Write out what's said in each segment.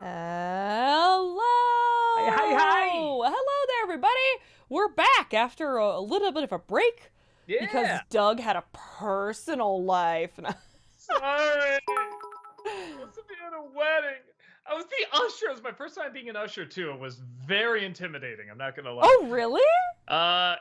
Hello! Hi, hi, hi! Hello there, everybody! We're back after a little bit of a break because Yeah, Doug had a personal life. sorry. Supposed to be at a wedding. I was the usher. It was my first time being an usher too. It was very intimidating. I'm not gonna lie. Oh, really? I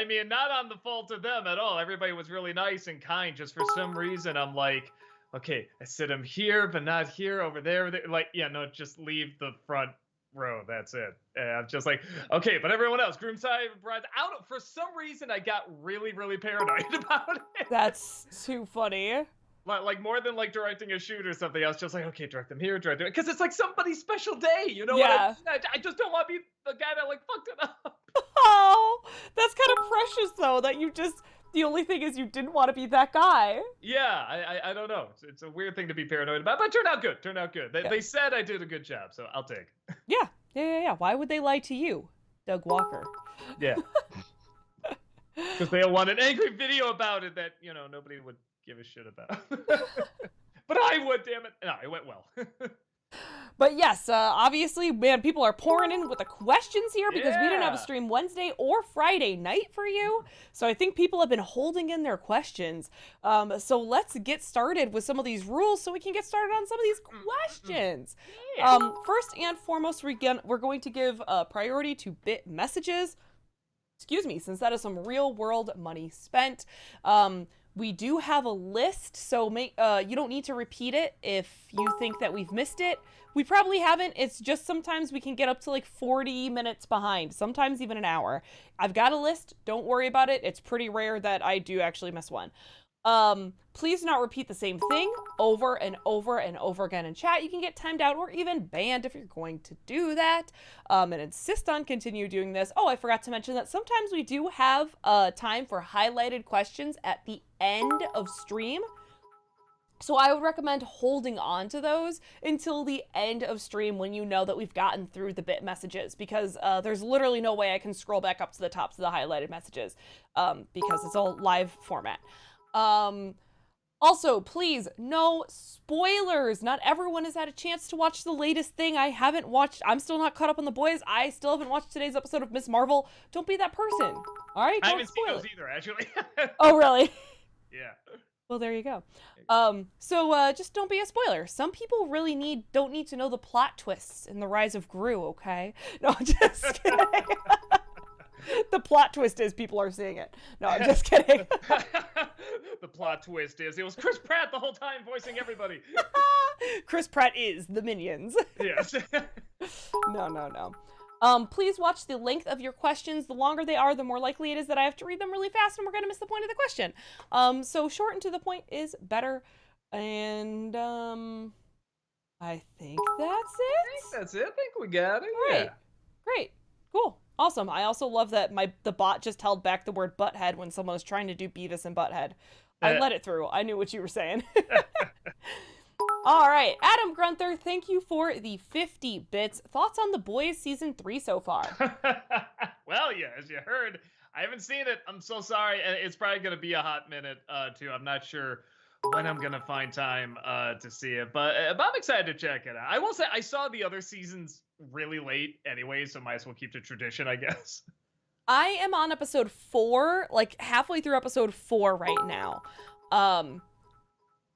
mean, not on the fault of them at all. Everybody was really nice and kind. Just for some reason, I'm like, okay, I said I'm here, but not here, over there, there. Like, yeah, no, just leave the front row. That's it. And I'm just like, okay, but everyone else, groom side, bride, out. For some reason, I got really, really paranoid about it. That's too funny. Like more than like directing a shoot or something. I was just like, okay, direct them here, direct them, because it's like somebody's special day. You know what I mean? Yeah. I just don't want to be the guy that like fucked it up. Oh, that's kind of precious, though, that you just. The only thing is, you didn't want to be that guy. Yeah, I don't know. It's a weird thing to be paranoid about, but it turned out good. Turned out good. They, Yeah. they said I did a good job, so I'll take. Yeah. Why would they lie to you, Doug Walker? Yeah, because they all want an angry video about it that nobody would give a shit about. But I would, damn it. No, it went well. But yes, obviously, man, people are pouring in with the questions here because we didn't have a Yeah. stream Wednesday or Friday night for you. So I think people have been holding in their questions. So let's get started with some of these rules so we can get started on some of these questions. Yeah. First and foremost, we're going to give priority to bit messages. Excuse me, since that is some real world money spent. We do have a list, so you don't need to repeat it if you think that we've missed it. We probably haven't. It's just sometimes we can get up to like 40 minutes behind, sometimes even an hour. I've got a list. Don't worry about it. It's pretty rare that I do actually miss one. Please not repeat the same thing over and over and over again in chat. You can get timed out or even banned if you're going to do that. And insist on continue doing this. Oh, I forgot to mention that sometimes we do have time for highlighted questions at the end of stream. So I would recommend holding on to those until the end of stream when you know that we've gotten through the bit messages, because there's literally no way I can scroll back up to the top to the highlighted messages because it's all live format. Also, please, no spoilers. Not everyone has had a chance to watch the latest thing. I'm still not caught up on The Boys. I still haven't watched today's episode of Miss Marvel. Don't be that person. All right? I Don't haven't seen spoil those it. either, actually. Oh, really? Yeah. Well, there you go. Just don't be a spoiler. Some people really don't need to know the plot twists in the Rise of Gru, okay? No, just kidding. The plot twist is people are seeing it. No, I'm just kidding. The plot twist is it was Chris Pratt the whole time voicing everybody. Chris Pratt is the Minions. Yes. No. Please watch the length of your questions. The longer they are, the more likely it is that I have to read them really fast and we're going to miss the point of the question. So short and to the point is better. And, I think that's it. That's it. I think we got it. Great. Yeah. Great. Cool. Awesome. I also love that the bot just held back the word butthead when someone was trying to do Beavis and Butthead. I let it through. I knew what you were saying. All right, Adam Grunther, thank you for the 50 bits. Thoughts on The Boys season 3 so far? Well, yeah, as you heard, I haven't seen it. I'm so sorry, and it's probably gonna be a hot minute too. I'm not sure when I'm gonna find time to see it, but I'm excited to check it out. I will say I saw the other seasons really late anyway, so might as well keep the tradition, I guess. I am on episode 4, like halfway through episode 4 right now.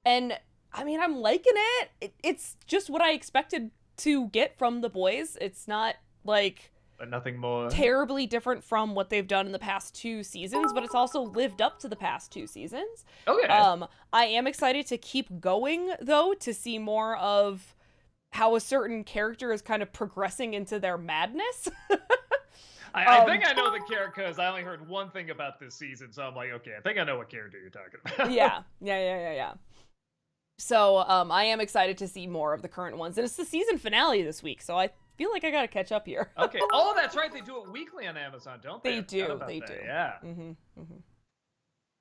And I mean, I'm liking it. It's just what I expected to get from The Boys. It's not like But nothing more. terribly different from what they've done in the past 2 seasons, but it's also lived up to the past 2 seasons. Okay. I am excited to keep going though, to see more of how a certain character is kind of progressing into their madness. I think I know the character because I only heard one thing about this season, so I'm like, okay, I think I know what character you're talking about. Yeah. So, I am excited to see more of the current ones, and it's the season finale this week, so I feel like I gotta catch up here. Okay. Oh, that's right. They do it weekly on Amazon, don't they? They I forgot do. about They that. do. Yeah.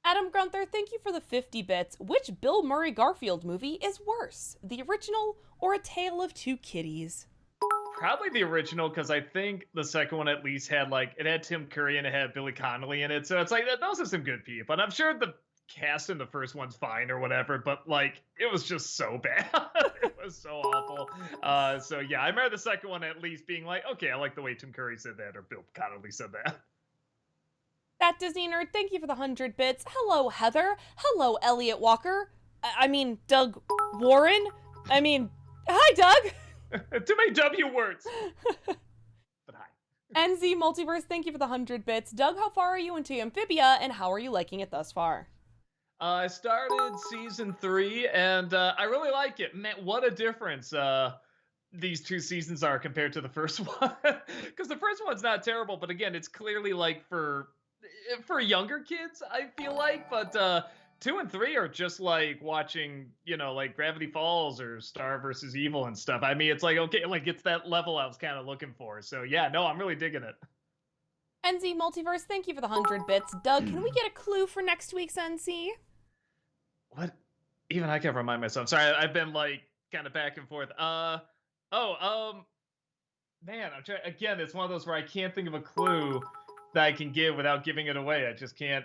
Adam Grunther, thank you for the 50 bits. Which Bill Murray Garfield movie is worse, the original or A Tale of Two Kitties? Probably the original because I think the second one at least had it had Tim Curry and it had Billy Connolly in it, so it's like those are some good people. And I'm sure the cast in the first one's fine or whatever, but it was just so bad. It was so awful. So yeah, I remember the second one at least being like, okay, I like the way Tim Curry said that, or Bill Connolly said that. That Disney nerd, thank you for the 100 bits. Hello, Heather. Hello, Elliot Walker. I mean, Doug Warren. I mean, hi, Doug. Too many W words. But hi. NZ Multiverse, thank you for the 100 bits. Doug, how far are you into Amphibia, and how are you liking it thus far? I started season 3, and I really like it. Man, what a difference these 2 seasons are compared to the first one. Because the first one's not terrible, but again, it's clearly like for younger kids, I feel like. But 2 and 3 are just like watching, like Gravity Falls or Star versus Evil and stuff. I mean, it's like, okay, like it's that level I was kind of looking for. So yeah, no, I'm really digging it. NZ Multiverse, thank you for the 100 bits. Doug, can we get a clue for next week's NC? What? Even I can't remind myself. Sorry, I've been like kind of back and forth. Man, I'm trying again. It's one of those where I can't think of a clue that I can give without giving it away. I just can't.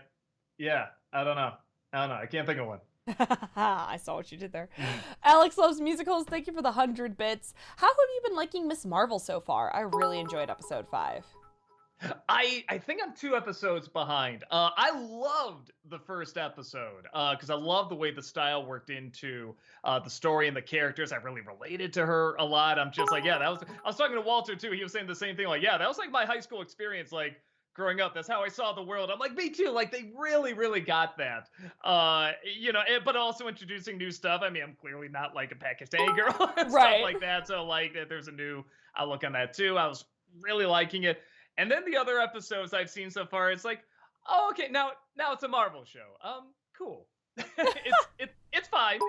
Yeah, I don't know. I can't think of one. I saw what you did there. Alex loves musicals. Thank you for the 100 bits. How have you been liking Miss Marvel so far? I really enjoyed episode 5. I think I'm 2 episodes behind. I loved the first episode because I love the way the style worked into the story and the characters. I really related to her a lot. I'm just like, yeah, that was. I was talking to Walter too. He was saying the same thing. Like, yeah, that was like my high school experience. Like growing up, that's how I saw the world. I'm like, me too. Like they really, really got that. But also introducing new stuff. I mean, I'm clearly not like a Pakistani girl and stuff like that. So like, there's a new outlook on that too. I was really liking it. And then the other episodes I've seen so far, it's like, oh, okay, now it's a Marvel show. Cool. it's fine,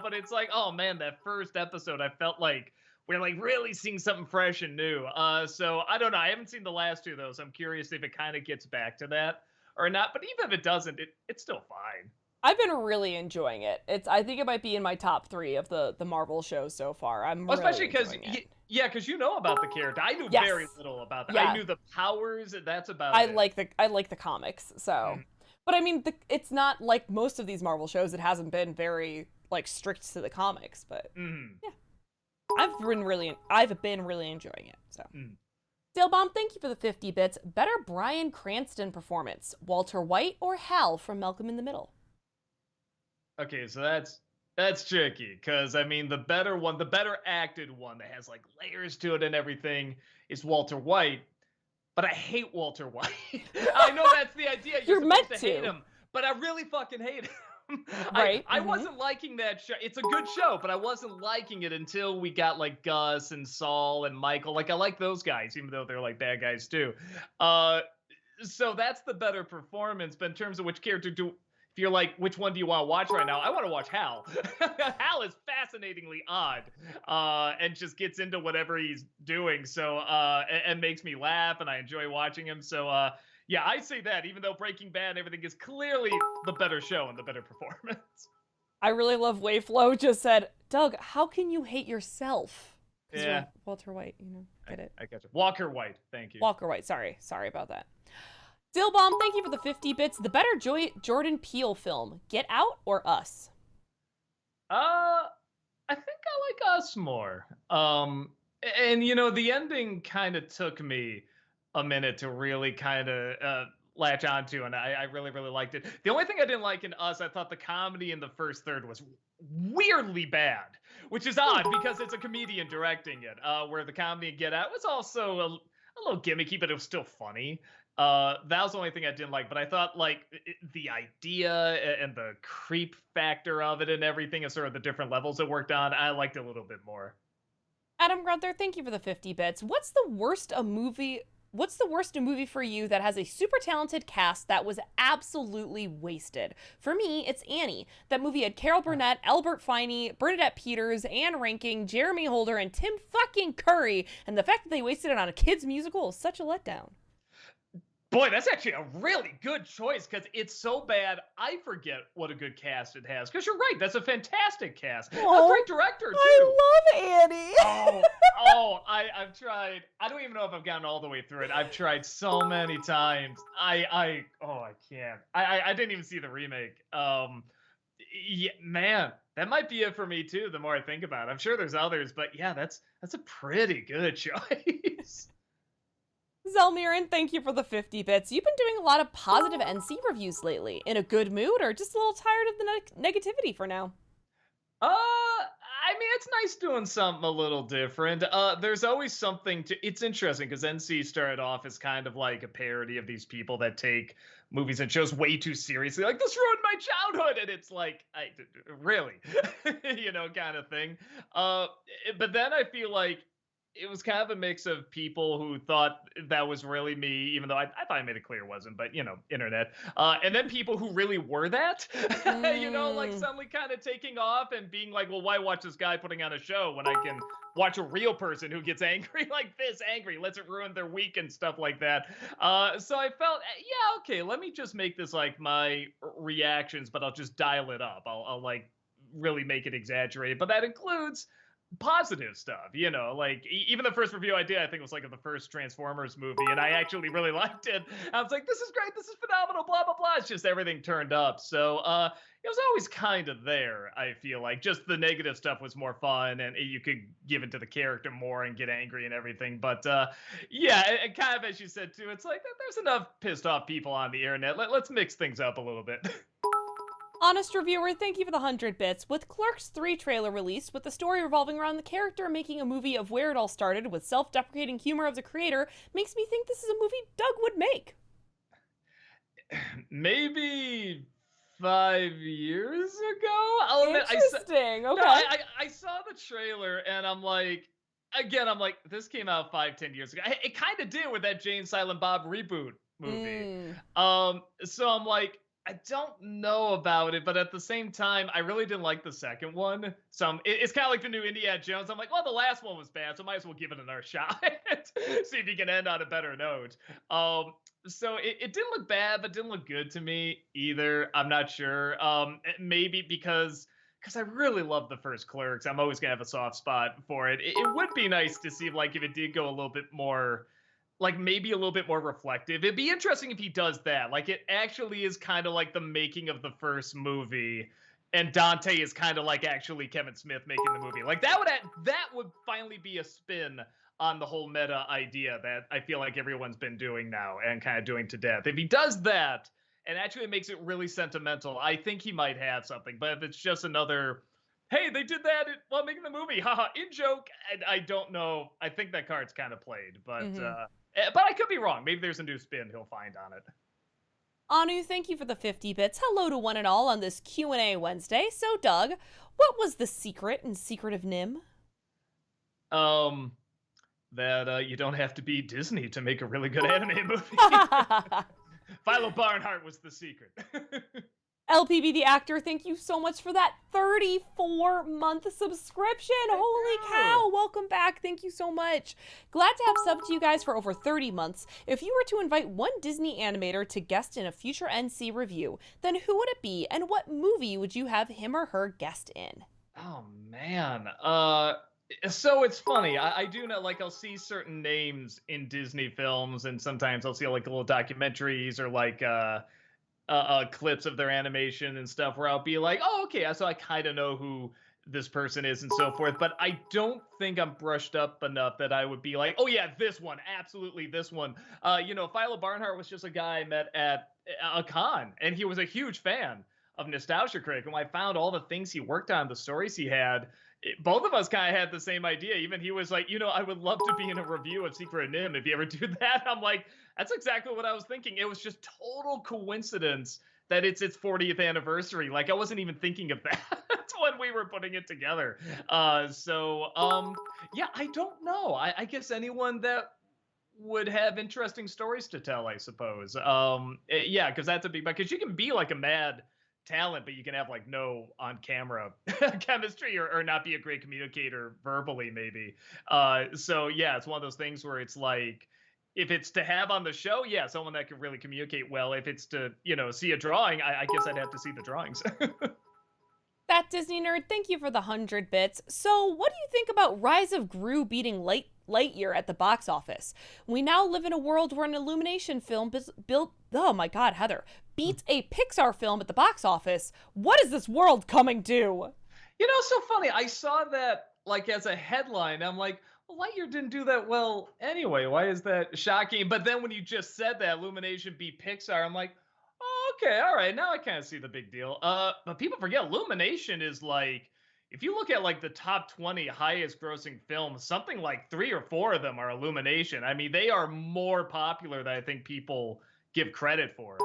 but it's like, oh man, that first episode, I felt like we're like really seeing something fresh and new. So I don't know. I haven't seen the last 2 of those. I'm curious if it kind of gets back to that or not. But even if it doesn't, it's still fine. I've been really enjoying it. I think it might be in my top 3 of the Marvel shows so far. Especially because because you know about the character. I knew very little about that. Yeah. I knew the powers. That's about it. I like the comics. So, but I mean, it's not like most of these Marvel shows. It hasn't been very like strict to the comics, but yeah, I've been really enjoying it. So. Dalebomb, thank you for the 50 bits. Better Bryan Cranston performance, Walter White or Hal from Malcolm in the Middle? Okay, so that's tricky because I mean the better acted one that has like layers to it and everything is Walter White, but I hate Walter White. I know that's the idea. You're meant to hate him, but I really fucking hate him. Right. I wasn't liking that show. It's a good show, but I wasn't liking it until we got like Gus and Saul and Michael. Like I like those guys, even though they're like bad guys too. So that's the better performance. But in terms of which character if you're like, which one do you want to watch right now? I want to watch Hal. Hal is fascinatingly odd and just gets into whatever he's doing. So, and makes me laugh and I enjoy watching him. So, yeah, I say that even though Breaking Bad and everything is clearly the better show and the better performance. I really love Wayflow just said, Doug, how can you hate yourself? Yeah. Walter White, get it. I got you. Walker White, thank you. Walker White, sorry about that. Dillbomb, thank you for the 50 bits. The better Jordan Peele film, Get Out or Us? I think I like Us more. And the ending kind of took me a minute to really kind of latch onto, and I really, really liked it. The only thing I didn't like in Us, I thought the comedy in the first third was weirdly bad, which is odd because it's a comedian directing it, where the comedy in Get Out was also a little gimmicky, but it was still funny. That was the only thing I didn't like, but I thought like the idea and the creep factor of it and everything and sort of the different levels it worked on, I liked it a little bit more. Adam Grunther, thank you for the 50 bits. What's the worst a movie for you that has a super talented cast that was absolutely wasted? For me, it's Annie. That movie had Carol Burnett, Albert Finney, Bernadette Peters, Anne Rankin, Jeremy Holder, and Tim fucking Curry, and the fact that they wasted it on a kid's musical is such a letdown. Boy, that's actually a really good choice because it's so bad I forget what a good cast it has. Because you're right, that's a fantastic cast. A great director, too. I love Annie. I've tried. I don't even know if I've gotten all the way through it. I've tried so many times. I can't. I didn't even see the remake. Yeah, man, that might be it for me too. The more I think about it, I'm sure there's others, but yeah, that's a pretty good choice. Zelmiran, thank you for the 50 bits. You've been doing a lot of positive NC reviews lately. In a good mood or just a little tired of the negativity for now? I mean, it's nice doing something a little different. There's always something to. It's interesting because NC started off as kind of like a parody of these people that take movies and shows way too seriously. Like this ruined my childhood, and it's like, really, kind of thing. Uh, but then I feel like it was kind of a mix of people who thought that was really me, even though I thought I made it clear it wasn't, but internet. And then people who really were that, like Mm. suddenly kind of taking off and being like, well, why watch this guy putting on a show when I can watch a real person who gets angry like this, angry, lets it ruin their week and stuff like that. So I felt, yeah, okay, let me just make this like my reactions, but I'll just dial it up. I'll like really make it exaggerated, but that includes positive stuff, like even the first review I did, I think it was like of the first Transformers movie, and I actually really liked it. I was like, this is great, this is phenomenal, blah blah blah. It's just everything turned up. So it was always kind of there. I feel like just the negative stuff was more fun, and you could give it to the character more and get angry and everything. But yeah, and kind of as you said too, it's like there's enough pissed off people on the internet. Let's mix things up a little bit. Honest reviewer, thank you for the 100 bits. With Clerks 3 trailer released, with the story revolving around the character making a movie of where it all started with self-deprecating humor of the creator, makes me think this is a movie Doug would make. Maybe 5 years ago. I'll admit, Interesting. no, Okay. I saw the trailer and I'm like, again, I'm like, this came out 5, 10 years ago. It kind of did with that Jane Silent Bob reboot movie. Mm. So I'm like, I don't know about it, but at the same time, I really didn't like the second one. So it's kind of like the new Indiana Jones. I'm like, well, the last one was bad, so might as well give it another shot. See if you can end on a better note. So it didn't look bad, but didn't look good to me either. I'm not sure. Maybe because I really love the first Clerks. I'm always gonna have a soft spot for it. It would be nice to see like if it did go a little bit more, like maybe a little bit more reflective. It'd be interesting if he does that. Like it actually is kind of like the making of the first movie, and Dante is kind of like actually Kevin Smith making the movie. Like that would finally be a spin on the whole meta idea that I feel like everyone's been doing now and kind of doing to death. If he does that and actually makes it really sentimental, I think he might have something. But if it's just another, hey, they did that while making the movie, haha, in joke, I don't know. I think that card's kind of played, but I could be wrong. Maybe there's a new spin he'll find on it. Anu, thank you for the 50 bits. Hello to one and all on this Q&A Wednesday. So, Doug, what was the secret in Secret of Nim? Um, that you don't have to be Disney to make a really good anime movie. Philo Barnhart was the secret. LPB the actor, thank you so much for that 34-month subscription. Holy cow, welcome back. Thank you so much. Glad to have subbed to you guys for over 30 months. If you were to invite one Disney animator to guest in a future NC review, then who would it be and what movie would you have him or her guest in? Oh man. So it's funny. I do know, like, I'll see certain names in Disney films, and sometimes I'll see like little documentaries or like clips of their animation and stuff where I'll be like, oh, okay, so I kind of know who this person is and so forth. But I don't think I'm brushed up enough that I would be like, oh yeah, this one, absolutely this one. Philo Barnhart was just a guy I met at a con, and he was a huge fan of Nostalgia Critic. And when I found all the things he worked on, the stories he had, both of us kind of had the same idea. Even he was like, I would love to be in a review of Secret of Nim if you ever do that. I'm like, that's exactly what I was thinking. It was just total coincidence that it's its 40th anniversary. Like, I wasn't even thinking of that when we were putting it together. Yeah, I don't know. I guess anyone that would have interesting stories to tell, I suppose. Yeah, because that's a big, because you can be like a mad talent, but you can have like no on camera chemistry or not be a great communicator verbally, maybe. So yeah, it's one of those things where it's like, if it's to have on the show, yeah, someone that can really communicate well. If it's to, see a drawing, I guess I'd have to see the drawings. That Disney nerd, thank you for the 100 bits. So, what do you think about Rise of Gru beating Lightyear at the box office. We now live in a world where an Illumination film oh my god, Heather, beats a Pixar film at the box office. What is this world coming to? So funny. I saw that like as a headline. I'm like, well, Lightyear didn't do that well anyway. Why is that shocking? But then when you just said that Illumination beat Pixar, I'm like, oh, okay, all right. Now I kind of see the big deal. But people forget Illumination is like, if you look at like the top 20 highest grossing films, something like 3 or 4 of them are Illumination. I mean, they are more popular than I think people give credit for.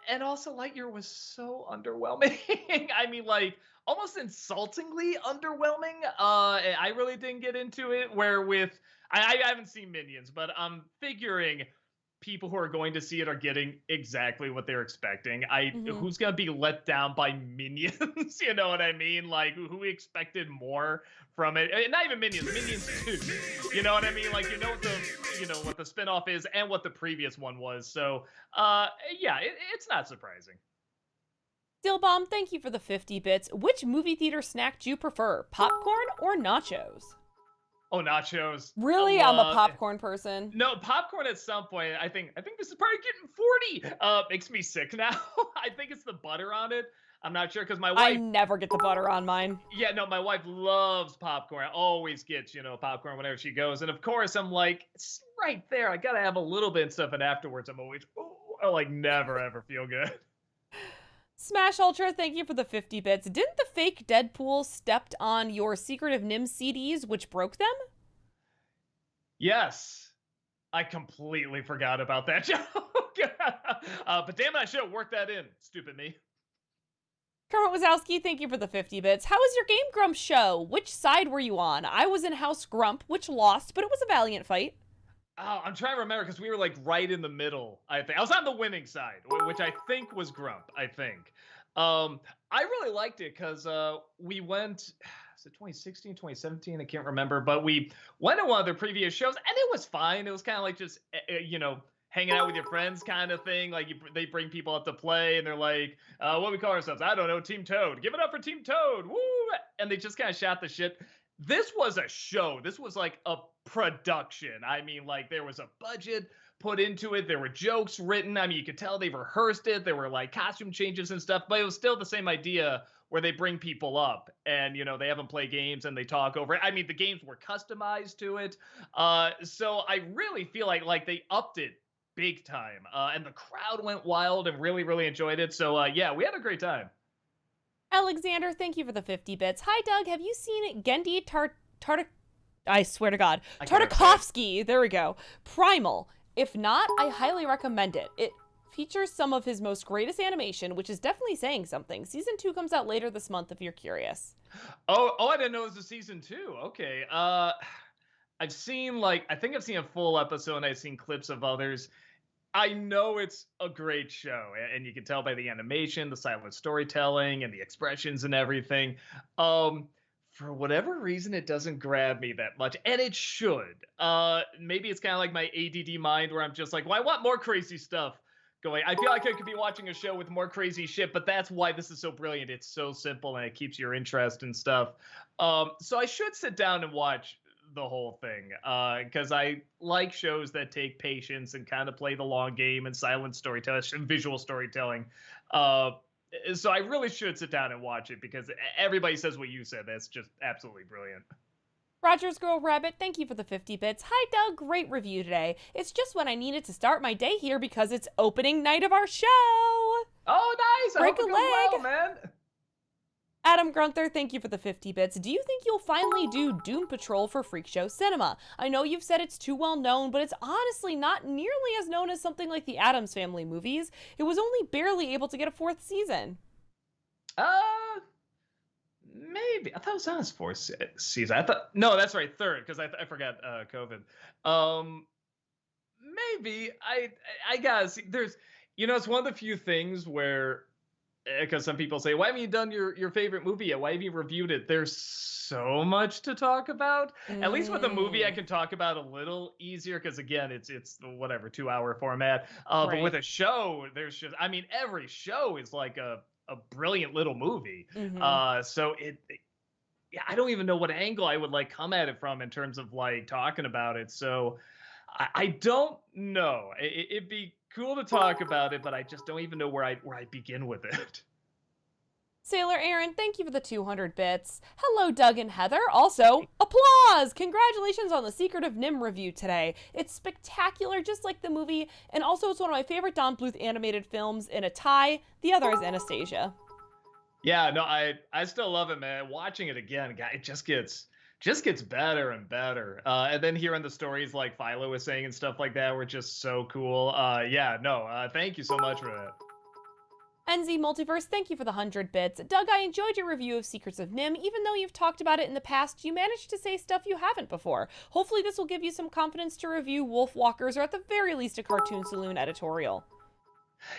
And also Lightyear was so underwhelming. I mean, like almost insultingly underwhelming. I really didn't get into it. Where with I haven't seen Minions, but I'm figuring people who are going to see it are getting exactly what they're expecting. Who's gonna be let down by Minions? You know what I mean? Like who expected more from it? Not even Minions, Minions 2. You know what I mean? Like what the spinoff is and what the previous one was. So yeah, it's not surprising. Dillbomb, thank you for the 50 bits. Which movie theater snack do you prefer, popcorn or nachos? Oh, nachos. Really? I'm a popcorn person. No, popcorn at some point. I think this is probably getting 40. Makes me sick now. I think it's the butter on it. I'm not sure because my wife. I never get the butter on mine. Yeah, no, my wife loves popcorn. Always gets, popcorn whenever she goes. And of course, I'm like, it's right there. I gotta have a little bit and stuff. And afterwards, I'm always, I like never ever feel good. Smash Ultra, thank you for the 50 bits. Didn't the fake Deadpool stepped on your Secret of NIMH CDs, which broke them? Yes. I completely forgot about that joke. But damn it, I should have worked that in. Stupid me. Kermit Wazowski, thank you for the 50 bits. How was your Game Grump show? Which side were you on? I was in House Grump, which lost, but it was a valiant fight. Oh, I'm trying to remember because we were like right in the middle. I think I was on the winning side, which I think was Grump. I think. I really liked it because we went. Was it 2016, 2017? I can't remember, but we went to one of their previous shows, and it was fine. It was kind of like just hanging out with your friends kind of thing. Like they bring people up to play, and they're like, "What do we call ourselves? I don't know, Team Toad. Give it up for Team Toad, woo!" And they just kind of shot the shit. This was a show. This was like a production. I mean, like there was a budget put into it. There were jokes written. I mean, you could tell they rehearsed it. There were like costume changes and stuff, but it was still the same idea where they bring people up and, they have them play games and they talk over it. I mean, the games were customized to it. So I really feel like they upped it big time. And the crowd went wild and really, really enjoyed it. So yeah, we had a great time. Alexander, thank you for the 50 bits. Hi, Doug. Have you seen Genndy I swear to God. Tartakovsky. There we go. Primal. If not, I highly recommend it. It features some of his most greatest animation, which is definitely saying something. Season 2 comes out later this month if you're curious. Oh, I didn't know it was a season 2. Okay. I've seen I think I've seen a full episode and I've seen clips of others. I know it's a great show, and you can tell by the animation, the silent storytelling, and the expressions and everything. For whatever reason, it doesn't grab me that much, and it should. Maybe it's kind of like my ADD mind where I'm just like, well, I want more crazy stuff going. I feel like I could be watching a show with more crazy shit, but that's why this is so brilliant. It's so simple, and it keeps your interest and stuff. So I should sit down and watch the whole thing because I like shows that take patience and kind of play the long game and silent storytelling and visual storytelling. So I really should sit down and watch it because everybody says what you said. That's just absolutely brilliant. Rogers Girl Rabbit, thank you for the 50 bits. Hi, Doug. Great review today. It's just when I needed to start my day here because it's opening night of our show. Oh, nice. Break a leg. Well, man. Adam Grunther, thank you for the 50 bits. Do you think you'll finally do Doom Patrol for Freak Show Cinema? I know you've said it's too well known, but it's honestly not nearly as known as something like the Addams Family movies. It was only barely able to get a 4th season. Maybe. I thought it was on its 4th season. No, that's right, 3rd, because I forgot COVID. Maybe. I gotta see. There's, it's one of the few things where, because some people say, why haven't you done your favorite movie yet? Why have you reviewed it? There's so much to talk about. At least with a movie, I can talk about a little easier because, again, it's whatever, 2-hour format. Right. But with a show, there's just, I mean, every show is like a brilliant little movie. Mm-hmm. So yeah, I don't even know what angle I would like come at it from in terms of like talking about it. So I don't know. It'd be cool to talk about it, but I just don't even know where I begin with it. Sailor Aaron, thank you for the 200 bits. Hello, Doug and Heather. Also, applause! Congratulations on the Secret of Nim review today. It's spectacular, just like the movie, and also it's one of my favorite Don Bluth animated films in a tie. The other is Anastasia. Yeah, no, I still love it, man. Watching it again, guy, it just gets better and better. And then hearing the stories like Philo was saying and stuff like that were just so cool. Yeah, no, thank you so much for that. NZ Multiverse, thank you for the 100 bits. Doug, I enjoyed your review of Secrets of Nim. Even though you've talked about it in the past, you managed to say stuff you haven't before. Hopefully, this will give you some confidence to review Wolfwalkers, or at the very least, a Cartoon Saloon editorial.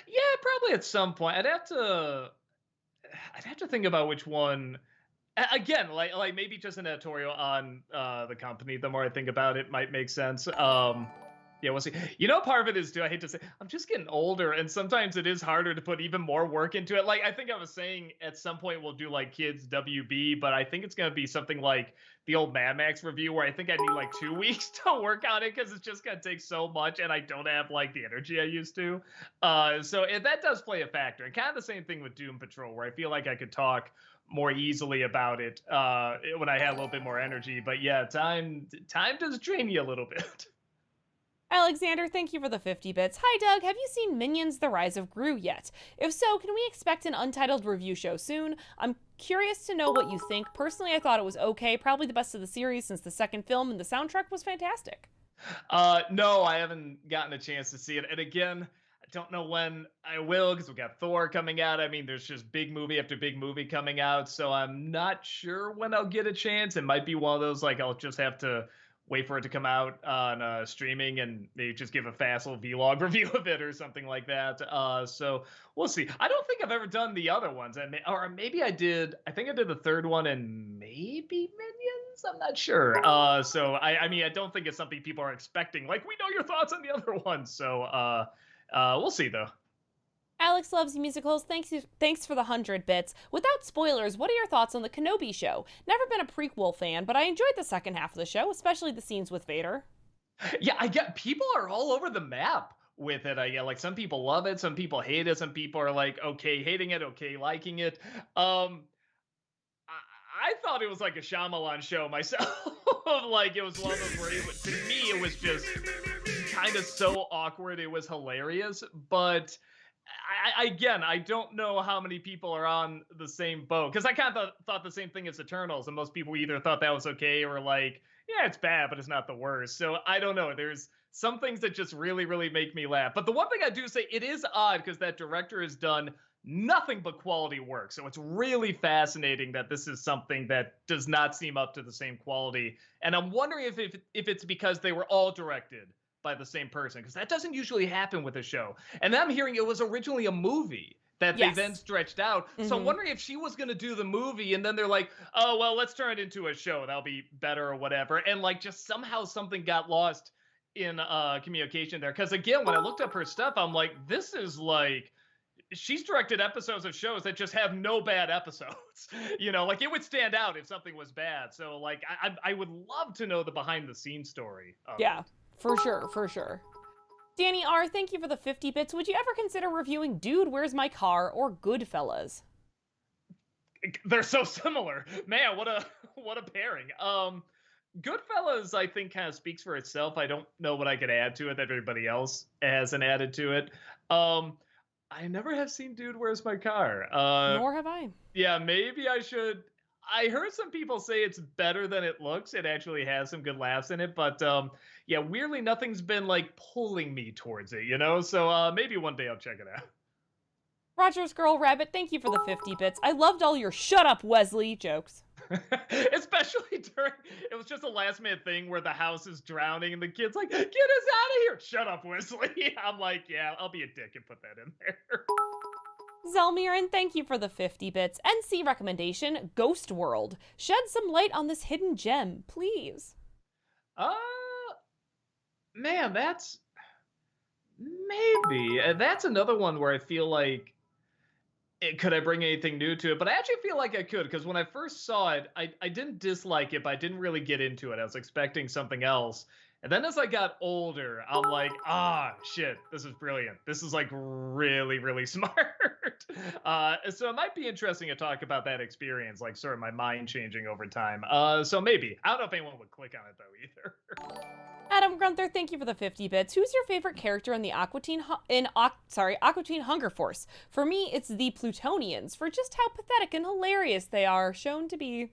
Yeah, probably at some point. I'd have to think about which one. Again, like maybe just an editorial on the company. The more I think about it, might make sense. Yeah, we'll see. Part of it is too. I hate to say, I'm just getting older, and sometimes it is harder to put even more work into it. Like I think I was saying, at some point we'll do like kids WB, but I think it's gonna be something like the old Mad Max review, where I think I need like 2 weeks to work on it because it's just gonna take so much, and I don't have like the energy I used to. That does play a factor, and kind of the same thing with Doom Patrol, where I feel like I could talk more easily about it when I had a little bit more energy. But yeah, time does drain you a little bit. Alexander, thank you for the 50 bits. Hi, Doug. Have you seen Minions: The Rise of Gru yet? If so, can we expect an untitled review show soon? I'm curious to know what you think. Personally, I thought it was okay, probably the best of the series since the second film, and the soundtrack was fantastic. No, I haven't gotten a chance to see it. And again, I don't know when I will because we got Thor coming out. I mean, there's just big movie after big movie coming out. So I'm not sure when I'll get a chance. It might be one of those like I'll just have to wait for it to come out on streaming and maybe just give a fast little vlog review of it or something like that. So we'll see. I don't think I've ever done the other ones. Or maybe I did. I think I did the third one and maybe Minions. I'm not sure. I mean, I don't think it's something people are expecting. Like, we know your thoughts on the other ones. So we'll see though. Alex loves musicals. Thanks for the 100 bits. Without spoilers, what are your thoughts on the Kenobi show? Never been a prequel fan, but I enjoyed the second half of the show, especially the scenes with Vader. Yeah, I get people are all over the map with it. I get like some people love it, some people hate it, some people are like okay hating it, okay liking it. I thought it was like a Shyamalan show myself. Like it was one of those where to me it was just kind of so awkward. It was hilarious, but again, I don't know how many people are on the same boat because I kind of thought the same thing as Eternals, and most people either thought that was okay or like, yeah, it's bad, but it's not the worst. So I don't know. There's some things that just really, really make me laugh. But the one thing I do say, it is odd because that director has done nothing but quality work. So it's really fascinating that this is something that does not seem up to the same quality. And I'm wondering if it's because they were all directed by the same person, because that doesn't usually happen with a show. And I'm hearing it was originally a movie that they then stretched out. So I'm wondering if she was going to do the movie and then they're like, oh, well, let's turn it into a show. That'll be better or whatever. And like just somehow something got lost in communication there. Because again, when I looked up her stuff, I'm like, this is like, she's directed episodes of shows that just have no bad episodes. Like it would stand out if something was bad. So like, I would love to know the behind the scenes story. Yeah. For sure, for sure. Danny R., thank you for the 50 bits. Would you ever consider reviewing Dude, Where's My Car or Goodfellas? They're so similar. Man, what a pairing. Goodfellas, I think, kind of speaks for itself. I don't know what I could add to it that everybody else hasn't added to it. I never have seen Dude, Where's My Car? Nor have I. Yeah, maybe I should. I heard some people say it's better than it looks. It actually has some good laughs in it, but yeah, weirdly, nothing's been like pulling me towards it, So maybe one day I'll check it out. Roger's Girl Rabbit, thank you for the 50 bits. I loved all your "Shut up, Wesley" jokes. Especially it was just a last minute thing where the house is drowning and the kid's like, "Get us out of here!" Shut up, Wesley. I'm like, yeah, I'll be a dick and put that in there. Zelmiran, thank you for the 50 bits. NC recommendation, Ghost World. Shed some light on this hidden gem, please. Man, that's another one where I feel like could I bring anything new to it? But I actually feel like I could because when I first saw it, I didn't dislike it, but I didn't really get into it. I was expecting something else. And then as I got older, I'm like, ah, shit, this is brilliant. This is like really, really smart. So it might be interesting to talk about that experience, like sort of my mind changing over time. So maybe. I don't know if anyone would click on it though either. Adam Grunther, thank you for the 50 bits. Who's your favorite character in the Aqua Teen Hunger Force? For me, it's the Plutonians for just how pathetic and hilarious they are shown to be.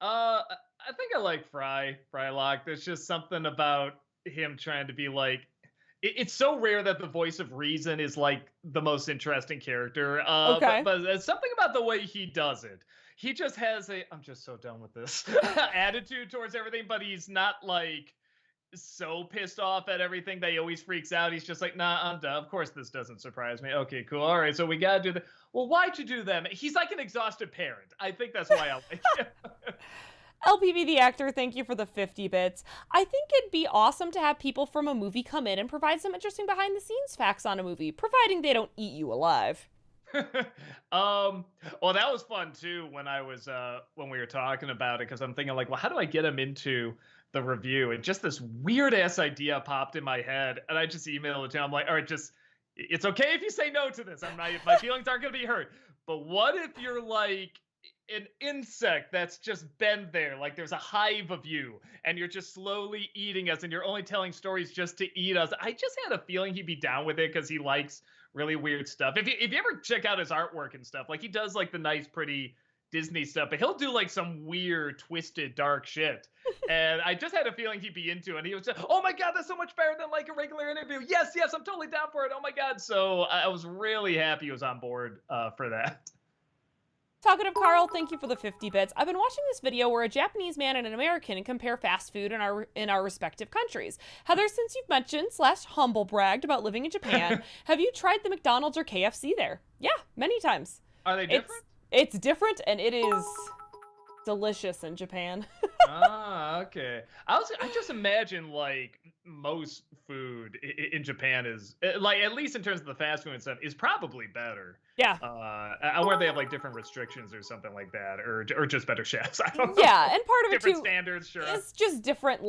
I think I like Frylock. There's just something about him trying to be like. It's so rare that the voice of reason is like the most interesting character. Okay. But there's something about the way he does it. He just has a I'm just so done with this attitude towards everything, but he's not like so pissed off at everything that he always freaks out. He's just like, nah, I'm done. Of course, this doesn't surprise me. Okay, cool. All right, so we gotta do that. Well, why'd you do that? He's like an exhausted parent. I think that's why I like him. LPV the actor, thank you for the 50 bits. I think it'd be awesome to have people from a movie come in and provide some interesting behind the scenes facts on a movie, providing they don't eat you alive. Well, that was fun too when I was when we were talking about it, because I'm thinking like, well, how do I get him into the review? And just this weird ass idea popped in my head, and I just emailed it to him. I'm like, all right, just it's okay if you say no to this. My feelings aren't gonna be hurt. But what if you're like an insect that's just been there, like there's a hive of you, and you're just slowly eating us, and you're only telling stories just to eat us? I just had a feeling he'd be down with it because he likes really weird stuff. If you ever check out his artwork and stuff, like he does like the nice, pretty Disney stuff, but he'll do like some weird, twisted, dark shit. And I just had a feeling he'd be into it. And he was just, oh my God, that's so much better than like a regular interview. Yes, yes, I'm totally down for it. Oh my God. So I was really happy he was on board for that. Talkative Carl, thank you for the 50 bits. I've been watching this video where a Japanese man and an American compare fast food in our respective countries. Heather, since you've mentioned / humble bragged about living in Japan, have you tried the McDonald's or KFC there? Yeah, many times. Are they different? It's different, and it is delicious in Japan. Okay. I just imagine like most food in Japan is like, at least in terms of the fast food and stuff, is probably better. Yeah. I wonder if they have like different restrictions or something like that, or just better chefs. I don't know. Yeah, and part of it different too, standards, sure. it's just different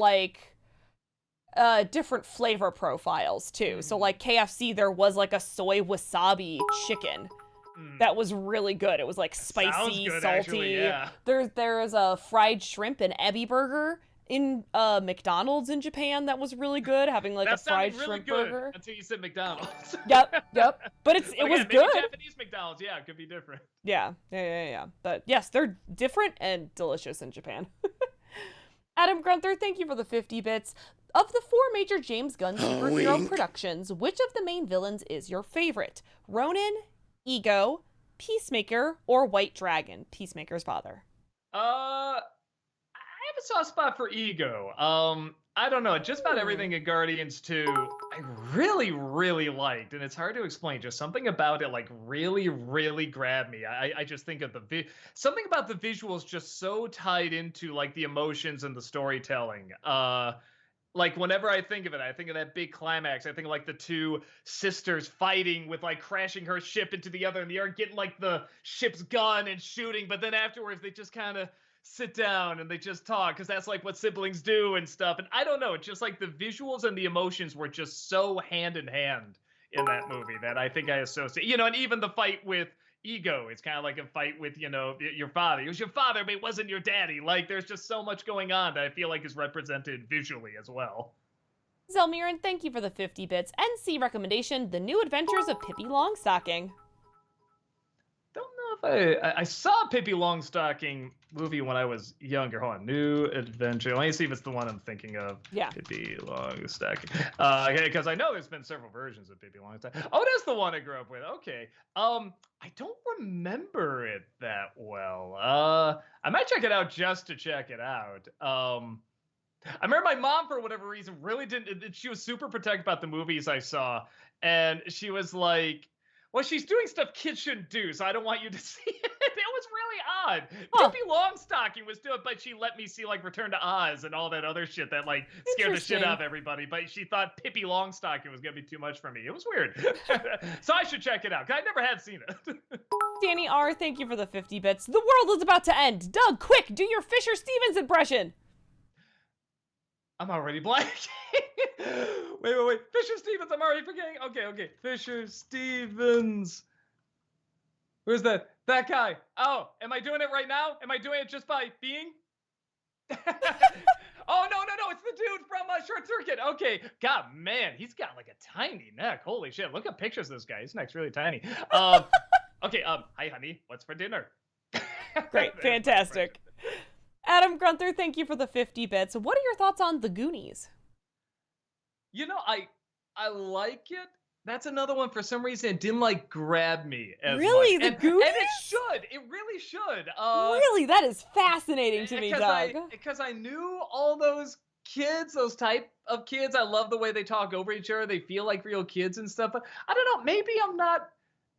different flavor profiles too. So like KFC, there was like a soy wasabi chicken. That was really good. It was like spicy, good, salty. actually, yeah. There's a fried shrimp and ebi burger in McDonald's in Japan that was really good, having like a fried really shrimp good burger. until you said McDonald's. Yep. But it was maybe good. Japanese McDonald's, yeah, it could be different. Yeah. But yes, they're different and delicious in Japan. Adam Grunther, thank you for the 50 bits. Of the 4 major James Gunn superhero productions, which of the main villains is your favorite? Ronan, Ego, Peacemaker, or White Dragon, Peacemaker's father? I have a soft spot for Ego. I don't know, just about everything in Guardians 2 I really, really liked, and it's hard to explain. Just something about it like really, really grabbed me. I just think of something about the visuals just so tied into like the emotions and the storytelling. Like whenever I think of it, I think of that big climax. I think of like the 2 sisters fighting with like crashing her ship into the other, and the other getting like the ship's gun and shooting. But then afterwards, they just kind of sit down and they just talk, because that's like what siblings do and stuff. And I don't know, it's just like the visuals and the emotions were just so hand in hand in that movie that I think I associate. And even the fight with Ego, it's kind of like a fight with, your father. It was your father, but it wasn't your daddy. Like, there's just so much going on that I feel like is represented visually as well. Zelmiran, thank you for the 50 bits. NC recommendation, The New Adventures of Pippi Longstocking. Don't know if I saw Pippi Longstocking movie when I was younger. Hold on, New Adventure. Let me see if it's the one I'm thinking of. Yeah. Pippi Longstocking. Because I know there's been several versions of Pippi Longstocking. Oh, that's the one I grew up with. Okay. I don't remember it that well. I might check it out just to check it out. I remember my mom, for whatever reason, really didn't. She was super protective about the movies I saw, and she was like, well, she's doing stuff kids shouldn't do, so I don't want you to see it. It was really odd. Huh. Pippi Longstocking was doing, but she let me see like Return to Oz and all that other shit that like scared the shit out of Interesting. everybody. But she thought Pippi Longstocking was gonna be too much for me. It was weird. So I should check it out. 'Cause I never had seen it. Danny R, thank you for the 50 bits. The world is about to end. Doug, quick, do your Fisher Stevens impression. I'm already blanking. Wait. Fisher Stevens. I'm already forgetting. Okay. Fisher Stevens. Where's that? That guy. Oh, am I doing it right now? Am I doing it just by being? Oh, no. It's the dude from Short Circuit. Okay. God, man. He's got like a tiny neck. Holy shit. Look at pictures of this guy. His neck's really tiny. Okay. Hi, honey. What's for dinner? Great, fantastic. Adam Grunther, thank you for the 50 bits. What are your thoughts on The Goonies? You know, I like it. That's another one for some reason it didn't like grab me as Really? much. The Goonies? And it should. It really should. Really? That is fascinating to me, Doug. Because I knew all those kids, those type of kids. I love the way they talk over each other. They feel like real kids and stuff. But I don't know. Maybe I'm not.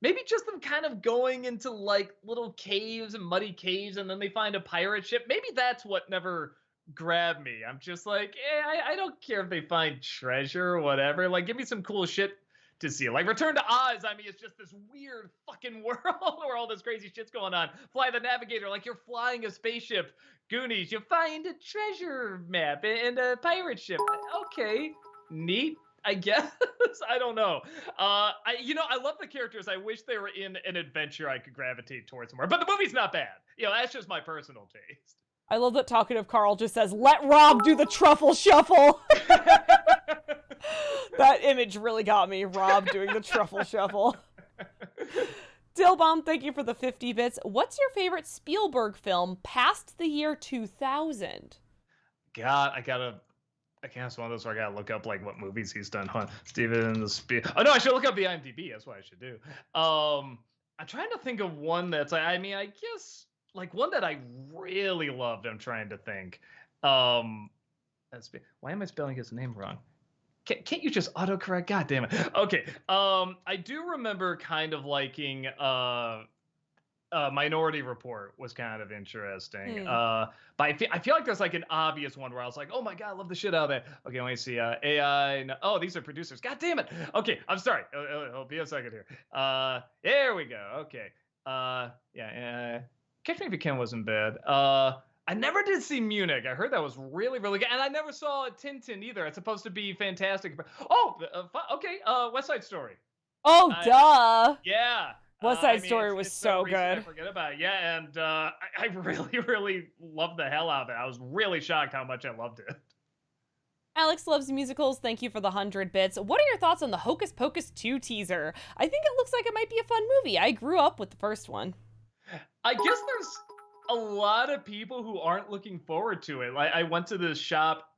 Maybe just them kind of going into like little caves and muddy caves, and then they find a pirate ship. Maybe that's what never grabbed me. I'm just like, I don't care if they find treasure or whatever. Like, give me some cool shit to see. Like Return to Oz, I mean, it's just this weird fucking world where all this crazy shit's going on. Fly the Navigator, like you're flying a spaceship. Goonies, you find a treasure map and a pirate ship. Okay, neat. I guess. I don't know. I love the characters. I wish they were in an adventure I could gravitate towards more. But the movie's not bad. That's just my personal taste. I love that Talkative Carl just says, let Rob do the truffle shuffle. That image really got me. Rob doing the truffle shuffle. Dillbomb, thank you for the 50 bits. What's your favorite Spielberg film past the year 2000? God, I can't. It's one of those where I gotta look up like what movies he's done. Huh? Steven Spielberg. Oh no, I should look up the IMDb. That's what I should do. I'm trying to think of one that's. I guess like one that I really loved. I'm trying to think. Why am I spelling his name wrong? Can't you just autocorrect? God damn it. Okay. I do remember kind of liking Minority Report was kind of interesting. But I feel like there's like an obvious one where I was like, oh my God, I love the shit out of that. Okay, let me see. AI. No, oh, these are producers. God damn it. Okay, I'm sorry. It'll be a second here. There we go. Okay. Yeah. Catch Me If You Can wasn't bad. I never did see Munich. I heard that was really, really good. And I never saw Tintin either. It's supposed to be fantastic. Oh, okay. West Side Story. Oh, duh. Yeah. West Side Story was so good. I forget about it. Yeah, and I really, really loved the hell out of it. I was really shocked how much I loved it. Alex Loves Musicals, thank you for the 100 bits. What are your thoughts on the Hocus Pocus 2 teaser? I think it looks like it might be a fun movie. I grew up with the first one. I guess there's a lot of people who aren't looking forward to it. Like I went to this shop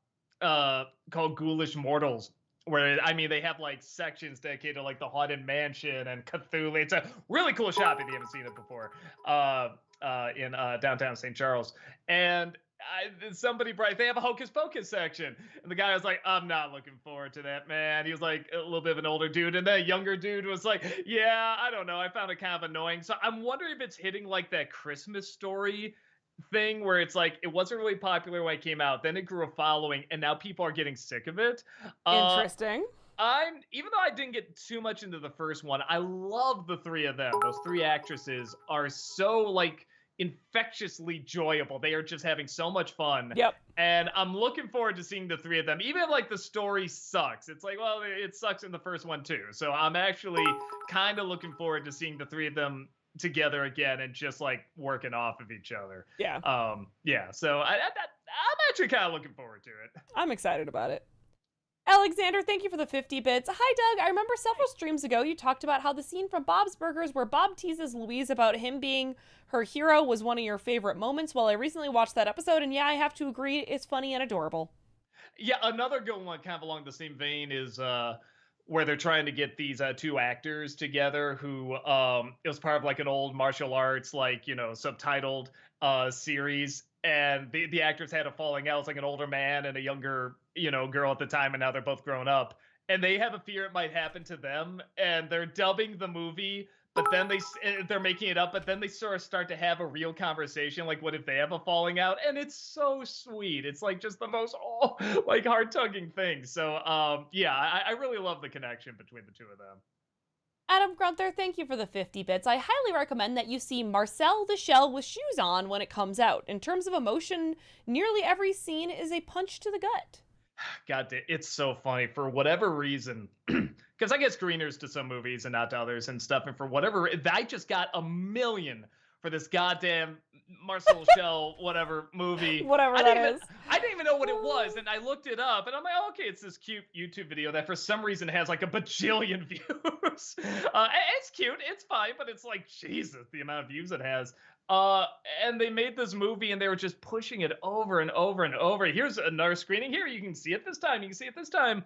called Ghoulish Mortals, where they have like sections dedicated to like the Haunted Mansion and Cthulhu. It's a really cool shop if you haven't seen it before. In downtown St. Charles, and somebody they have a Hocus Pocus section, and the guy was like, I'm not looking forward to that, man. He was like a little bit of an older dude, and the younger dude was like, yeah, I don't know, I found it kind of annoying. So I'm wondering if it's hitting like that Christmas Story thing where it's like it wasn't really popular when it came out, then it grew a following, and now people are getting sick of it. Interesting. Even though I didn't get too much into the first one, I love the three of them. Those three actresses are so like infectiously enjoyable. They are just having so much fun. Yep. And I'm looking forward to seeing the three of them. Even if like the story sucks, it's like, well, it sucks in the first one too. So I'm actually kind of looking forward to seeing the three of them together again and just like working off of each other. Yeah. Yeah. So I'm actually kind of looking forward to it. I'm excited about it. Alexander, thank you for the 50 bits. Hi, Doug. I remember several streams ago you talked about how the scene from Bob's Burgers where Bob teases Louise about him being her hero was one of your favorite moments. Well, I recently watched that episode, and yeah, I have to agree, it's funny and adorable. Yeah, another good one kind of along the same vein is where they're trying to get these two actors together who it was part of like an old martial arts, like, subtitled series. And the actors had a falling out. It's like an older man and a younger, girl at the time, and now they're both grown up. And they have a fear it might happen to them. And they're dubbing the movie but then they're making it up, but then they sort of start to have a real conversation, like what if they have a falling out, and it's so sweet. It's like just the most like heart tugging thing. So yeah, I really love the connection between the two of them. Adam Grunther, thank you for the 50 bits. I highly recommend that you see Marcel the Shell with shoes on when it comes out. In terms of emotion, nearly every scene is a punch to the gut. God, it's so funny for whatever reason. Because I get screeners to some movies and not to others and stuff. And for whatever, I just got a million for this goddamn Marcel Shell whatever movie. Whatever that is. I didn't even know what it was, and I looked it up, and I'm like, oh, okay, it's this cute YouTube video that for some reason has like a bajillion views. It's cute, it's fine, but it's like Jesus, the amount of views it has. And they made this movie, and they were just pushing it over and over and over. Here's another screening. Here, you can see it this time. You can see it this time.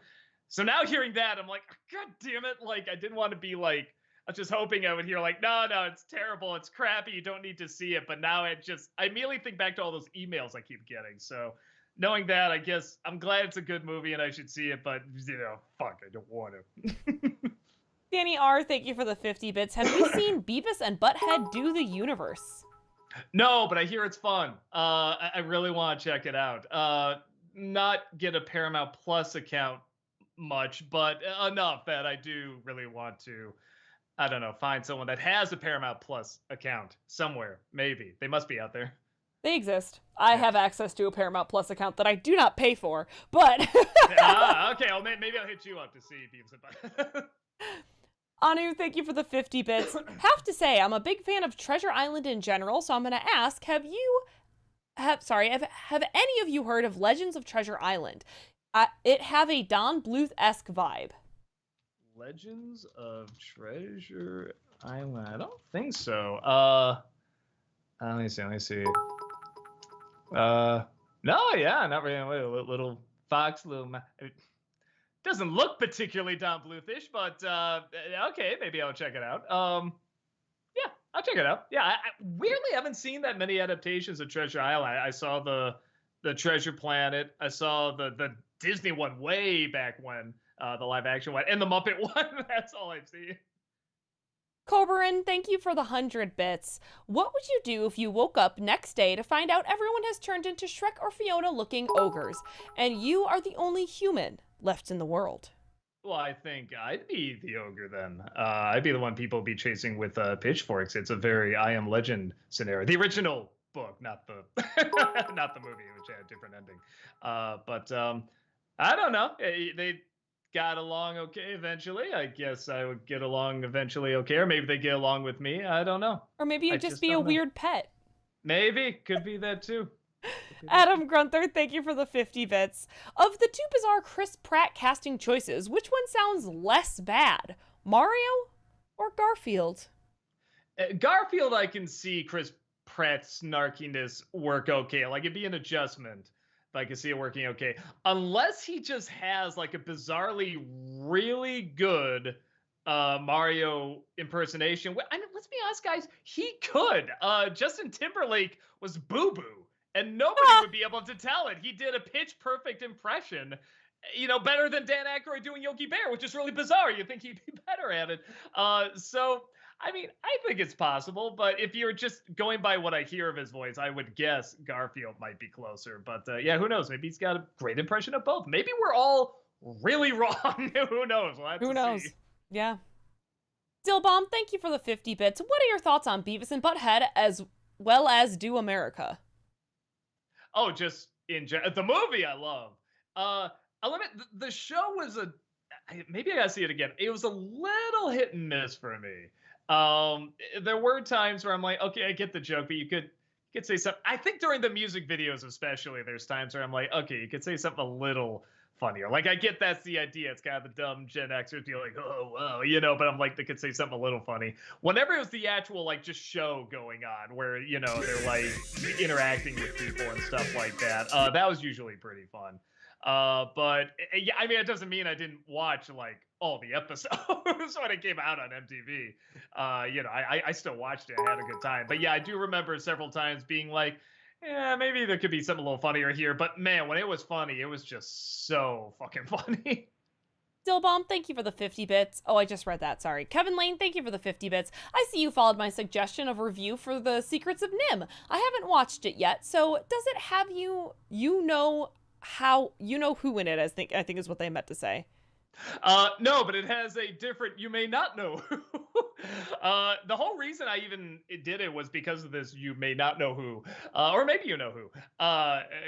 So now hearing that, I'm like, God damn it! Like I didn't want to be like. I was just hoping I would hear like, no, it's terrible, it's crappy, you don't need to see it. But now I immediately think back to all those emails I keep getting. So knowing that, I guess I'm glad it's a good movie and I should see it. But fuck, I don't want to. Danny R, thank you for the 50 bits. Have you seen Beavis and Butthead Do the Universe? No, but I hear it's fun. I really want to check it out. Not get a Paramount Plus account much, but enough that I do really want to. I don't know, find someone that has a Paramount Plus account somewhere. Maybe. They must be out there. They exist. I have access to a Paramount Plus account that I do not pay for, but... Okay, well, maybe I'll hit you up to see Beavis and Butthead. Anu, thank you for the 50 bits. Have to say, I'm a big fan of Treasure Island in general, so I'm going to ask, have any of you heard of Legends of Treasure Island? It have a Don Bluth-esque vibe. Legends of Treasure Island. I don't think so. Let me see. No, yeah, not really. Little fox, it doesn't look particularly Don Bluth-ish, but okay, maybe I'll check it out. Yeah, I'll check it out. Yeah, I weirdly haven't seen that many adaptations of Treasure Island. I saw the Treasure Planet. I saw the Disney one way back when. The live action one and the Muppet one. That's all I've seen. Coberin, thank you for the 100 bits. What would you do if you woke up next day to find out everyone has turned into Shrek or Fiona looking ogres, and you are the only human left in the world? Well, I think I'd be the ogre then. I'd be the one people be chasing with pitchforks. It's a very I Am Legend scenario. The original book, not the not the movie, which had a different ending. But I don't know. They got along okay eventually. I guess I would get along eventually okay, or maybe they get along with me. I don't know. Or maybe you'd just be a weird pet. Maybe. Could be that too. Adam Grunther, thank you for the 50 bits. Of the two bizarre Chris Pratt casting choices, which one sounds less bad? Mario or Garfield? Garfield, I can see Chris Pratt's snarkiness work okay. Like it'd be an adjustment. I can see it working okay. Unless he just has like a bizarrely really good Mario impersonation. I mean, let's be honest, guys. He could. Justin Timberlake was Boo Boo, and nobody would be able to tell it. He did a pitch perfect impression, better than Dan Aykroyd doing Yogi Bear, which is really bizarre. You'd think he'd be better at it. So I mean, I think it's possible, but if you're just going by what I hear of his voice, I would guess Garfield might be closer. But yeah, who knows? Maybe he's got a great impression of both. Maybe we're all really wrong. Who knows? Who knows? See. Yeah. Dillbomb, thank you for the 50 bits. What are your thoughts on Beavis and Butthead as well as Do America? Oh, just in general. The movie I love. The show was maybe I gotta see it again. It was a little hit and miss for me. There were times where I'm like, okay, I get the joke, but you could say something. I think during the music videos especially, there's times where I'm like, okay, you could say something a little funnier. Like I get that's the idea. It's kind of the dumb Gen Xers feel like, oh wow, but I'm like, they could say something a little funny. Whenever it was the actual like just show going on where they're like interacting with people and stuff like that, that was usually pretty fun. But yeah, I mean, it doesn't mean I didn't watch like all the episodes when it came out on MTV. I still watched it. I had a good time. But yeah, I do remember several times being like, yeah, maybe there could be something a little funnier here. But man, when it was funny, it was just so fucking funny. Dillbomb, thank you for the 50 bits. Oh, I just read that. Sorry. Kevin Lane, thank you for the 50 bits. I see you followed my suggestion of review for The Secrets of Nim. I haven't watched it yet, so does it have you know who in it, I think is what they meant to say. No, but it has a different. You may not know. The whole reason I even did it was because of this. You may not know who, or maybe you know who,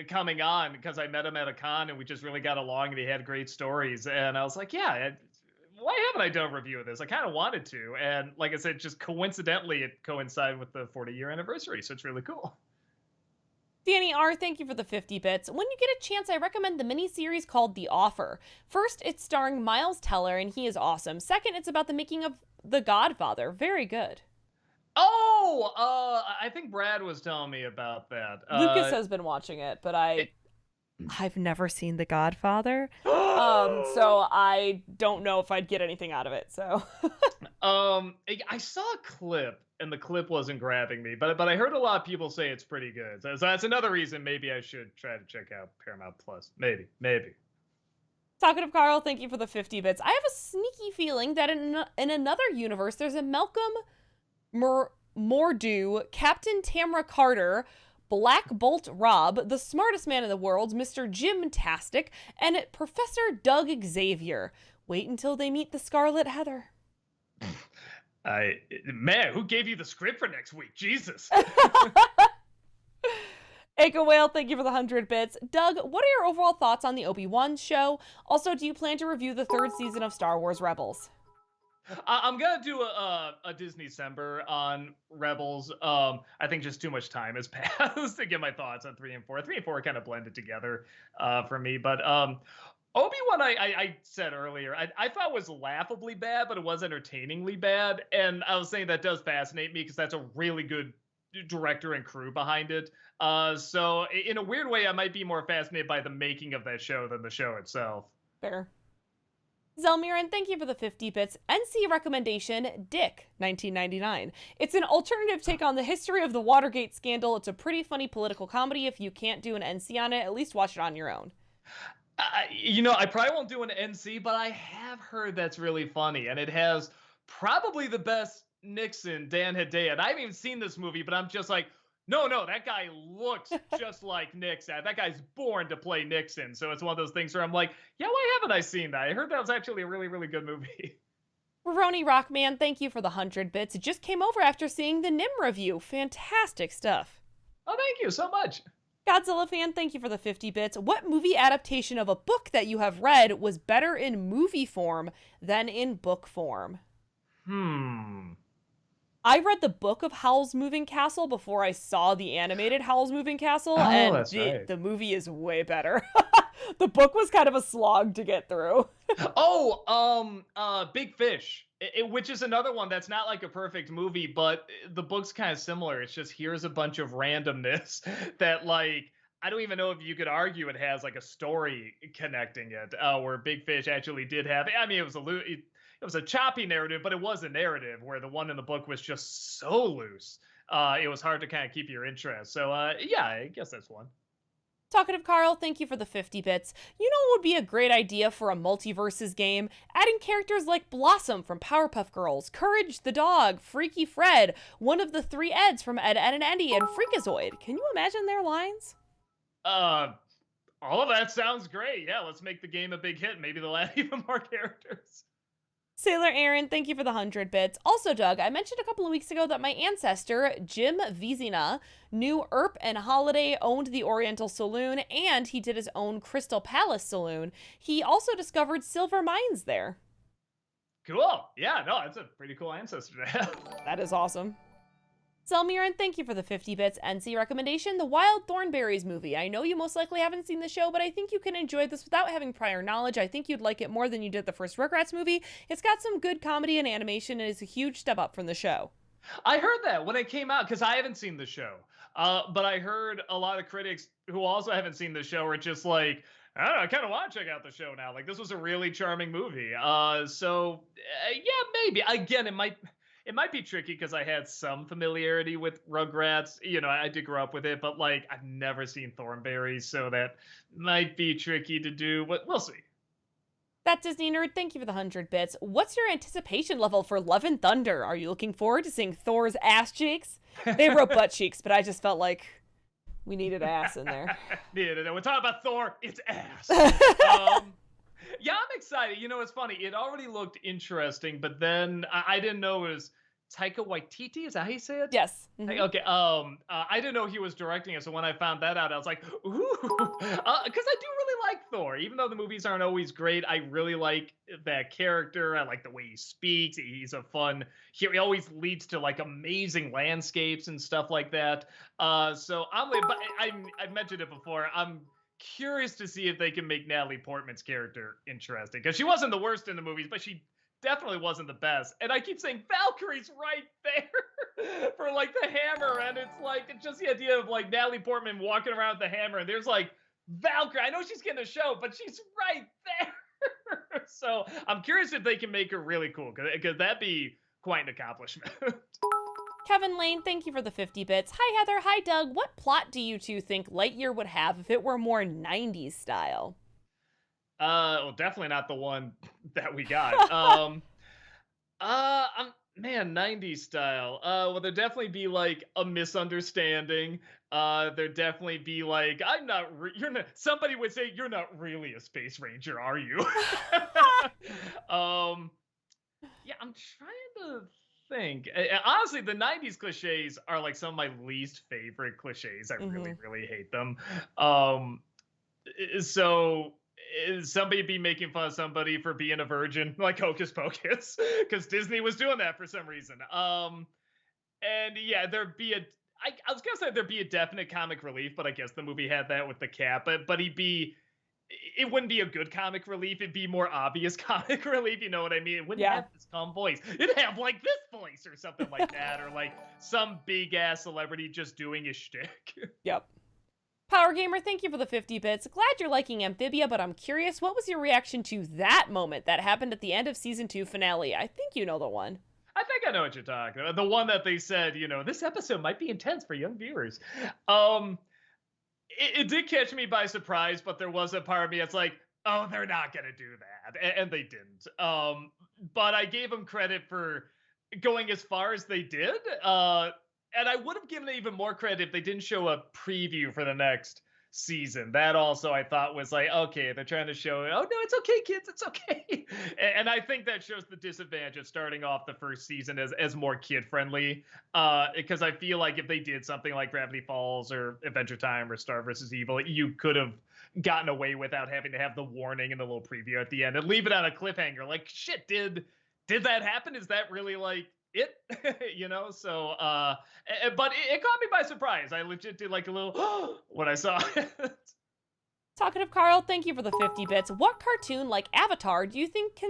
coming on because I met him at a con and we just really got along and he had great stories. And I was like, yeah, why haven't I done a review of this? I kind of wanted to, and like I said, just coincidentally, it coincided with the 40-year anniversary, so it's really cool. Danny R, thank you for the 50 bits. When you get a chance, I recommend the miniseries called The Offer. First, it's starring Miles Teller, and he is awesome. Second, it's about the making of The Godfather. Very good. Oh, I think Brad was telling me about that. Lucas has been watching it, but I've never seen The Godfather. So I don't know if I'd get anything out of it. So I saw a clip and the clip wasn't grabbing me, but I heard a lot of people say it's pretty good. So that's another reason maybe I should try to check out Paramount Plus. Maybe. Talkative Carl, thank you for the 50 bits. I have a sneaky feeling that in another universe, there's a Malcolm Mordew, Captain Tamra Carter, Black Bolt Rob, the smartest man in the world, Mr. Jim Tastic, and Professor Doug Xavier. Wait until they meet the Scarlet Heather. Man, who gave you the script for next week? Jesus. Aka Whale, thank you for the 100 bits. Doug, what are your overall thoughts on the Obi-Wan show? Also, do you plan to review the third season of Star Wars Rebels? I'm gonna do a Disney December on Rebels. I think just too much time has passed to get my thoughts on 3 and 4. 3 and 4 kind of blended together for me, but Obi-Wan, I said earlier, I thought was laughably bad, but it was entertainingly bad, and I was saying that does fascinate me because that's a really good director and crew behind it. So in a weird way, I might be more fascinated by the making of that show than the show itself. Fair. Zelmiran, thank you for the 50 bits. NC recommendation, Dick, 1999. It's an alternative take on the history of the Watergate scandal. It's a pretty funny political comedy. If you can't do an NC on it, at least watch it on your own. I probably won't do an NC, but I have heard that's really funny, and it has probably the best Nixon, Dan Hedaya. And I haven't even seen this movie, but I'm just like, no, that guy looks just like Nixon. That guy's born to play Nixon. So it's one of those things where I'm like, yeah, why haven't I seen that? I heard that was actually a really, really good movie. Roroni Rockman, thank you for the 100 bits. It just came over after seeing the Nim review. Fantastic stuff. Oh, thank you so much. Godzilla fan, thank you for the 50 bits. What movie adaptation of a book that you have read was better in movie form than in book form? I read the book of Howl's Moving Castle before I saw the animated Howl's Moving Castle, and that's right. the movie is way better. The book was kind of a slog to get through. Big Fish, which is another one that's not like a perfect movie, but the book's kind of similar. It's just here's a bunch of randomness that like I don't even know if you could argue it has like a story connecting it. Where Big Fish actually did have. I mean, it was a choppy narrative, but it was a narrative. Where the one in the book was just so loose. It was hard to kind of keep your interest. So yeah, I guess that's one. Talkative Carl, thank you for the 50 bits. You know what would be a great idea for a multiverses game? Adding characters like Blossom from Powerpuff Girls, Courage the Dog, Freaky Fred, one of the 3 Eds from Ed, Edd and Eddy, and Freakazoid. Can you imagine their lines? All of that sounds great. Yeah, let's make the game a big hit. Maybe they'll add even more characters. Sailor Aaron, thank you for the 100 bits. Also, Doug, I mentioned a couple of weeks ago that my ancestor, Jim Vizina, knew Earp and Holiday owned the Oriental Saloon, and he did his own Crystal Palace Saloon. He also discovered silver mines there. Cool. Yeah, no, that's a pretty cool ancestor to have. That is awesome. Selmiran, thank you for the 50 bits. NC recommendation, the Wild Thornberrys movie. I know you most likely haven't seen the show, but I think you can enjoy this without having prior knowledge. I think you'd like it more than you did the first Rugrats movie. It's got some good comedy and animation, and is a huge step up from the show. I heard that when it came out, because I haven't seen the show. But I heard a lot of critics who also haven't seen the show are just like, I don't know, I kind of want to check out the show now. Like, this was a really charming movie. Yeah, maybe. Again, it might be tricky because I had some familiarity with Rugrats. You know, I did grow up with it, but like I've never seen Thornberrys, so that might be tricky to do. But we'll see. That Disney nerd, thank you for the 100 bits. What's your anticipation level for Love and Thunder? Are you looking forward to seeing Thor's ass cheeks? They wrote butt cheeks, but I just felt like we needed ass in there. Yeah, we're talking about Thor. It's ass. Yeah, I'm excited. You know, it's funny. It already looked interesting, but then I didn't know it was Taika Waititi. Is that how you say it? Yes. Okay. I didn't know he was directing it, so when I found that out, I was like, ooh, because I do really like Thor. Even though the movies aren't always great, I really like that character. I like the way he speaks. He's a fun. He always leads to like amazing landscapes and stuff like that. So but I've mentioned it before. I'm curious to see if they can make Natalie Portman's character interesting because she wasn't the worst in the movies, but she definitely wasn't the best. And I keep saying Valkyrie's right there for like the hammer, and it's like it's just the idea of like Natalie Portman walking around with the hammer, and there's like Valkyrie. I know she's getting a show, but she's right there. So I'm curious if they can make her really cool because that'd be quite an accomplishment. Kevin Lane, thank you for the 50 bits. Hi, Heather. Hi, Doug. What plot do you two think Lightyear would have if it were more 90s style? Well, definitely not the one that we got. Man, 90s style. Well, there'd definitely be like a misunderstanding. There'd definitely be like, you're not, somebody would say, you're not really a space ranger, are you? Yeah, I'm trying to think. Honestly, the 90s cliches are like some of my least favorite cliches. I really, really hate them. So is somebody be making fun of somebody for being a virgin, like Hocus Pocus, because Disney was doing that for some reason. And yeah, I was gonna say there'd be a definite comic relief, but I guess the movie had that with the cat. But it wouldn't be a good comic relief. It'd be more obvious comic relief. You know what I mean? It wouldn't have this calm voice. It'd have like this voice or something like that, or like some big ass celebrity just doing his shtick. Yep. Power Gamer, thank you for the 50 bits. Glad you're liking Amphibia, but I'm curious, what was your reaction to that moment that happened at the end of season 2 finale? I think you know the one. I think I know what you're talking about. The one that they said, this episode might be intense for young viewers. It did catch me by surprise, but there was a part of me that's like, oh, they're not going to do that. And they didn't. But I gave them credit for going as far as they did. And I would have given it even more credit if they didn't show a preview for the next season. That also I thought was like, okay, they're trying to show, oh no, it's okay, kids, it's okay. And I think that shows the disadvantage of starting off the first season as more kid friendly. Because I feel like if they did something like Gravity Falls or Adventure Time or Star vs. Evil, you could have gotten away without having to have the warning and the little preview at the end and leave it on a cliffhanger. Like, shit, did that happen? Is that really like it? So but it caught me by surprise. I legit did like a little when I saw it. Talkative Carl, thank you for the 50 bits. What cartoon like Avatar do you think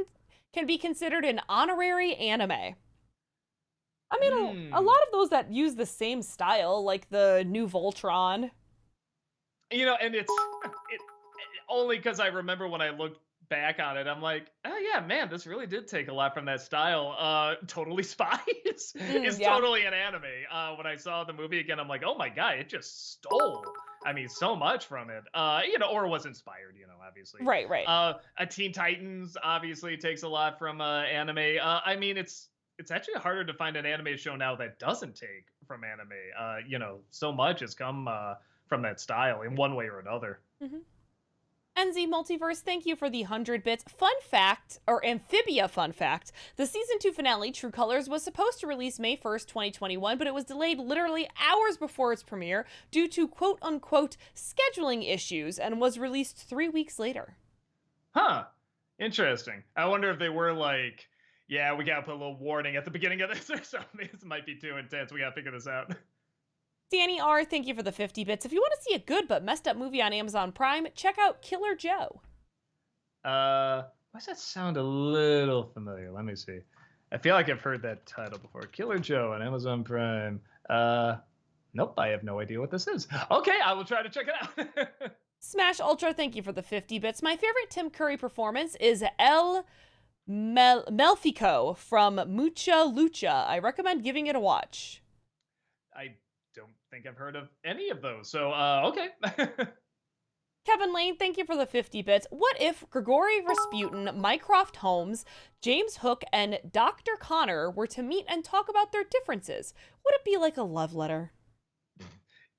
can be considered an honorary anime? I mean, a lot of those that use the same style, like the new Voltron. And it's only because I remember when I looked back on it, I'm like, oh yeah, man, this really did take a lot from that style. Totally Spies is totally an anime. When I saw the movie again, I'm like, oh my god, it just stole, so much from it. Or was inspired, obviously. Right. A Teen Titans obviously takes a lot from anime. It's actually harder to find an anime show now that doesn't take from anime. So much has come from that style in one way or another. NZ Multiverse, thank you for the 100 bits. Fun fact, or Amphibia fun fact, the season 2 finale, True Colors, was supposed to release May 1st, 2021, but it was delayed literally hours before its premiere due to quote-unquote scheduling issues and was released 3 weeks later. Huh. Interesting. I wonder if they were like, yeah, we gotta put a little warning at the beginning of this or something. This might be too intense. We gotta figure this out. Danny R, thank you for the 50 bits. If you want to see a good but messed up movie on Amazon Prime, check out Killer Joe. Why does that sound a little familiar? Let me see. I feel like I've heard that title before. Killer Joe on Amazon Prime. Nope, I have no idea what this is. Okay, I will try to check it out. Smash Ultra, thank you for the 50 bits. My favorite Tim Curry performance is El Melfico from Mucha Lucha. I recommend giving it a watch. I don't think I've heard of any of those, so okay. Kevin Kevin Lane, thank you for the 50 bits. What if Grigory Rasputin, Mycroft Holmes, James Hook, and Dr. Connor were to meet and talk about their differences? Would it be like a love letter?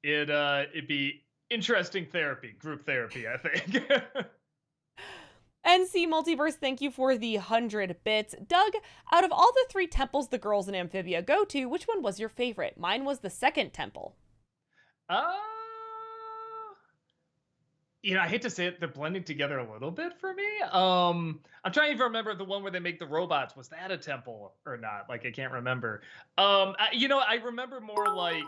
It'd be interesting therapy, group therapy, I think. NC Multiverse, thank you for the 100 bits. Doug, out of all the 3 temples the girls in Amphibia go to, which one was your favorite? Mine was the second temple. Uh, I hate to say it, they're blending together a little bit for me. I'm trying to even remember the one where they make the robots. Was that a temple or not? Like, I can't remember. I remember more like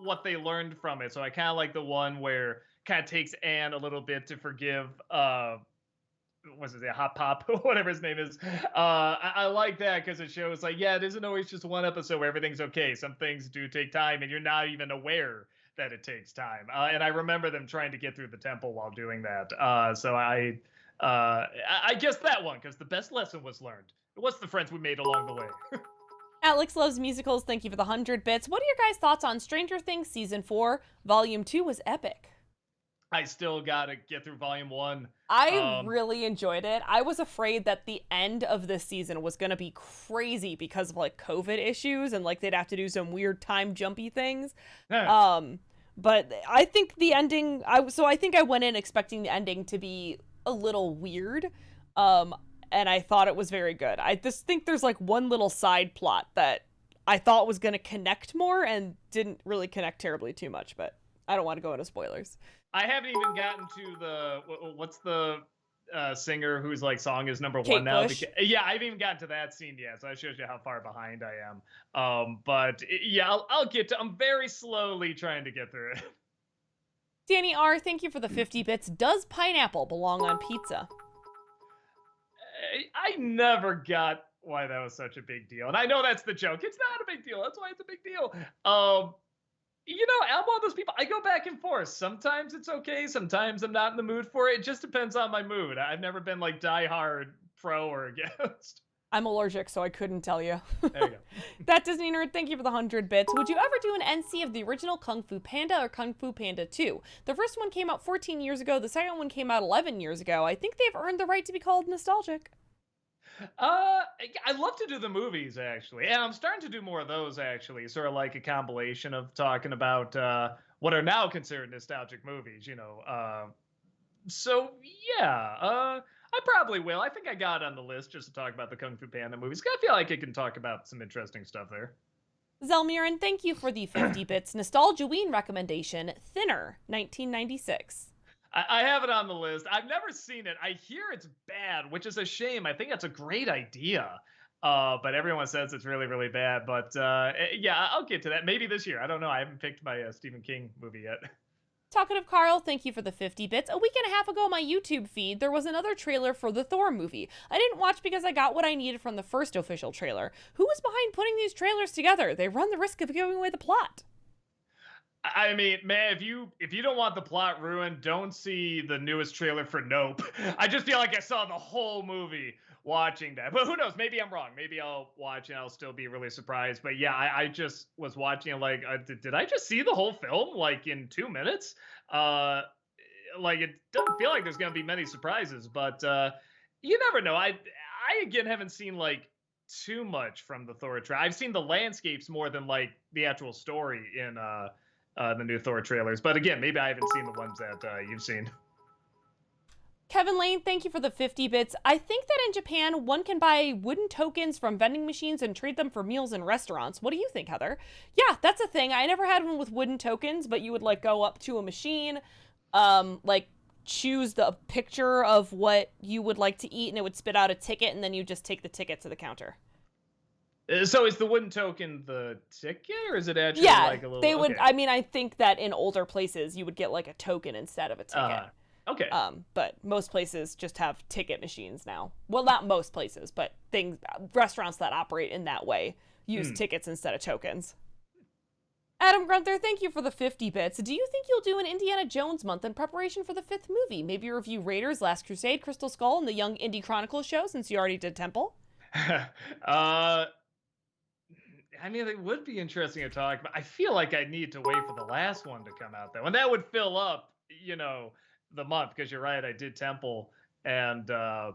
what they learned from it. So I kind of like the one where kind of takes Anne a little bit to forgive was it Hot Pop, whatever his name is. I like that because it shows like, yeah, it isn't always just one episode where everything's okay. Some things do take time, and you're not even aware that it takes time. And I remember them trying to get through the temple while doing that. So I guess that one, because the best lesson was learned. It was the friends we made along the way. Alex loves musicals. Thank you for the 100 bits. What are your guys' thoughts on Stranger Things Season 4? Volume 2 was epic. I still gotta get through Volume 1. I really enjoyed it. I was afraid that the end of this season was going to be crazy because of like COVID issues and like they'd have to do some weird time jumpy things. But I think the ending, I think I went in expecting the ending to be a little weird. And I thought it was very good. I just think there's like one little side plot that I thought was going to connect more and didn't really connect terribly too much, but I don't want to go into spoilers. I haven't even gotten to the what's the singer whose like song is number Kate one now. Bush. Yeah, I haven't even gotten to that scene yet, so that shows you how far behind I am. But yeah, I'll get to. I'm very slowly trying to get through it. Danny R, thank you for the 50 bits. Does pineapple belong on pizza? I never got why that was such a big deal, and I know that's the joke. It's not a big deal. That's why it's a big deal. I'm one of those people. I go back and forth. Sometimes it's okay. Sometimes I'm not in the mood for it. It just depends on my mood. I've never been like diehard pro or against. I'm allergic, so I couldn't tell you. There you go. That Disney nerd, thank you for the 100 bits. Would you ever do an NC of the original Kung Fu Panda or Kung Fu Panda 2? The first one came out 14 years ago. The second one came out 11 years ago. I think they've earned the right to be called nostalgic. I love to do the movies actually, and I'm starting to do more of those actually. Sort of like a compilation of talking about what are now considered nostalgic movies. So yeah, I probably will. I think I got it on the list just to talk about the Kung Fu Panda movies. I feel like I can talk about some interesting stuff there. Zelmiran, thank you for the 50 bits. Nostalgia-ween recommendation, Thinner, 1996. I have it on the list. I've never seen it. I hear it's bad, which is a shame. I think that's a great idea. But everyone says it's really, really bad. But yeah, I'll get to that. Maybe this year. I don't know. I haven't picked my Stephen King movie yet. Talkative Carl, thank you for the 50 bits. A week and a half ago on my YouTube feed, there was another trailer for the Thor movie. I didn't watch because I got what I needed from the first official trailer. Who was behind putting these trailers together? They run the risk of giving away the plot. I mean, man, if you don't want the plot ruined, don't see the newest trailer for Nope. I just feel like I saw the whole movie watching that. But who knows? Maybe I'm wrong. Maybe I'll watch and I'll still be really surprised. But yeah, I just was watching it like, did I just see the whole film like in 2 minutes? Like it doesn't feel like there's gonna be many surprises, but you never know. I again haven't seen like too much from the Thor trailer. I've seen the landscapes more than like the actual story in the new Thor trailers. But again, maybe I haven't seen the ones that you've seen. Kevin Lane, thank you for the 50 bits. I think that in Japan, one can buy wooden tokens from vending machines and trade them for meals in restaurants. What do you think, Heather? Yeah, that's a thing. I never had one with wooden tokens, but you would like go up to a machine, like choose the picture of what you would like to eat, and it would spit out a ticket, and then you just take the ticket to the counter. So is the wooden token the ticket, or is it actually like a little... they would. Okay. I mean, I think that in older places, you would get like a token instead of a ticket. Okay. But most places just have ticket machines now. Well, not most places, but restaurants that operate in that way use tickets instead of tokens. Adam Grunther, thank you for the 50 bits. Do you think you'll do an Indiana Jones month in preparation for the 5th movie? Maybe review Raiders, Last Crusade, Crystal Skull, and the Young Indie Chronicles show, since you already did Temple? I mean, it would be interesting to talk, but I feel like I need to wait for the last one to come out, though. And that would fill up, the month because you're right. I did Temple, and I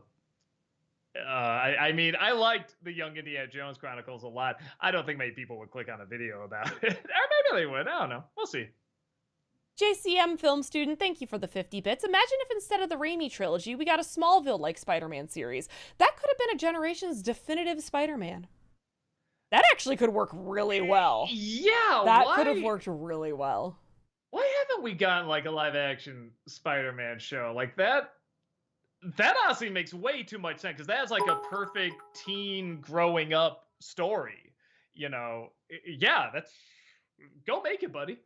mean, I liked the Young Indiana Jones Chronicles a lot. I don't think many people would click on a video about it, or maybe they would. I don't know. We'll see. JCM film student, thank you for the 50 bits. Imagine if instead of the Raimi trilogy, we got a Smallville-like Spider-Man series. That could have been a generation's definitive Spider-Man. That actually could work really well. Yeah, that could have worked really well. Why haven't we gotten like a live-action Spider-Man show like that? That honestly makes way too much sense because that's like a perfect teen growing up story. You know, yeah, that's go make it, buddy.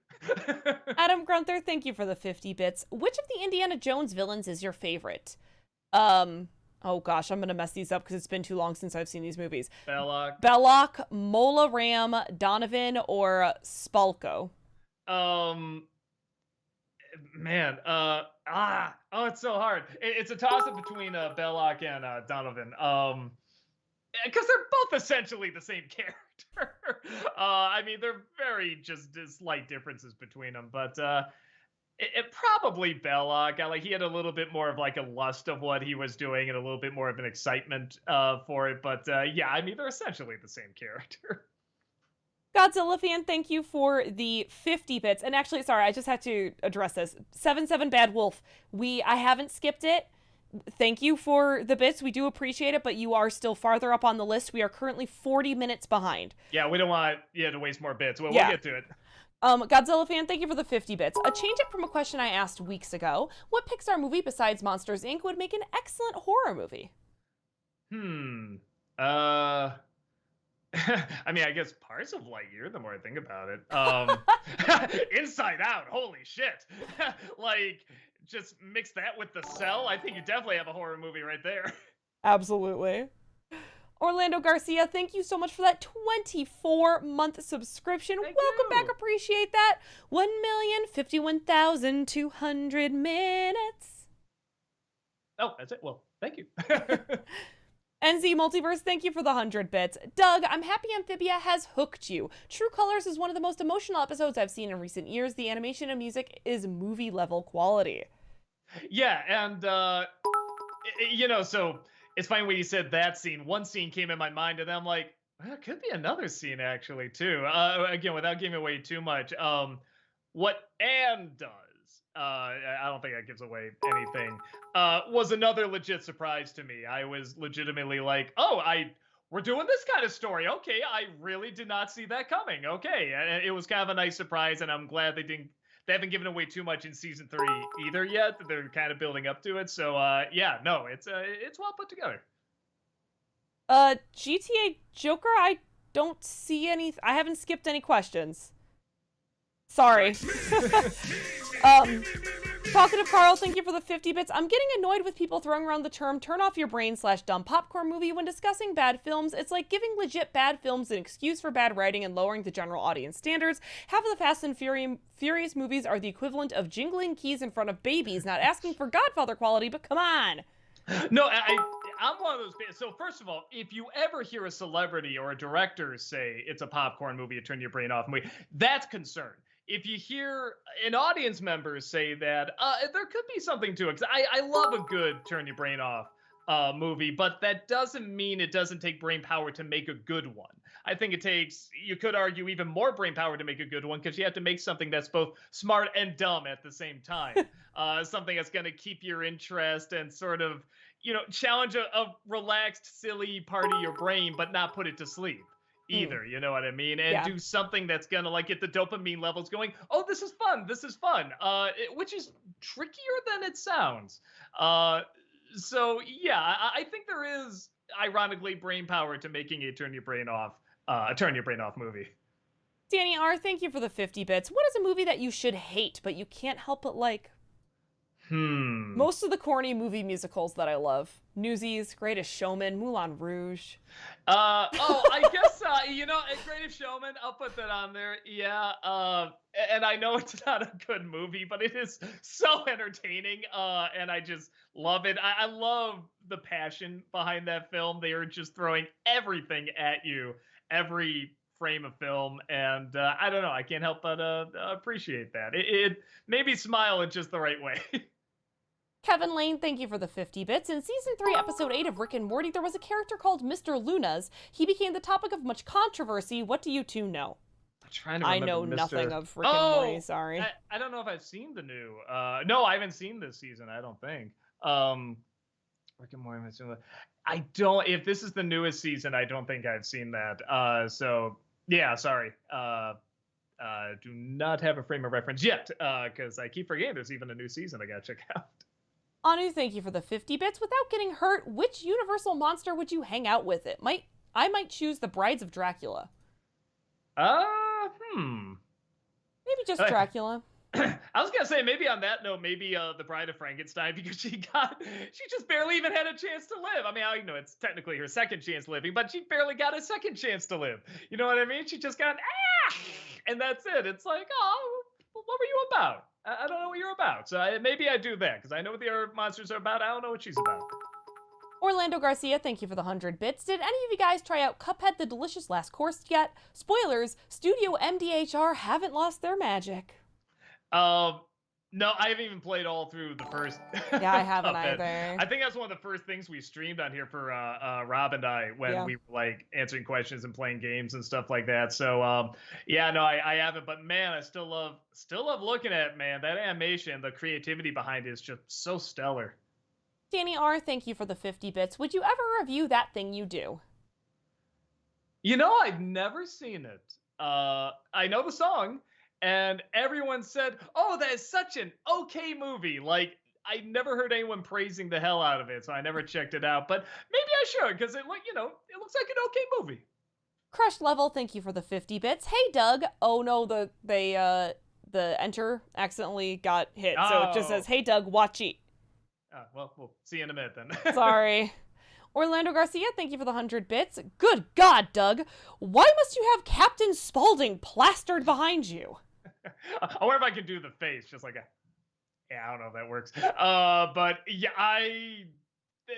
Adam Grunther, thank you for the 50 bits. Which of the Indiana Jones villains is your favorite? Oh gosh, I'm gonna mess these up because it's been too long since I've seen these movies. Belloc, Mola Ram, Donovan, or Spalko? Man, oh, it's so hard. It's a toss-up between Belloc and Donovan. Because they're both essentially the same character. I mean, they're very just slight differences between them, but it probably Belloc. Like he had a little bit more of like a lust of what he was doing and a little bit more of an excitement for it. But yeah, I mean, they're essentially the same character. Godzilla fan, thank you for the 50 bits. And actually, sorry, I just had to address this. 77 Bad Wolf, I haven't skipped it. Thank you for the bits. We do appreciate it, but you are still farther up on the list. We are currently 40 minutes behind. Yeah, we don't want to waste more bits. We'll get to it. Godzilla fan, thank you for the 50 bits. A change up from a question I asked weeks ago. What Pixar movie besides Monsters, Inc. would make an excellent horror movie? I mean, I guess parts of Lightyear, the more I think about it. Inside Out, holy shit. Like, just mix that with The Cell. I think you definitely have a horror movie right there. Absolutely. Orlando Garcia, thank you so much for that 24-month subscription. Welcome back, appreciate that. 1,051,200 minutes. Oh, that's it? Well, thank you. NZ Multiverse, thank you for the 100 bits. Doug, I'm happy Amphibia has hooked you. True Colors is one of the most emotional episodes I've seen in recent years. The animation and music is movie-level quality. Yeah, and, you know, so it's funny when you said that scene. One scene came in my mind, and then I'm like, well, it could be another scene, actually, too. Again, without giving away too much, what Anne does, I don't think that gives away anything, was another legit surprise to me. I was legitimately like, oh, we're doing this kind of story. Okay, I really did not see that coming. Okay, and it was kind of a nice surprise, and I'm glad they haven't given away too much in season 3 either yet. They're kind of building up to it. So yeah, no, it's well put together. GTA Joker, I don't see any. I haven't skipped any questions. Sorry. Talkative Carl, thank you for the 50 bits. I'm getting annoyed with people throwing around the term turn off your brain / dumb popcorn movie when discussing bad films. It's like giving legit bad films an excuse for bad writing and lowering the general audience standards. Half of the Fast and Furious movies are the equivalent of jingling keys in front of babies, not asking for Godfather quality, but come on. No, I'm one of those. So first of all, if you ever hear a celebrity or a director say it's a popcorn movie, a turn your brain off movie, that's concern. If you hear an audience member say that, there could be something to it. 'Cause I love a good turn your brain off movie, but that doesn't mean it doesn't take brain power to make a good one. I think it takes, you could argue, even more brain power to make a good one because you have to make something that's both smart and dumb at the same time. Something that's going to keep your interest and sort of, you know, challenge a relaxed, silly part of your brain, but not put it to sleep either, you know what I mean? And do something that's gonna like get the dopamine levels going. Oh, this is fun, which is trickier than it sounds. So yeah, I think there is ironically brain power to making a turn your brain off movie. Danny R, thank you for the 50 bits. What is a movie that you should hate but you can't help but like? Most of the corny movie musicals that I love. Newsies, Greatest Showman, Moulin Rouge. I guess, you know, Greatest Showman, I'll put that on there. Yeah. And I know it's not a good movie, but it is so entertaining. And I just love it. I love the passion behind that film. They are just throwing everything at you, every frame of film, and I don't know, I can't help but appreciate that. It made me smile in just the right way. Kevin Lane, thank you for the 50 bits. In season 3, episode 8 of Rick and Morty, there was a character called Mr. Lunas. He became the topic of much controversy. What do you two know? I'm trying to I remember know nothing Mr. of Rick and Morty, Oh, sorry. I don't know if I've seen the new. No, I haven't seen this season. I don't think. Rick and Morty. I don't. If this is the newest season, I don't think I've seen that. So yeah, sorry. Do not have a frame of reference yet, because I keep forgetting there's even a new season I gotta check out. Anu, thank you for the 50 bits. Without getting hurt, which Universal monster would you hang out with? I might choose the Brides of Dracula. Maybe just Dracula. I was gonna say maybe on that note, maybe the Bride of Frankenstein, because she just barely even had a chance to live. I mean, it's technically her second chance living, but she barely got a second chance to live. You know what I mean? She just got and that's it. It's like, oh, what were you about? I don't know what you're about. So maybe I do that because I know what the other monsters are about. I don't know what she's about. Orlando Garcia, thank you for the 100 bits. Did any of you guys try out Cuphead the Delicious Last Course yet? Spoilers, Studio MDHR haven't lost their magic. No, I haven't even played all through the first. Yeah, I haven't either. I think that's one of the first things we streamed on here for Rob and I when we were like answering questions and playing games and stuff like that. So yeah, no, I haven't. But man, I still love looking at it, man. That animation, the creativity behind it is just so stellar. Danny R, thank you for the 50 bits. Would you ever review That Thing You Do? You know, I've never seen it. I know the song. And everyone said, "Oh, that is such an okay movie." Like, I never heard anyone praising the hell out of it, so I never checked it out. But maybe I should, because it looks like an okay movie. Crush Level, thank you for the 50 bits. Hey, Doug. Oh no, the enter accidentally got hit, so it just says, "Hey, Doug, watch it." Well, we'll see you in a minute then. Sorry. Orlando Garcia, thank you for the 100 bits. Good God, Doug. Why must you have Captain Spaulding plastered behind you? I wonder if I can do the face, just like I don't know if that works. But yeah,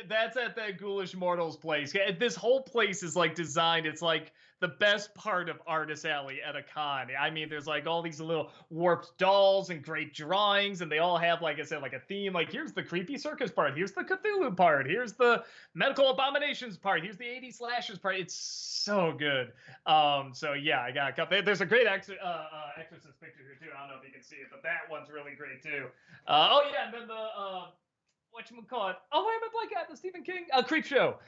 that's at that Ghoulish Mortals place. This whole place is like designed. It's like the best part of Artist Alley at a con. I mean, there's like all these little warped dolls and great drawings, and they all have, like I said, like a theme. Like, here's the creepy circus part. Here's the Cthulhu part. Here's the medical abominations part. Here's the 80s slashers part. It's so good. So yeah, I got a couple. There's a great Exorcist picture here too. I don't know if you can see it, but that one's really great too. Oh yeah, and then the whatchamacallit? Oh, why am I blanking out? The Stephen King Creep Show.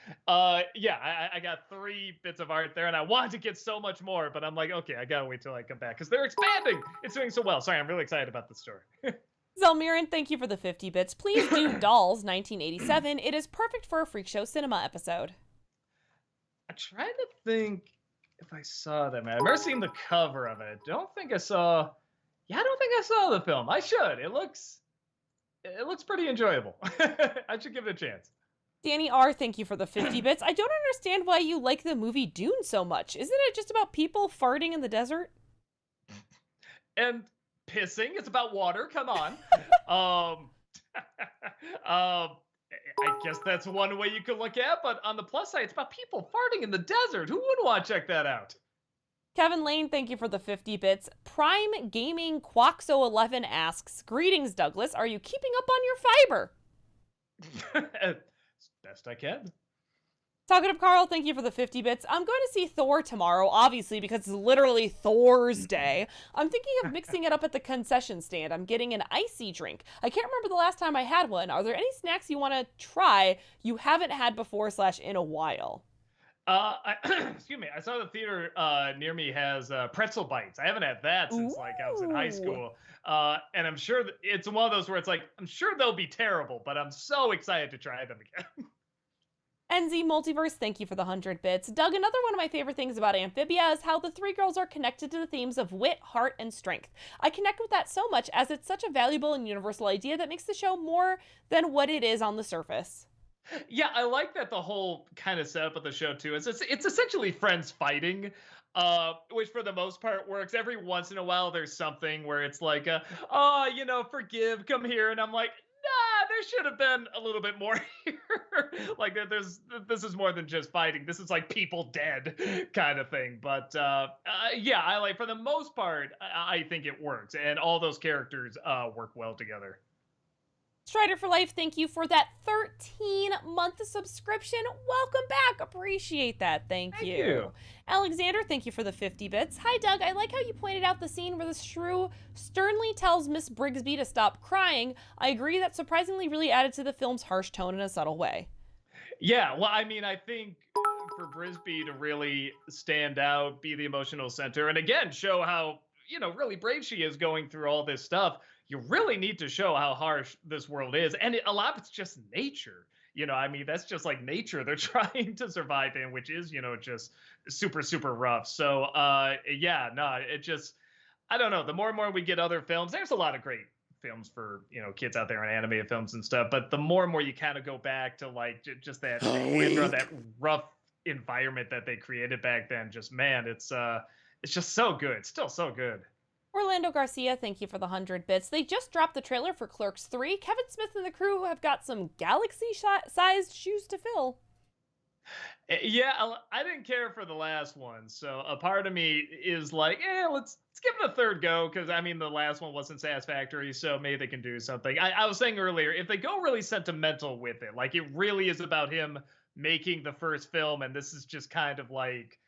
Yeah, I got 3 bits of art there, and I wanted to get so much more, but I'm like, okay, I gotta wait till I come back because they're expanding. It's doing so well. Sorry, I'm really excited about the story. Zelmiran, thank you for the 50 bits. Please do Dolls 1987. It is perfect for a Freak Show Cinema episode. I'm trying to think if I saw that, man. I've never seen the cover of it. I don't think I saw the film. I should. It looks pretty enjoyable. I should give it a chance. Danny R, thank you for the 50 bits. I don't understand why you like the movie Dune so much. Isn't it just about people farting in the desert? And pissing. It's about water. Come on. I guess that's one way you could look at, but on the plus side, it's about people farting in the desert. Who wouldn't want to check that out? Kevin Lane, thank you for the 50 bits. Prime Gaming Quaxo11 asks, greetings, Douglas. Are you keeping up on your fiber? As best I can. Talkative Carl, thank you for the 50 bits. I'm going to see Thor tomorrow, obviously, because it's literally Thor's Day. I'm thinking of mixing it up at the concession stand. I'm getting an icy drink. I can't remember the last time I had one. Are there any snacks you want to try you haven't had before / in a while? Excuse me. I saw the theater near me has pretzel bites. I haven't had that since like I was in high school. And I'm sure that it's one of those where it's like, I'm sure they'll be terrible, but I'm so excited to try them again. NZ Multiverse, thank you for the 100 bits. Doug, another one of my favorite things about Amphibia is how the 3 girls are connected to the themes of wit, heart, and strength. I connect with that so much as it's such a valuable and universal idea that makes the show more than what it is on the surface. Yeah, I like that the whole kind of setup of the show too is it's essentially friends fighting, which for the most part works. Every once in a while, there's something where it's like, forgive, come here, and I'm like, nah, there should have been a little bit more here. Like this is more than just fighting. This is like people dead kind of thing. But yeah, I like for the most part, I think it works, and all those characters work well together. Strider for Life, thank you for that 13-month subscription. Welcome back. Appreciate that. Thank you. Alexander, thank you for the 50 bits. Hi, Doug. I like how you pointed out the scene where the shrew sternly tells Miss Brigsby to stop crying. I agree that surprisingly really added to the film's harsh tone in a subtle way. Yeah, well, I mean, I think for Brisby to really stand out, be the emotional center, and again, show how, really brave she is going through all this stuff, you really need to show how harsh this world is. And a lot of it's just nature. I mean, that's just like nature they're trying to survive in, which is, just super, super rough. So, yeah, no, it just, I don't know. The more and more we get other films, there's a lot of great films for kids out there and animated films and stuff, but the more and more you kind of go back to like just that that rough environment that they created back then, just man, it's just so good, still so good. Orlando Garcia, thank you for the 100 bits. They just dropped the trailer for Clerks 3. Kevin Smith and the crew have got some galaxy-sized shoes to fill. Yeah, I didn't care for the last one, so a part of me is like, let's give it a third go, because I mean the last one wasn't satisfactory, so maybe they can do something. I was saying earlier, if they go really sentimental with it, like it really is about him making the first film, and this is just kind of like,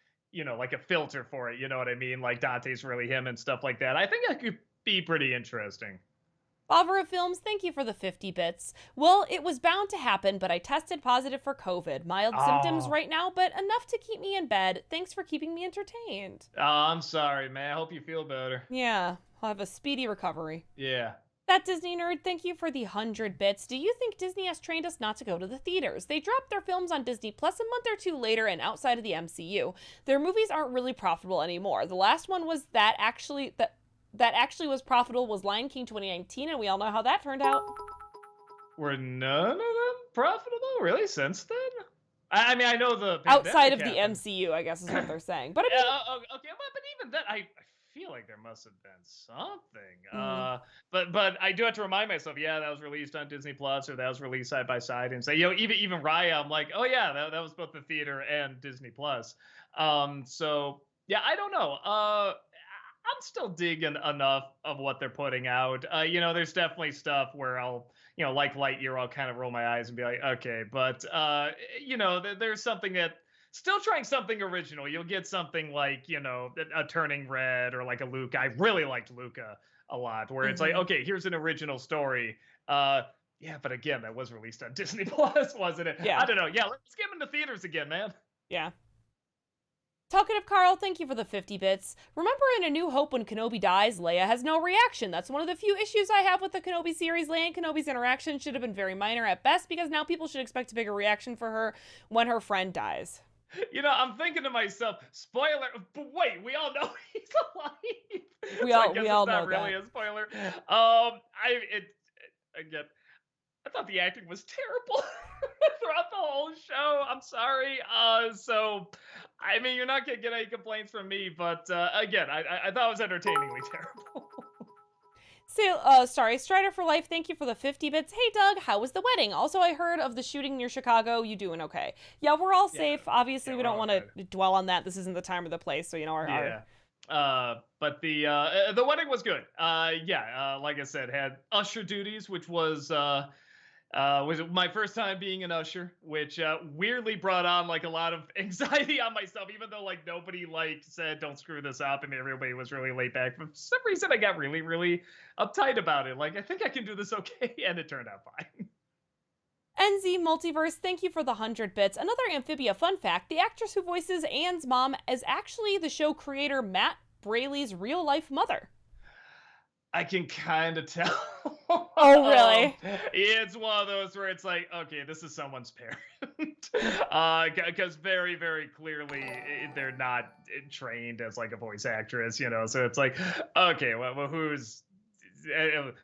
like a filter for it, you know what I mean? Like Dante's really him and stuff like that. I think that could be pretty interesting. Bavara Films, thank you for the 50 bits. Well, it was bound to happen, but I tested positive for COVID. Mild symptoms right now, but enough to keep me in bed. Thanks for keeping me entertained. Oh, I'm sorry, man. I hope you feel better. Yeah, I'll have a speedy recovery. Yeah. That Disney nerd, thank you for the 100 bits. Do you think Disney has trained us not to go to the theaters? They dropped their films on Disney Plus a month or two later and outside of the MCU. Their movies aren't really profitable anymore. The last one was that actually was profitable was Lion King 2019, and we all know how that turned out. Were none of them profitable really since then? I mean, I know the outside of the MCU, I guess is what they're saying. But I mean, okay, but even then, I feel like there must have been something. But I do have to remind myself, yeah, that was released on Disney Plus, or that was released side by side, and say, even Raya, I'm like, oh yeah, that was both the theater and Disney Plus. So yeah, I don't know. I'm still digging enough of what they're putting out. There's definitely stuff where I'll, like Lightyear, I'll kind of roll my eyes and be like, okay, but there's something that still trying something original. You'll get something like, a Turning Red, or like a Luca. I really liked Luca a lot, where it's like, okay, here's an original story. Yeah, but again, that was released on Disney Plus, wasn't it? Yeah. I don't know. Yeah, let's get them into theaters again, man. Yeah. Talkative Carl, thank you for the 50 bits. Remember in A New Hope when Kenobi dies, Leia has no reaction. That's one of the few issues I have with the Kenobi series. Leia and Kenobi's interaction should have been very minor at best, because now people should expect a bigger reaction for her when her friend dies. I'm thinking to myself, spoiler, but wait, we all know he's alive. We all know not really that. a spoiler. Again, I thought the acting was terrible throughout the whole show. I'm sorry. So, I mean, you're not gonna get any complaints from me, but again, I thought it was entertainingly terrible. Strider for Life, thank you for the 50 bits. Hey, Doug, how was the wedding? Also, I heard of the shooting near Chicago. You doing okay? Yeah, we're all safe. Obviously, we don't want to dwell on that. This isn't the time or the place, so, but the wedding was good. Like I said, had usher duties, which was my first time being an usher, which weirdly brought on like a lot of anxiety on myself, even though like nobody like said don't screw this up, and everybody was really laid back. For some reason, I got really, really uptight about it. Like, I think I can do this okay, and it turned out fine. NZ Multiverse, thank you for the 100 bits. Another Amphibia fun fact, the actress who voices Anne's mom is actually the show creator Matt Braley's real-life mother. I can kind of tell. Oh, really? It's one of those where it's like, okay, this is someone's parent. Because very, very clearly they're not trained as like a voice actress, so it's like, okay, well who's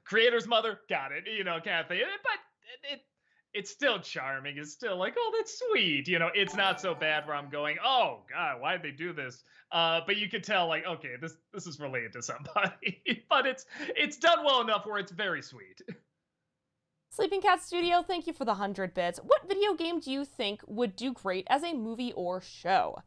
creator's mother? Got it, kind of thing. But it's still charming. It's still like, oh, that's sweet. It's not so bad where I'm going, oh God, why did they do this? But you could tell, like, okay, this is related to somebody. But it's done well enough where it's very sweet. Sleeping Cat Studio, thank you for the 100 bits. What video game do you think would do great as a movie or show?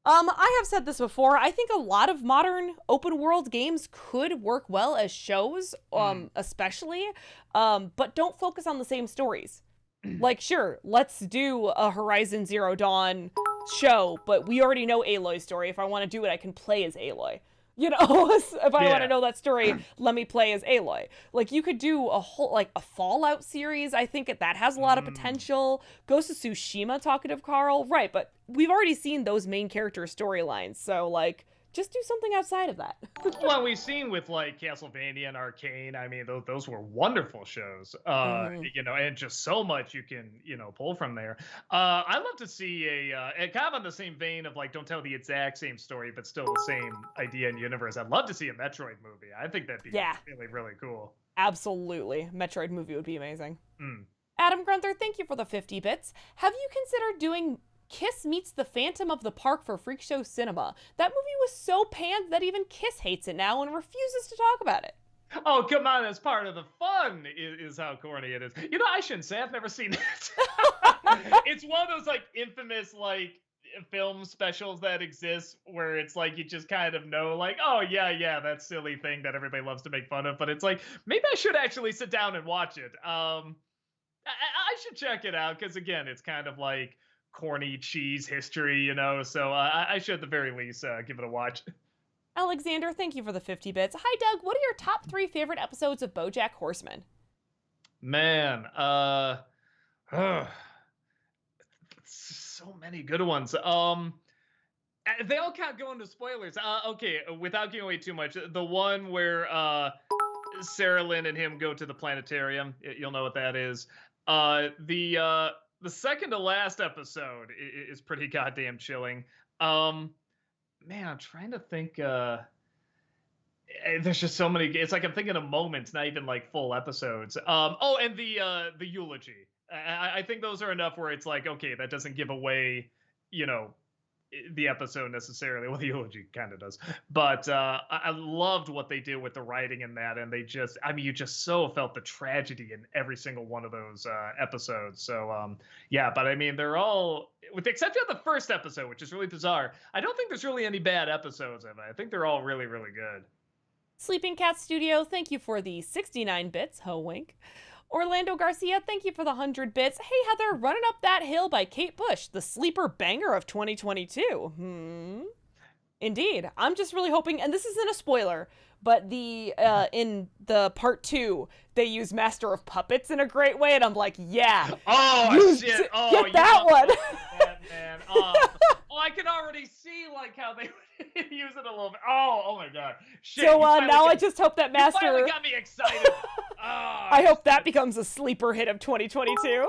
I have said this before. I think a lot of modern open world games could work well as shows, Mm. especially, but don't focus on the same stories. Like, sure, let's do a Horizon Zero Dawn show, but we already know Aloy's story. If I want to do it, I can play as Aloy. You know, if I want to Yeah. know that story, let me play as Aloy. Like, you could do a whole, like, a Fallout series. I think that has a lot of Mm. potential. Ghost of Tsushima, talkative Carl. Right, but we've already seen those main character storylines. So, like, just do something outside of that. Well, we've seen with like Castlevania and Arcane. I mean, those were wonderful shows. Mhm. And just so much you can, pull from there. I'd love to see a kind of on the same vein of like, don't tell the exact same story, but still the same idea and universe. I'd love to see a Metroid movie. I think that'd be Yeah, really, really cool. absolutely. Metroid movie would be amazing. Mm. Adam Grunther, thank you for the 50 bits. Have you considered doing Kiss Meets the Phantom of the Park for Freak Show Cinema? That movie was so panned that even Kiss hates it now and refuses to talk about it. Oh, come on! That's part of the fun. Is how corny it is. I shouldn't say I've never seen it. It's one of those like infamous like film specials that exist where it's like you just kind of know like, oh yeah, yeah, that silly thing that everybody loves to make fun of, but it's like maybe I should actually sit down and watch it. I should check it out because again, it's kind of like corny cheese history. So I should at the very least give it a watch. Alexander, thank you for the 50 bits. Hi, Doug. What are your top 3 favorite episodes of Bojack Horseman? Man, so many good ones. They all can't go into spoilers. Okay, without giving away too much, the one where Sarah Lynn and him go to the planetarium, you'll know what that is. The second to last episode is pretty goddamn chilling. Man, I'm trying to think. There's just so many. It's like I'm thinking of moments, not even like full episodes. Oh, and the eulogy. I think those are enough where it's like, okay, that doesn't give away, you know, the episode necessarily. Well, the eulogy kind of does, but I loved what they did with the writing in that, and I mean, you just so felt the tragedy in every single one of those episodes. So, yeah, but I mean, they're all, with the exception of the first episode, which is really bizarre. I don't think there's really any bad episodes of it. I think they're all really, really good. Sleeping Cat Studio, thank you for the 69 bits. Ho wink. Orlando Garcia, thank you for the 100 bits. Hey, Heather, Running Up That Hill by Kate Bush, the sleeper banger of 2022. Indeed. I'm just really hoping, and this isn't a spoiler, but the in the part 2, they use Master of Puppets in a great way, and I'm like, yeah, Oh shit! Oh, get that one. That, man. I can already see like how they would use it a little bit. Oh my god! Shit! So now I just hope that you finally Master. got me excited. I hope that becomes a sleeper hit of 2022.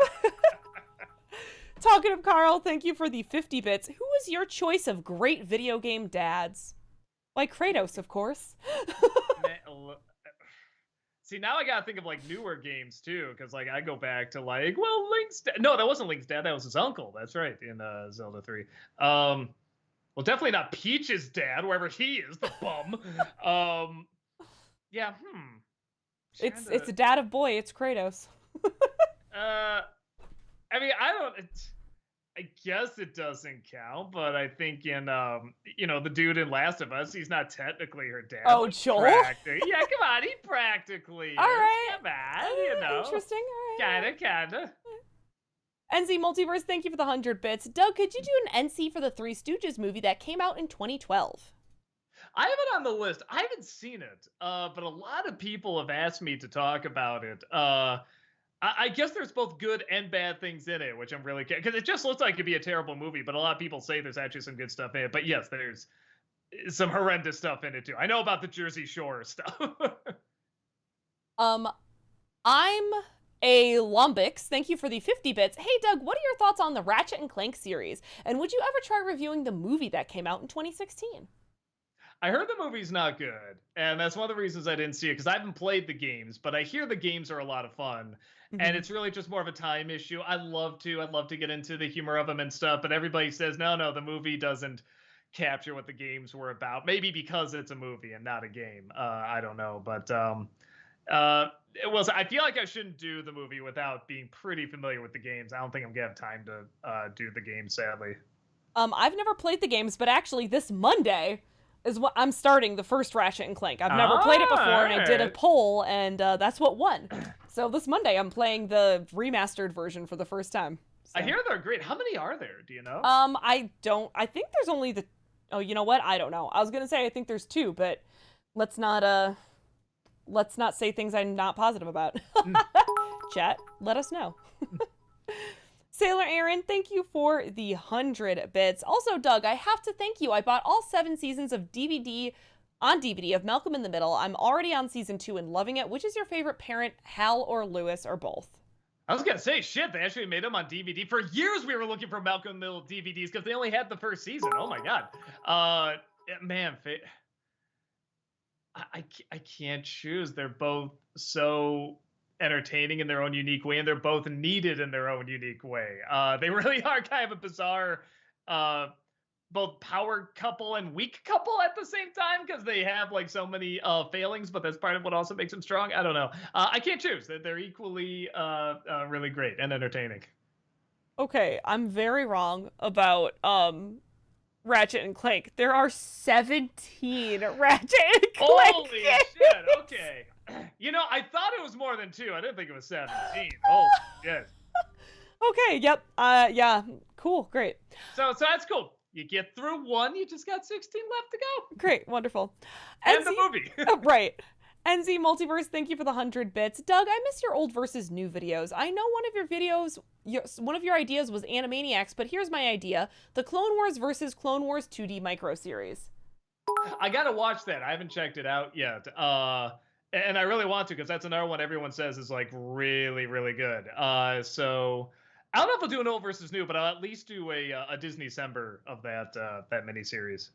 Talking of Carl, thank you for the 50 bits. Who was your choice of great video game dads? Why, Kratos, of course. See, now I gotta think of like newer games too, because like I go back to like, well, no, that wasn't Link's dad, that was his uncle. That's right, in Zelda 3. Well, definitely not Peach's dad, wherever he is, the bum. Yeah, It's a dad of boy. It's Kratos. I mean, I guess it doesn't count, but I think in the dude in Last of Us, he's not technically her dad. Oh, like, Joel? Yeah, come on, he practically All is. right. Come on, Interesting. All right. kinda. NZ Multiverse, thank you for the 100 bits. Doug, could you do an NC for the Three Stooges movie that came out in 2012? I have it on the list. I haven't seen it, but a lot of people have asked me to talk about it. I guess there's both good and bad things in it, which I'm really, because it just looks like it'd be a terrible movie, but a lot of people say there's actually some good stuff in it. But yes, there's some horrendous stuff in it too. I know about the Jersey Shore stuff. I'm a Lumbix. Thank you for the 50 bits. Hey, Doug, what are your thoughts on the Ratchet and Clank series? And would you ever try reviewing the movie that came out in 2016? I heard the movie's not good, and that's one of the reasons I didn't see it, because I haven't played the games, but I hear the games are a lot of fun. And it's really just more of a time issue. I'd love to get into the humor of them and stuff, but everybody says no, the movie doesn't capture what the games were about. Maybe because it's a movie and not a game. I don't know, but I feel like I shouldn't do the movie without being pretty familiar with the games. I don't think I'm gonna have time to do the game, sadly. I've never played the games, but actually this Monday is what I'm starting the first Ratchet and Clank. I've never played it before, and I did a Alright. poll, and that's what won. So this Monday, I'm playing the remastered version for the first time. I So. hear they're great. How many are there? Do you know? I don't. I think there's only the. Oh, you know what? I don't know. I was gonna say I think there's two, but let's not say things I'm not positive about. Chat, let us know. Sailor Aaron, thank you for the 100 bits. Also, Doug, I have to thank you. I bought all 7 seasons of DVD of Malcolm in the Middle. I'm already on season 2 and loving it. Which is your favorite parent, Hal or Lewis, or both? I was gonna say, shit, they actually made them on DVD. For years, we were looking for Malcolm in the Middle DVDs because they only had the first season. Oh my god. Man, I can't choose. They're both so entertaining in their own unique way, and they're both needed in their own unique way. They really are kind of a bizarre, uh, both power couple and weak couple at the same time because they have like so many failings, but that's part of what also makes them strong. I don't know. I can't choose. They're equally really great and entertaining. Okay, I'm very wrong about Ratchet and Clank. There are 17 Ratchet and Clank Holy games. shit! Okay, you know, I thought it was more than 2. I didn't think it was 17. Holy shit! Okay, yep. Yeah. Cool, great. So that's cool. You get through 1, you just got 16 left to go. Great, wonderful. And the movie. Right. NZ Multiverse, thank you for the 100 bits. Doug, I miss your old versus new videos. I know one of your videos, one of your ideas was Animaniacs, but here's my idea. The Clone Wars versus Clone Wars 2D micro series. I gotta watch that. I haven't checked it out yet. And I really want to because that's another one everyone says is like really, really good. So I don't know if I'll do an old versus new, but I'll at least do a Disney December of that miniseries.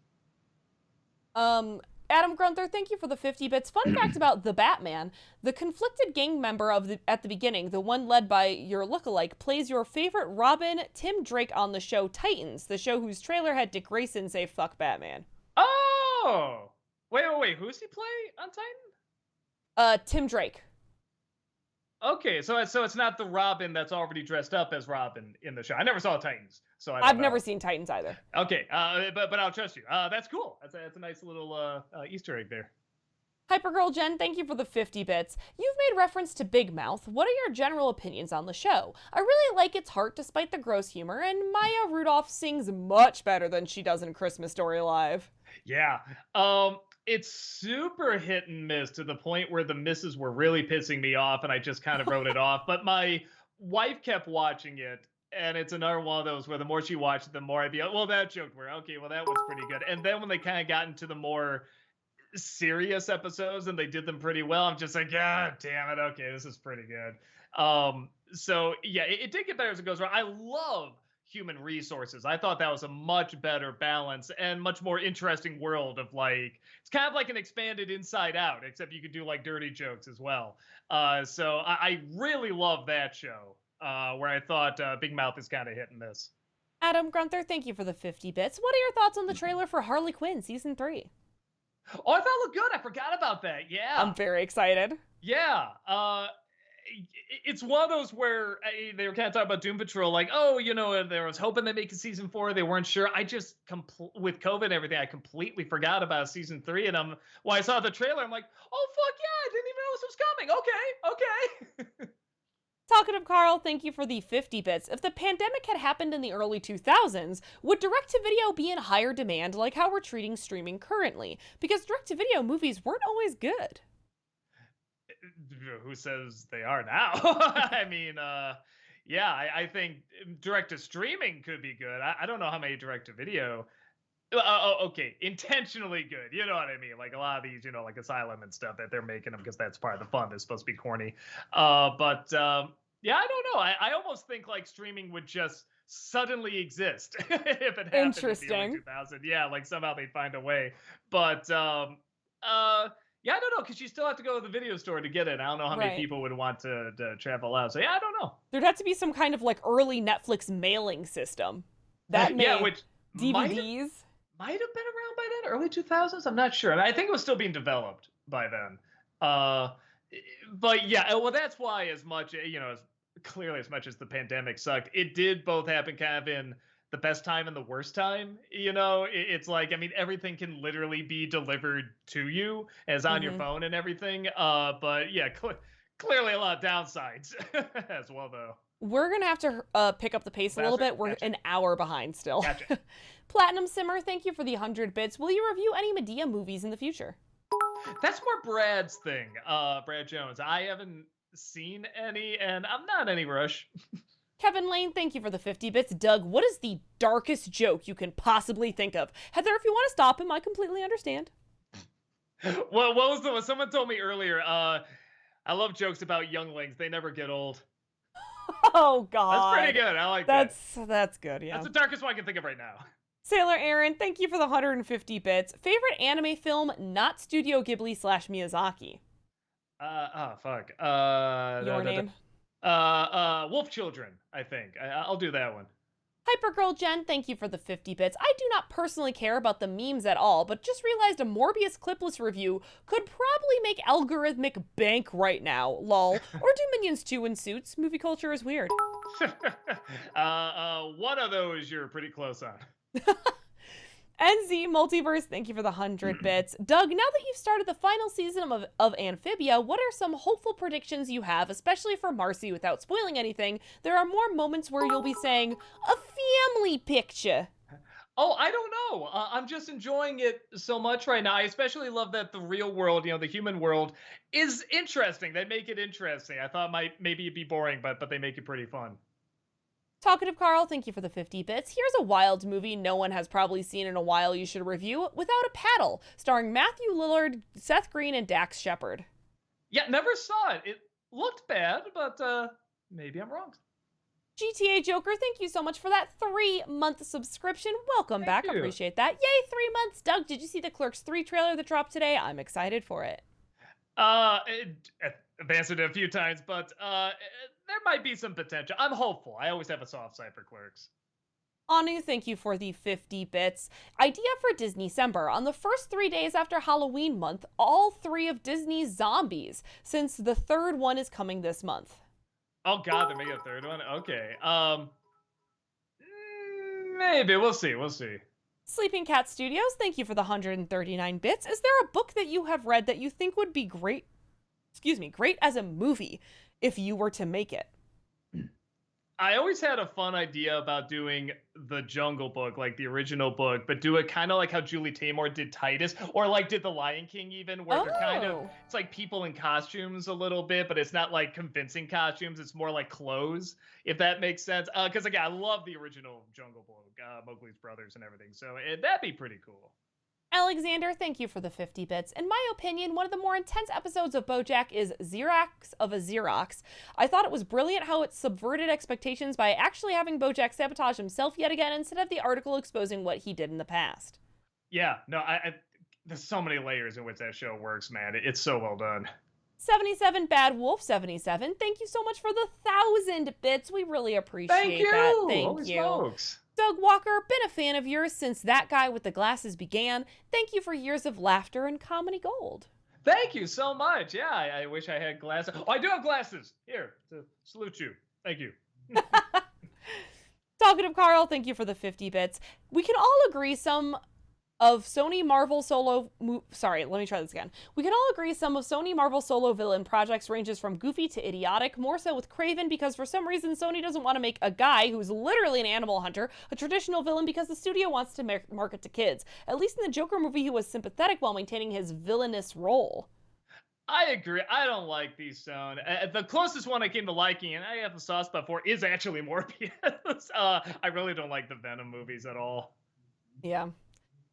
Adam Grunther, thank you for the 50 bits. Fun fact about the Batman: the conflicted gang member at the beginning, the one led by your lookalike, plays your favorite Robin, Tim Drake, on the show Titans, the show whose trailer had Dick Grayson say "fuck Batman." Oh, wait. Who's he play on Titan? Tim Drake. Okay, so it's not the Robin that's already dressed up as Robin in the show. I never saw Titans, so I've never seen Titans either. Okay, but I'll trust you. That's cool. That's a nice little Easter egg there. Hypergirl Jen, thank you for the 50 bits. You've made reference to Big Mouth. What are your general opinions on the show? I really like its heart despite the gross humor, and Maya Rudolph sings much better than she does in Christmas Story Live. Yeah. It's super hit and miss to the point where the misses were really pissing me off and I just kind of wrote it off. But my wife kept watching it, and it's another one of those where the more she watched it, the more I'd be like, well, that joke were okay, well, that was pretty good. And then when they kind of got into the more serious episodes and they did them pretty well, I'm just like, God damn it, okay, this is pretty good. So yeah, it did get better as it goes on. I love human resources. I thought that was a much better balance and much more interesting world of like, it's kind of like an expanded Inside Out, except you could do like dirty jokes as well. So I really love that show, where I thought Big Mouth is kind of hit and miss. Adam Grunther, thank you for the 50 bits. What are your thoughts on the trailer for Harley Quinn Season 3? Oh, I thought it looked good. I forgot about that. Yeah. I'm very excited. Yeah. It's one of those where they were kind of talking about Doom Patrol, like, oh, you know, they was hoping they make a season 4. They weren't sure. I just, with COVID and everything, I completely forgot about season 3. And when I saw the trailer, I'm like, oh, fuck yeah, I didn't even know this was coming. Okay. Talkative Carl, thank you for the 50 bits. If the pandemic had happened in the early 2000s, would direct-to-video be in higher demand like how we're treating streaming currently? Because direct-to-video movies weren't always good. Who says they are now? I mean, yeah, I think direct to streaming could be good. I don't know how many direct to video. Okay, intentionally good. You know what I mean? Like a lot of these, you know, like Asylum and stuff that they're making them because that's part of the fun. They're supposed to be corny. But yeah, I don't know. I almost think like streaming would just suddenly exist if it happened in the early 2000. Yeah, like somehow they'd find a way. But yeah, I don't know, because you still have to go to the video store to get it. I don't know how many people would want to travel out. So yeah, I don't know. There'd have to be some kind of like early Netflix mailing system. That yeah, which DVDs might have been around by then, early 2000s. I'm not sure. And I think it was still being developed by then. But yeah, well, that's why as much, you know, as clearly as much as the pandemic sucked, it did both happen kind of in the best time and the worst time. You know, it's like, I mean, everything can literally be delivered to you as on your Hmm. phone and everything. But yeah, clearly a lot of downsides as well, though. We're gonna have to pick up the pace a little Faster? bit. We're Gotcha. an hour behind still. Gotcha. Platinum Simmer, thank you for the 100 bits. Will you review any Medea movies in the future? That's more Brad's thing, Brad Jones. I haven't seen any, and I'm not in any rush. Kevin Lane, thank you for the 50 bits. Doug, what is the darkest joke you can possibly think of? Heather, if you want to stop him, I completely understand. What was the one? Someone told me earlier. I love jokes about younglings. They never get old. Oh That's God, pretty good. I like that. that's good. Yeah. That's the darkest one I can think of right now. Sailor Aaron, thank you for the 150 bits. Favorite anime film, not Studio Ghibli / Miyazaki. Oh fuck. Your name. Wolf Children. I think I'll do that one. Hypergirl Jen, thank you for the 50 bits. I do not personally care about the memes at all, but just realized a Morbius clipless review could probably make algorithmic bank right now, lol. Or do Minions 2 in suits. Movie culture is weird. One of those you're pretty close on. NZ Multiverse, thank you for the 100 bits. Doug, now that you've started the final season of Amphibia, what are some hopeful predictions you have, especially for Marcy without spoiling anything? There are more moments where you'll be saying, a family picture. Oh, I don't know. I'm just enjoying it so much right now. I especially love that the real world, the human world, is interesting. They make it interesting. I thought maybe it'd be boring, but they make it pretty fun. Talkative Carl, thank you for the 50 bits. Here's a wild movie no one has probably seen in a while you should review, Without a Paddle, starring Matthew Lillard, Seth Green, and Dax Shepard. Yeah, never saw it. It looked bad, but maybe I'm wrong. GTA Joker, thank you so much for that 3-month subscription. Welcome back. you. Appreciate that. Yay, 3 months. Doug, did you see the Clerks 3 trailer that dropped today? I'm excited for it. I've answered it a few times, but there might be some potential. I'm hopeful. I always have a soft side for Clerks. Anu, thank you for the 50 bits. Idea for Disney-cember. On the first 3 days after Halloween month, all 3 of Disney's zombies, since the third one is coming this month. Oh God, they're making a third one. Okay. Maybe we'll see. We'll see. Sleeping Cat Studios, thank you for the 139 bits. Is there a book that you have read that you think would be great as a movie if you were to make it? I always had a fun idea about doing the Jungle Book, like the original book, but do it kind of like how Julie Taymor did Titus, or like did The Lion King even, where they're kind of, it's like people in costumes a little bit, but it's not like convincing costumes. It's more like clothes, if that makes sense. Because again, I love the original Jungle Book, Mowgli's brothers and everything. So that'd be pretty cool. Alexander, thank you for the 50 bits. In my opinion, one of the more intense episodes of BoJack is Xerox of a Xerox. I thought it was brilliant how it subverted expectations by actually having BoJack sabotage himself yet again instead of the article exposing what he did in the past. Yeah, no, there's so many layers in which that show works, man. It's so well done. 77 Bad Wolf 77, thank you so much for the 1,000 bits. We really appreciate that. Thank Holy you. Smokes. Doug Walker, been a fan of yours since That Guy with the Glasses began. Thank you for years of laughter and comedy gold. Thank you so much. Yeah, I wish I had glasses. Oh, I do have glasses. Here, to salute you. Thank you. Talkative Carl, thank you for the 50 bits. We can all agree some of Sony Marvel solo... Sorry, let me try this again. We can all agree some of Sony Marvel solo villain projects ranges from goofy to idiotic, more so with Kraven because for some reason Sony doesn't want to make a guy who's literally an animal hunter a traditional villain because the studio wants to market to kids. At least in the Joker movie he was sympathetic while maintaining his villainous role. I agree. I don't like these Sony. The closest one I came to liking, and I have a soft spot for, is actually Morbius. I really don't like the Venom movies at all. Yeah.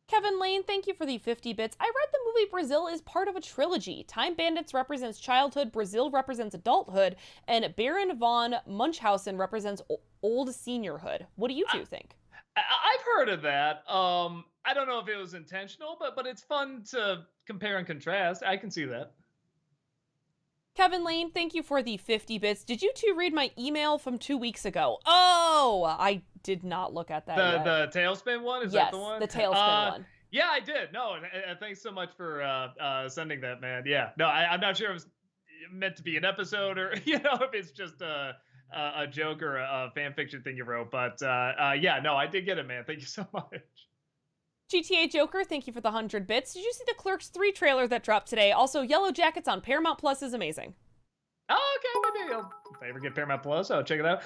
Kevin Lane, thank you for the 50 bits. I read the movie Brazil is part of a trilogy. Time Bandits represents childhood, Brazil represents adulthood, and Baron von Munchausen represents old seniorhood. What do you two think? I've heard of that. I don't know if it was intentional, but it's fun to compare and contrast. I can see that. Kevin Lane, thank you for the 50 bits. Did you two read my email from 2 weeks ago? Oh, I did not look at that yet. The Tailspin one? Is yes, that the one? The Tailspin one. Yeah, I did. No, thanks so much for sending that, man. Yeah, no, I'm not sure if it was meant to be an episode or, if it's just a joke or a fan fiction thing you wrote, but yeah, no, I did get it, man. Thank you so much. GTA Joker, thank you for the 100 bits. Did you see the Clerks 3 trailer that dropped today? Also, Yellow Jackets on Paramount Plus is amazing. Oh, okay, maybe if I ever get Paramount Plus, I'll check it out.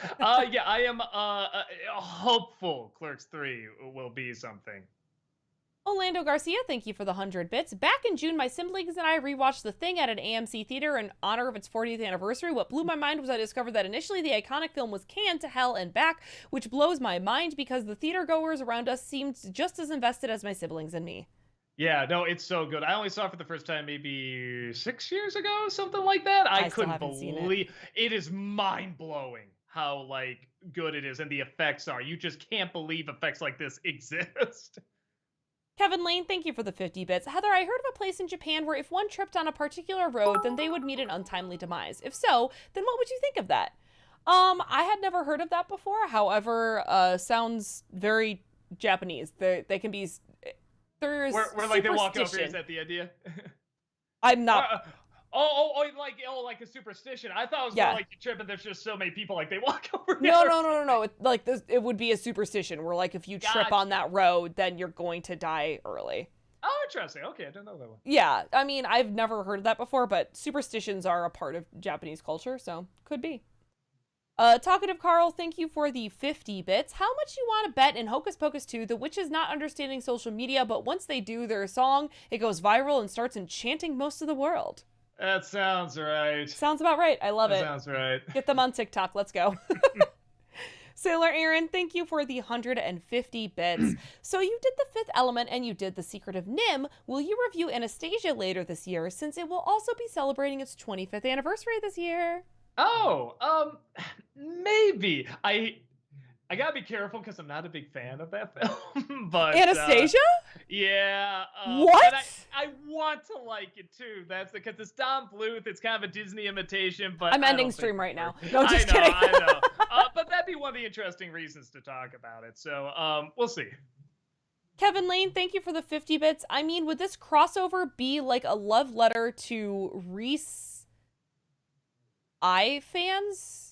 Yeah, I am hopeful Clerks 3 will be something. Orlando Garcia, thank you for the 100 bits. Back in June, my siblings and I rewatched The Thing at an AMC theater in honor of its 40th anniversary. What blew my mind was I discovered that initially the iconic film was canned to hell and back, which blows my mind because the theater goers around us seemed just as invested as my siblings and me. Yeah, no, it's so good. I only saw it for the first time maybe 6 years ago, something like that. I still couldn't haven't seen it. believe it is mind blowing how like good it is and the effects are. You just can't believe effects like this exist. Kevin Lane, thank you for the 50 bits. Heather, I heard of a place in Japan where if one tripped on a particular road, then they would meet an untimely demise. If so, then what would you think of that? I had never heard of that before. However, sounds very Japanese. They can be. There's where like they walk over. Is that the idea? I'm not. Like a superstition. I thought it was more like you trip and there's just so many people like they walk over. No. It would be a superstition where like if you trip on that road, then you're going to die early. Oh, interesting. Okay, I don't know that one. Yeah, I mean, I've never heard of that before, but superstitions are a part of Japanese culture, so could be. Talkative Carl, thank you for the 50 bits. How much you want to bet in Hocus Pocus 2, the witches not understanding social media, but once they do their song, it goes viral and starts enchanting most of the world? That sounds right. Sounds about right. I love it. Sounds right. Get them on TikTok. Let's go. Sailor Aaron, thank you for the 150 bits. So you did The Fifth Element and you did The Secret of NIMH. Will you review Anastasia later this year, since it will also be celebrating its 25th anniversary this year? Oh, maybe. I gotta be careful because I'm not a big fan of that film. But Anastasia? Yeah. What? I want to like it too. That's because it's Don Bluth. It's kind of a Disney imitation, but I'm ending stream right now. No, just kidding. I know. But that'd be one of the interesting reasons to talk about it. So we'll see. Kevin Lane, thank you for the 50 bits. I mean, would this crossover be like a love letter to Reese I fans?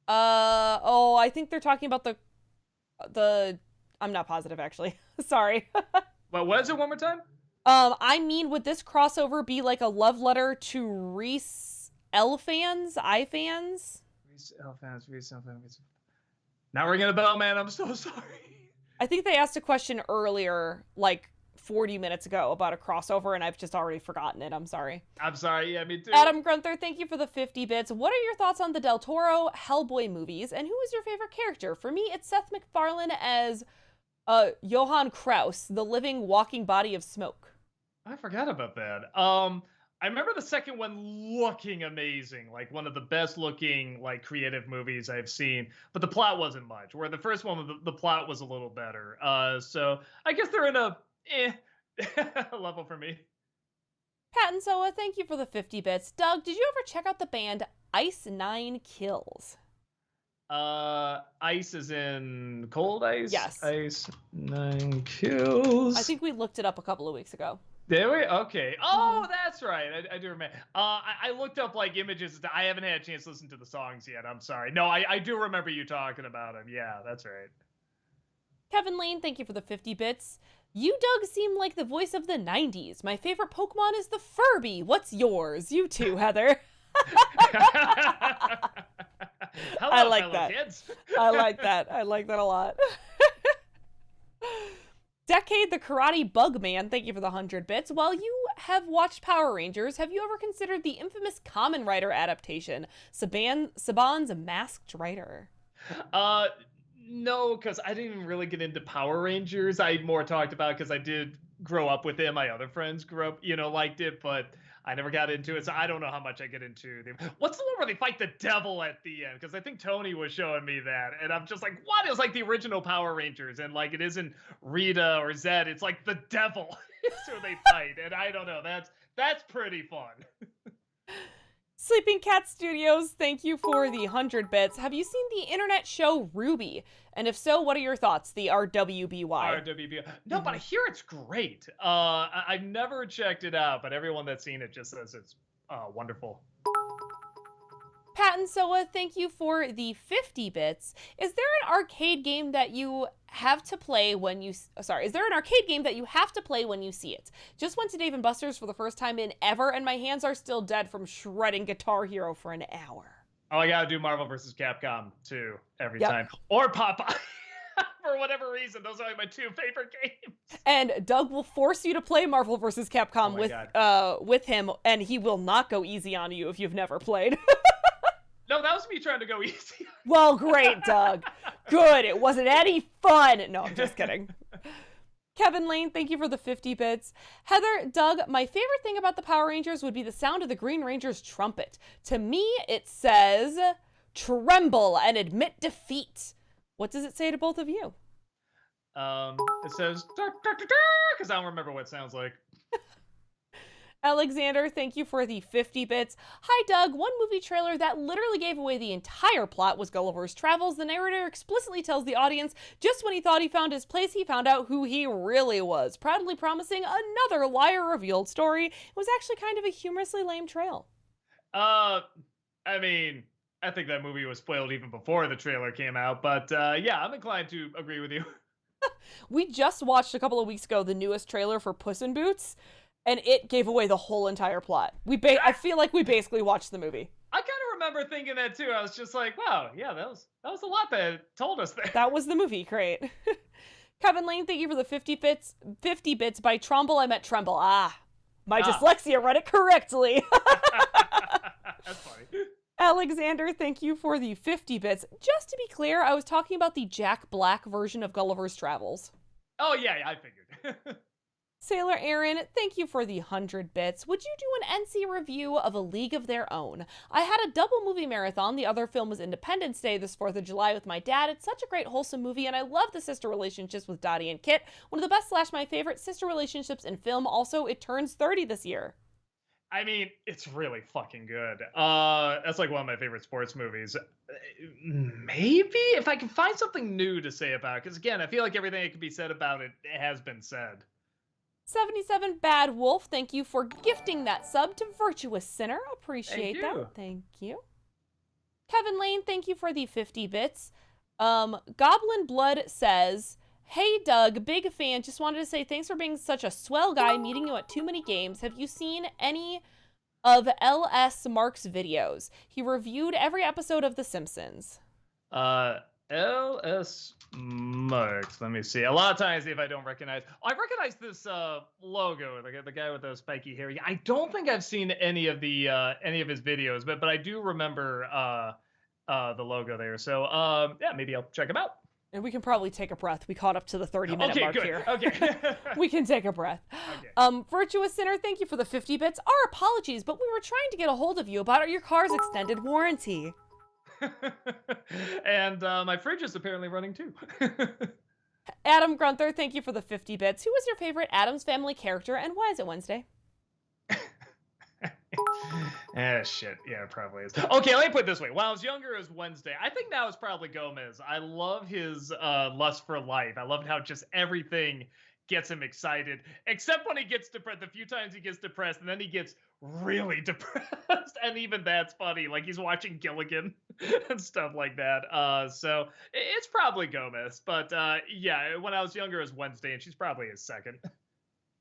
I think they're talking about the I'm not positive actually. Sorry. Well, what is it one more time? I mean, would this crossover be like a love letter to Reese L fans? I fans? Reese L fans. Not ringing a bell, man. I'm so sorry. I think they asked a question earlier, like 40 minutes ago, about a crossover, and I've just already forgotten it. I'm sorry. Yeah, me too. Adam Grunther, thank you for the 50 bits. What are your thoughts on the Del Toro Hellboy movies, and who is your favorite character? For me, it's Seth MacFarlane as Johann Kraus, the living, walking body of smoke. I forgot about that. I remember the second one looking amazing, like one of the best looking like creative movies I've seen, but the plot wasn't much. Where the first one, the plot was a little better. So I guess they're in a level for me. Pat and Soa, thank you for the 50 bits. Doug, did you ever check out the band Ice Nine Kills? Ice is in cold ice? Yes. Ice Nine Kills. I think we looked it up a couple of weeks ago. Did we? Okay. Oh, that's right. I do remember. I looked up like images. I haven't had a chance to listen to the songs yet. I'm sorry. No, I do remember you talking about them. Yeah, that's right. Kevin Lane, thank you for the 50 bits. You, Doug, seem like the voice of the 90s. My favorite Pokemon is the Furby. What's yours? You too, Heather. Hello, I like that. Kids. I like that. I like that a lot. Decade the Karate Bug Man, thank you for the 100 bits. While you have watched Power Rangers, have you ever considered the infamous Kamen Rider adaptation, Saban's Masked Rider? No, because I didn't even really get into Power Rangers. I more talked about it because I did grow up with it. My other friends grew up, liked it, but I never got into it, so I don't know how much I get into them. What's the one where they fight the devil at the end? Because I think Tony was showing me that, and I'm just like, what is like the original Power Rangers? And like, it isn't Rita or Zed, it's like the devil is who they fight, and I don't know. That's pretty fun. Sleeping Cat Studios, thank you for the 100 bits. Have you seen the internet show RWBY? And if so, what are your thoughts? The RWBY. RWBY. No, but I hear it's great. I've never checked it out, but everyone that's seen it just says it's wonderful. Pat and Soa, thank you for the 50 bits. Is there an arcade game that you have to play when you is there an arcade game that you have to play when you see it? Just went to Dave and Buster's for the first time in ever, and my hands are still dead from shredding Guitar Hero for an hour. Oh, I gotta do Marvel vs. Capcom 2 every time. Or Popeye. For whatever reason, those are like my two favorite games. And Doug will force you to play Marvel vs. Capcom with him, and he will not go easy on you if you've never played. No, that was me trying to go easy. Well, great, Doug. Good. It wasn't any fun. No, I'm just kidding. Kevin Lane, thank you for the 50 bits. Heather, Doug, my favorite thing about the Power Rangers would be the sound of the Green Ranger's trumpet. To me, it says, tremble and admit defeat. What does it say to both of you? It says, because I don't remember what it sounds like. Alexander, thank you for the 50 bits. Hi, Doug. One movie trailer that literally gave away the entire plot was Gulliver's Travels. The narrator explicitly tells the audience just when he thought he found his place, he found out who he really was, proudly promising another liar-revealed story. It was actually kind of a humorously lame trail. I mean, I think that movie was spoiled even before the trailer came out, but yeah, I'm inclined to agree with you. We just watched a couple of weeks ago the newest trailer for Puss in Boots, and it gave away the whole entire plot. I feel like we basically watched the movie. I kind of remember thinking that too. I was just like, wow, yeah, that was a lot that it told us there. That was the movie, great. Kevin Lane, thank you for the 50 bits. 50 bits. By Trumbull, I meant Tremble. My dyslexia read it correctly. That's funny. Alexander, thank you for the 50 bits. Just to be clear, I was talking about the Jack Black version of Gulliver's Travels. Oh, yeah, I figured. Sailor Aaron, thank you for the 100 bits. Would you do an NC review of A League of Their Own? I had a double movie marathon. The other film was Independence Day this 4th of July with my dad. It's such a great wholesome movie, and I love the sister relationships with Dottie and Kit. One of the best / my favorite sister relationships in film. Also, it turns 30 this year. I mean, it's really fucking good. That's like one of my favorite sports movies. Maybe if I can find something new to say about it, because again, I feel like everything that can be said about it has been said. 77 Bad Wolf, thank you for gifting that sub to Virtuous Sinner. Appreciate that. Thank you. Kevin Lane, thank you for the 50 bits. Goblin Blood says, hey Doug, big fan. Just wanted to say thanks for being such a swell guy, meeting you at too many games. Have you seen any of LS Mark's videos? He reviewed every episode of The Simpsons. LS Marks. Let me see. A lot of times, if I don't recognize, I recognize this logo, the guy with the spiky hair. Yeah, I don't think I've seen any of his videos, but I do remember the logo there. So yeah, maybe I'll check him out. And we can probably take a breath. We caught up to the 30-minute mark good. here. Okay. We can take a breath. Okay. Virtuous Sinner, thank you for the 50 bits. Our apologies, but we were trying to get a hold of you about your car's extended warranty. And my fridge is apparently running too. Adam Grunther, thank you for the 50 bits. Who was your favorite Addams Family character, and why is it Wednesday? Shit. Yeah, it probably is. Okay, let me put it this way. When I was younger, it was Wednesday. I think now it's probably Gomez. I love his lust for life. I love how just everything gets him excited, except when he gets depressed. The few times he gets depressed, and then he gets really depressed, and even that's funny. Like he's watching Gilligan and stuff like that. So it's probably Gomez, but yeah, when I was younger, it was Wednesday, and she's probably his second.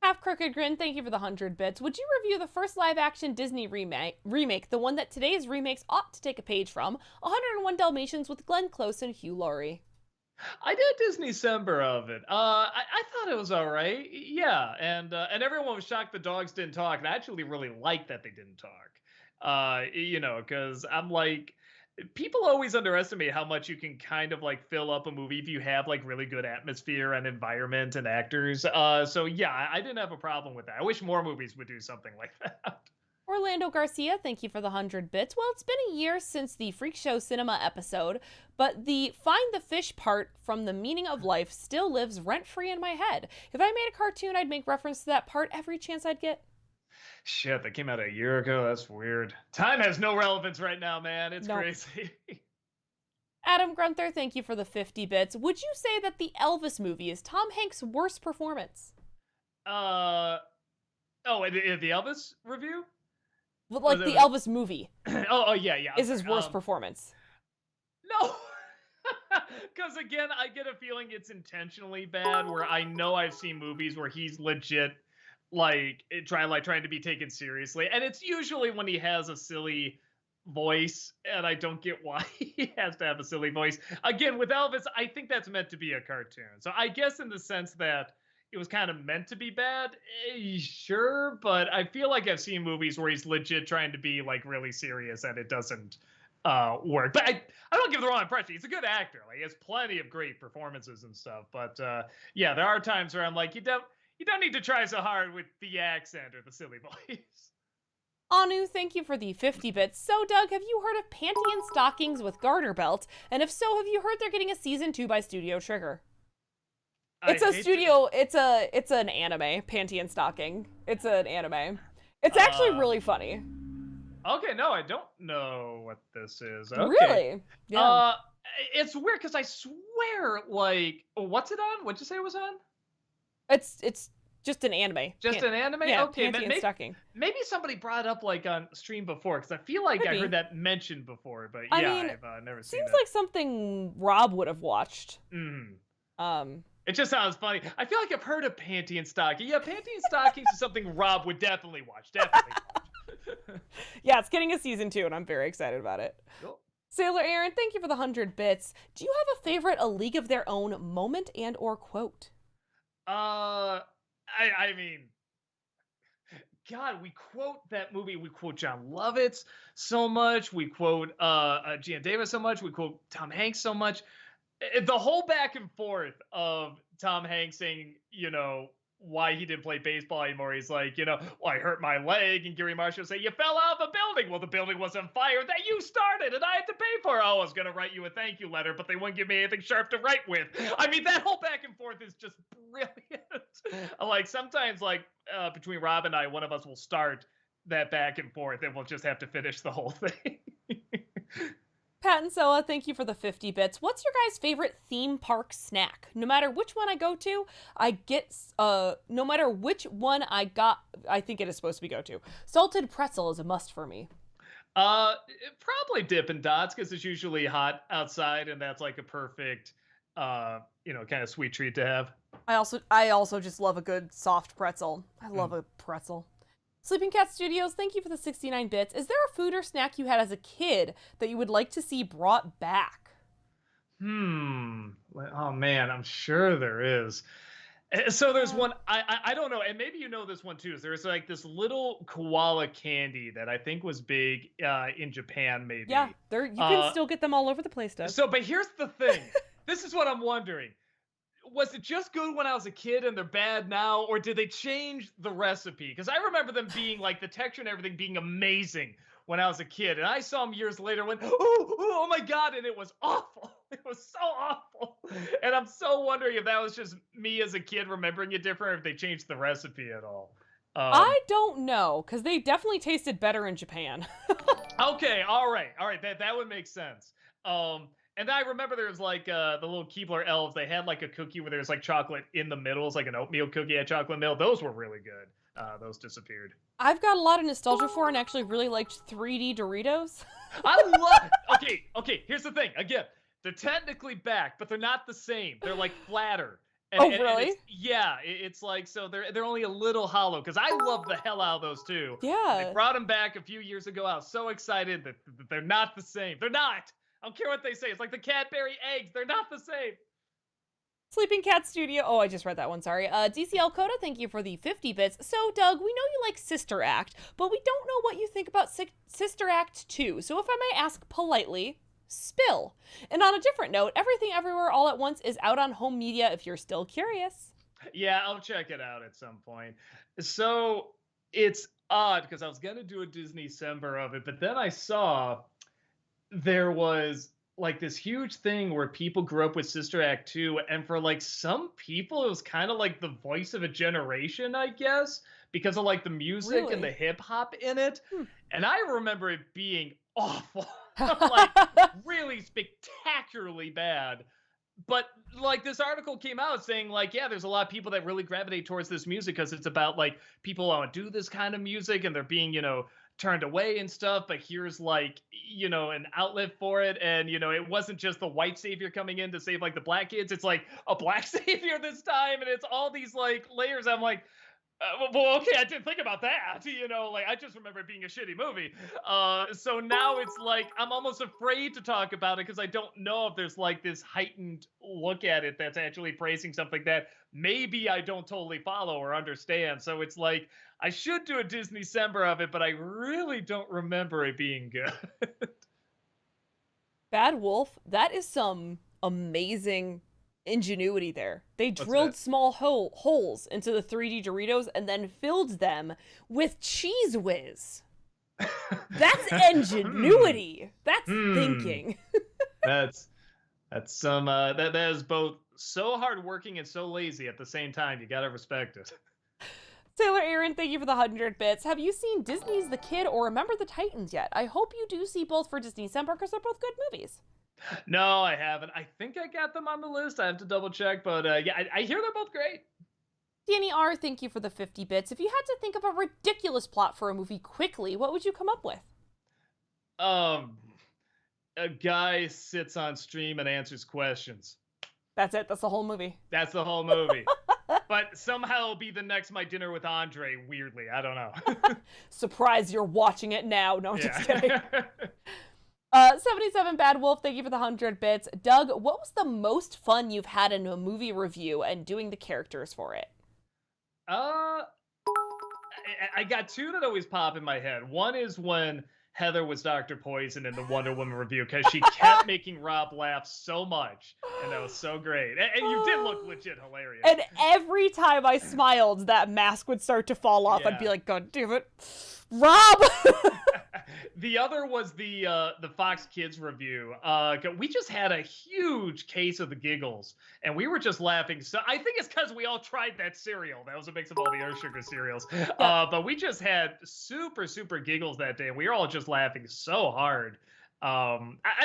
Half Crooked Grin, thank you for the 100 bits. Would you review the first live-action Disney remake, the one that today's remakes ought to take a page from, 101 Dalmatians with Glenn Close and Hugh Laurie? I did Disney-cember of it. I thought it was all right. Yeah, and everyone was shocked the dogs didn't talk. And I actually really liked that they didn't talk. You know, because I'm like, people always underestimate how much you can kind of like fill up a movie if you have like really good atmosphere and environment and actors. So yeah, I didn't have a problem with that. I wish more movies would do something like that. Orlando Garcia, thank you for the 100 bits. Well, it's been a year since the Freak Show Cinema episode, but the find the fish part from The Meaning of Life still lives rent-free in my head. If I made a cartoon, I'd make reference to that part every chance I'd get. Shit, that came out a year ago. That's weird. Time has no relevance right now, man. It's crazy. Adam Grunther, thank you for the 50 bits. Would you say that the Elvis movie is Tom Hanks' worst performance? Oh, the Elvis review? But Was like it? the Elvis movie Oh, yeah, yeah. I'm is his sorry. worst performance. No, because again, I get a feeling it's intentionally bad. Where I know I've seen movies where he's legit trying to be taken seriously, and it's usually when he has a silly voice, and I don't get why he has to have a silly voice. Again, with Elvis, I think that's meant to be a cartoon. So I guess in the sense that it was kind of meant to be bad, sure, but I feel like I've seen movies where he's legit trying to be like really serious and it doesn't work. But I don't give the wrong impression. He's a good actor. Like he has plenty of great performances and stuff. But yeah, there are times where I'm like, you don't need to try so hard with the accent or the silly voice. Anu, thank you for the 50 bits. So, Doug, have you heard of Panty and Stockings with Garter Belt? And if so, have you heard they're getting a season 2 by Studio Trigger? It's a studio. It's an anime. Panty and Stocking. It's an anime. It's actually really funny. Okay, no, I don't know what this is. Okay. Really? Yeah. It's weird because I swear, like, what's it on? What'd you say it was on? It's just an anime. Just an anime? Yeah, okay, Panty and Stocking. Maybe somebody brought up like on stream before because I feel like Could I be. heard that mentioned before, but I yeah, mean, I've never seen Seems that. like something Rob would have watched. It just sounds funny. I feel like I've heard of Panty and Stocking. Yeah, Panty and Stockings is something Rob would definitely watch. Definitely watch. Yeah, it's getting a season 2, and I'm very excited about it. Cool. Sailor Aaron, thank you for the 100 bits. Do you have a favorite A League of Their Own moment and or quote? I mean, God, we quote that movie. We quote John Lovitz so much. We quote Gian Davis so much. We quote Tom Hanks so much. The whole back and forth of Tom Hanks saying, why he didn't play baseball anymore. He's like, well, I hurt my leg. And Gary Marshall say, you fell out of the building. Well, the building was on fire that you started and I had to pay for. Oh, I was going to write you a thank you letter, but they wouldn't give me anything sharp to write with. I mean, that whole back and forth is just brilliant. Like sometimes between Rob and I, one of us will start that back and forth and we'll just have to finish the whole thing. Pat and Sella, thank you for the 50 bits. What's your guys' favorite theme park snack? No matter which one I go to, no matter which one I think it is supposed to be go to. Salted pretzel is a must for me. Probably Dippin' Dots because it's usually hot outside and that's like a perfect, kind of sweet treat to have. I also just love a good soft pretzel. I love a pretzel. Sleeping Cat Studios, thank you for the 69 bits. Is there a food or snack you had as a kid that you would like to see brought back? Oh man, I'm sure there is. So there's one, I don't know, and maybe you know this one too. There's like this little koala candy that I think was big in Japan, maybe. Yeah, you can still get them all over the place, Doug. But here's the thing. This is what I'm wondering. Was it just good when I was a kid and they're bad now, or did they change the recipe? Because I remember them being like the texture and everything being amazing when I was a kid, and I saw them years later and went, oh my God, and it was awful. It was so awful. And I'm so wondering if that was just me as a kid remembering it different, or if they changed the recipe at all. I don't know, because they definitely tasted better in Japan. Okay, all right, that would make sense. And I remember there was like the little Keebler elves. They had like a cookie where there was like chocolate in the middle. It's like an oatmeal cookie at chocolate milk. Those were really good. Those disappeared. I've got a lot of nostalgia for and actually really liked 3D Doritos. I love. Okay. Here's the thing. Again, they're technically back, but they're not the same. They're like flatter. Really? It's like, so they're only a little hollow because I love the hell out of those too. Yeah. They brought them back a few years ago. I was so excited that they're not the same. They're not. I don't care what they say. It's like the Cadbury eggs. They're not the same. Sleeping Cat Studio. Oh, I just read that one. Sorry. DCL Coda, thank you for the 50 bits. So, Doug, we know you like Sister Act, but we don't know what you think about Sister Act 2. So, if I may ask politely, spill. And on a different note, Everything Everywhere All at Once is out on home media if you're still curious. Yeah, I'll check it out at some point. So, it's odd because I was going to do a Disney-cember of it, but then I saw there was like this huge thing where people grew up with Sister Act 2, and for like some people it was kind of like the voice of a generation, I guess, because of like the music and the hip hop in it. And I remember it being awful. Like really spectacularly bad. But like this article came out saying like, yeah, there's a lot of people that really gravitate towards this music because it's about like people want to do this kind of music and they're being, turned away and stuff, but here's like, an outlet for it. And, it wasn't just the white savior coming in to save like the black kids. It's like a black savior this time. And it's all these like layers. I'm like, well, okay, I didn't think about that. Like I just remember it being a shitty movie. So now it's like I'm almost afraid to talk about it because I don't know if there's like this heightened look at it that's actually praising something that maybe I don't totally follow or understand. So it's like I should do a Disney December of it, but I really don't remember it being good. Bad Wolf, that is some amazing ingenuity there. They What's drilled that? small holes into the 3D Doritos and then filled them with Cheese Whiz. That's ingenuity. That's thinking. That's some that is both so hardworking and so lazy at the same time. You gotta respect it. Taylor Aaron, thank you for the 100 bits. Have you seen Disney's The Kid or Remember the Titans yet? I hope you do see both for Disney December because they're both good movies. No, I haven't. I think I got them on the list. I have to double check, but yeah, I hear they're both great. Danny R, thank you for the 50 bits. If you had to think of a ridiculous plot for a movie quickly, what would you come up with? A guy sits on stream and answers questions. That's it. That's the whole movie. That's the whole movie. But somehow it'll be the next My Dinner with Andre, weirdly. I don't know. Surprise, you're watching it now. No, I'm just kidding. 77 Bad Wolf, thank you for the 100 bits. Doug, what was the most fun you've had in a movie review and doing the characters for it? I got two that always pop in my head. One is when Heather was Dr. Poison in the Wonder Woman review because she kept making Rob laugh so much, and that was so great. And you did look legit hilarious. And every time I smiled, that mask would start to fall off. Yeah. I'd be like, God damn it, Rob! The other was the Fox Kids review. We just had a huge case of the giggles, and we were just laughing. So I think it's because we all tried that cereal. That was a mix of all the Earth Sugar cereals. But we just had super, super giggles that day. We were all just laughing so hard. I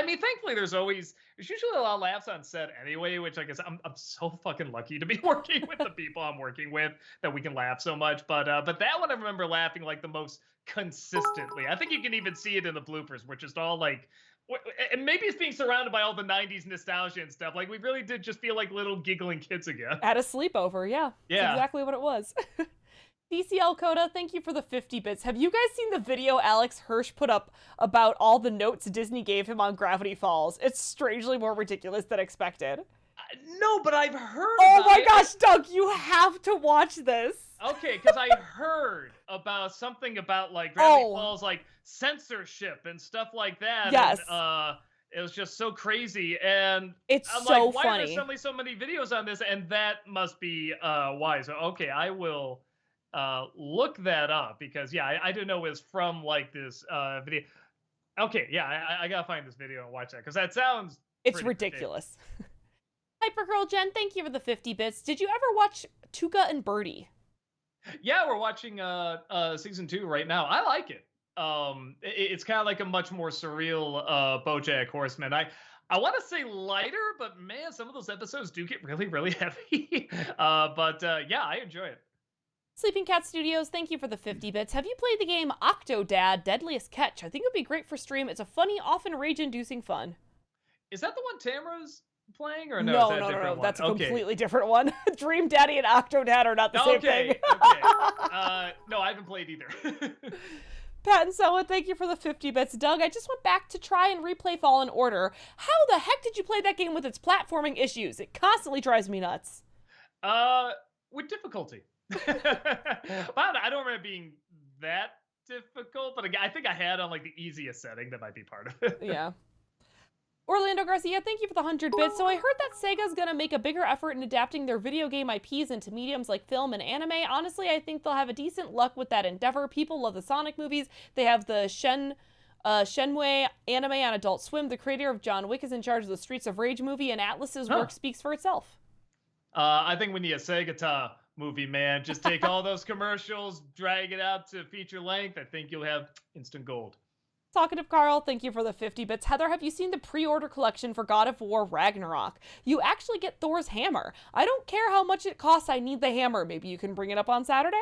mean, thankfully, there's usually a lot of laughs on set anyway, which I guess I'm so fucking lucky to be working with the people I'm working with that we can laugh so much. But that one I remember laughing like the most consistently. I think you can even see it in the bloopers, which is all like, and maybe it's being surrounded by all the 90s nostalgia and stuff. Like we really did just feel like little giggling kids again. At a sleepover, yeah. Yeah. That's exactly what it was. DCL Coda, thank you for the 50 bits. Have you guys seen the video Alex Hirsch put up about all the notes Disney gave him on Gravity Falls? It's strangely more ridiculous than expected. No, but I've heard Oh about my it. gosh, Doug, you have to watch this. Okay, because I heard about something about like Gravity Falls, like censorship and stuff like that. Yes. And, it was just so crazy, and It's I'm so like, why funny. are there suddenly so many videos on this? And that must be why. So okay, I will look that up because yeah, I didn't know it was from like this video. Okay, yeah, I gotta find this video and watch that because that sounds It's pretty ridiculous. Hypergirl Jen, thank you for the 50 bits. Did you ever watch Tuca and Birdie? Yeah, we're watching season 2 right now. I like it. It's kind of like a much more surreal BoJack Horseman. I want to say lighter, but man, some of those episodes do get really, really heavy. But yeah, I enjoy it. Sleeping Cat Studios, thank you for the 50 bits. Have you played the game Octodad Deadliest Catch? I think it would be great for stream. It's a funny, often rage-inducing fun. Is that the one Tamara's playing, or no? No, is that a different one? That's a completely different one. Dream Daddy and Octodad are not the same thing. Okay. No, I haven't played either. Pat and Selma, thank you for the 50 bits. Doug, I just went back to try and replay Fallen Order. How the heck did you play that game with its platforming issues? It constantly drives me nuts. With difficulty. But I don't remember it being that difficult, but I think I had on like the easiest setting. That might be part of it. Yeah. Orlando Garcia, thank you for the 100 bits. So I heard that Sega's gonna make a bigger effort in adapting their video game IPs into mediums like film and anime. Honestly, I think they'll have a decent luck with that endeavor. People love the Sonic movies. They have the Shenmue anime on Adult Swim. The creator of John Wick is in charge of the Streets of Rage movie, and Atlas's work speaks for itself. I think we need a Segata movie, man. Just take all those commercials, drag it out to feature length. I think you'll have instant gold. Talkative Carl, thank you for the 50 bits. Heather, have you seen the pre-order collection for God of War Ragnarok? You actually get Thor's hammer. I don't care how much it costs, I need the hammer. Maybe you can bring it up on Saturday?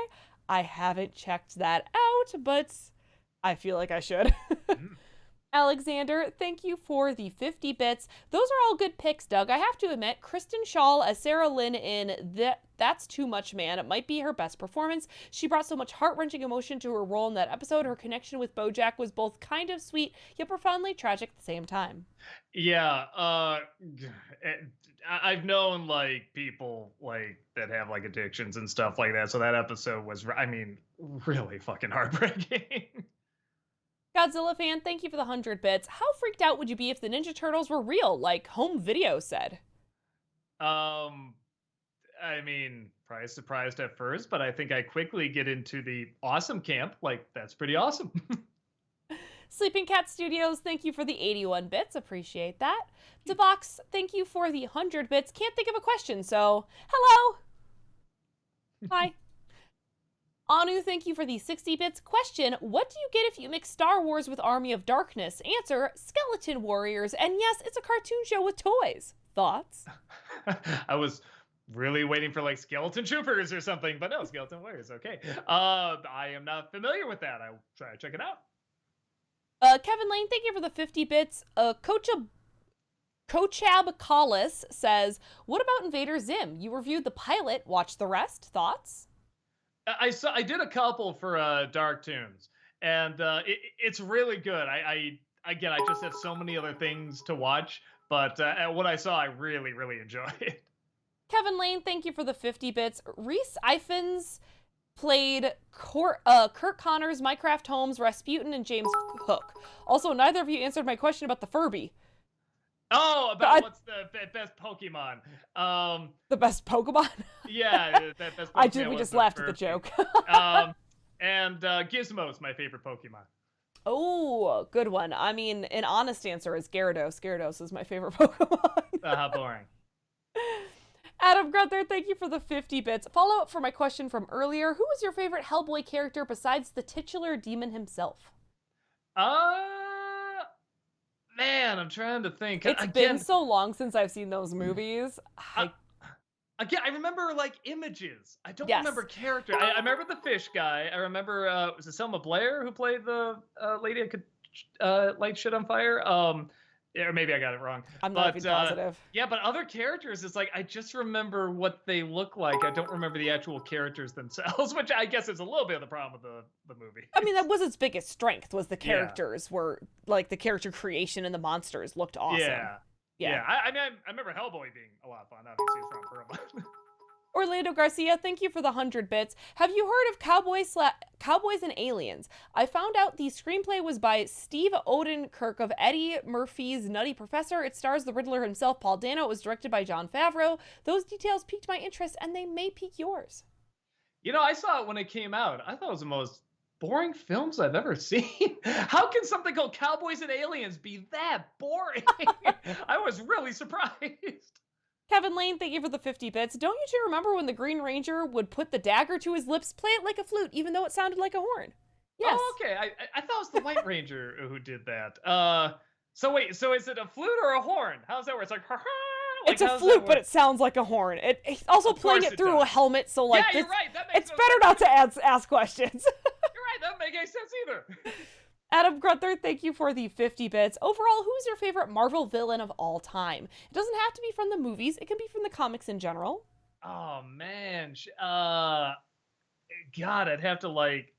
I haven't checked that out, but I feel like I should. Mm. Alexander, thank you for the 50 bits. Those are all good picks, Doug. I have to admit, Kristen Schaal as Sarah Lynn in That's Too Much Man. It might be her best performance. She brought so much heart-wrenching emotion to her role in that episode. Her connection with Bojack was both kind of sweet, yet profoundly tragic at the same time. Yeah, I've known like people like that have like addictions and stuff like that. So that episode was, I mean, really fucking heartbreaking. Godzilla fan, thank you for the 100 bits. How freaked out would you be if the Ninja Turtles were real, like Home Video said? I mean, probably surprised at first, but I think I quickly get into the awesome camp. Like, that's pretty awesome. Sleeping Cat Studios, thank you for the 81 bits. Appreciate that. Devox, thank you for the 100 bits. Can't think of a question, so hello. Hi. Anu, thank you for the 60 bits. Question, what do you get if you mix Star Wars with Army of Darkness? Answer, Skeleton Warriors. And yes, it's a cartoon show with toys. Thoughts? I was really waiting for like Skeleton Troopers or something, but no, Skeleton Warriors. Okay. I am not familiar with that. I'll try to check it out. Kevin Lane, thank you for the 50 bits. Kochab Collis says, what about Invader Zim? You reviewed the pilot. Watch the rest. Thoughts? I did a couple for Dark Toons, and it's really good. I again, I just have so many other things to watch, but what I saw, I really enjoyed. Kevin Lane, thank you for the 50 bits. Reese Ifans played Kirk Connors, Minecraft Holmes, Rasputin, and James Cook. Also, neither of you answered my question about the Furby. Oh, about what's the best Pokemon? The best Pokemon? Yeah, that best Pokemon. We just laughed at the joke. And Gizmo's my favorite Pokemon. Oh, good one. I mean, an honest answer is Gyarados. Gyarados is my favorite Pokemon. How boring. Adam Grunther, thank you for the 50 bits. Follow up for my question from earlier. Who was your favorite Hellboy character besides the titular demon himself? Man, I'm trying to think. It's been so long since I've seen those movies. Again, I remember like images. I don't remember character. I remember the fish guy. I remember was it Selma Blair who played the lady that could light shit on fire? Or maybe I got it wrong. I'm not even positive. Yeah, but other characters, it's like I just remember what they look like. I don't remember the actual characters themselves, which I guess is a little bit of the problem with the movie. I mean, that was its biggest strength, was the characters were like the character creation and the monsters looked awesome. Yeah. I mean, I remember Hellboy being a lot of fun. Obviously, it's from Pearl. Orlando Garcia, thank you for the 100 bits. Have you heard of Cowboys and Aliens? I found out the screenplay was by Steve Odenkirk of Eddie Murphy's Nutty Professor. It stars the Riddler himself, Paul Dano. It was directed by Jon Favreau. Those details piqued my interest, and they may pique yours. You know, I saw it when it came out. I thought it was the most boring films I've ever seen. How can something called Cowboys and Aliens be that boring? I was really surprised. Kevin Lane, thank you for the 50 bits. Don't you two remember when the Green Ranger would put the dagger to his lips, play it like a flute, even though it sounded like a horn? Yes. Oh, okay. I thought it was the White Ranger who did that. So wait, so is it a flute or a horn? How's that work? It's like, ha ha. It's a flute, but it sounds like a horn. It's also playing it through a helmet, so like, yeah, you're right. That makes it's better not to ask questions. You're right. That doesn't make any sense either. Adam Grunther, thank you for the 50 bits. Overall, who's your favorite Marvel villain of all time? It doesn't have to be from the movies. It can be from the comics in general. Oh, man. God, I'd have to like,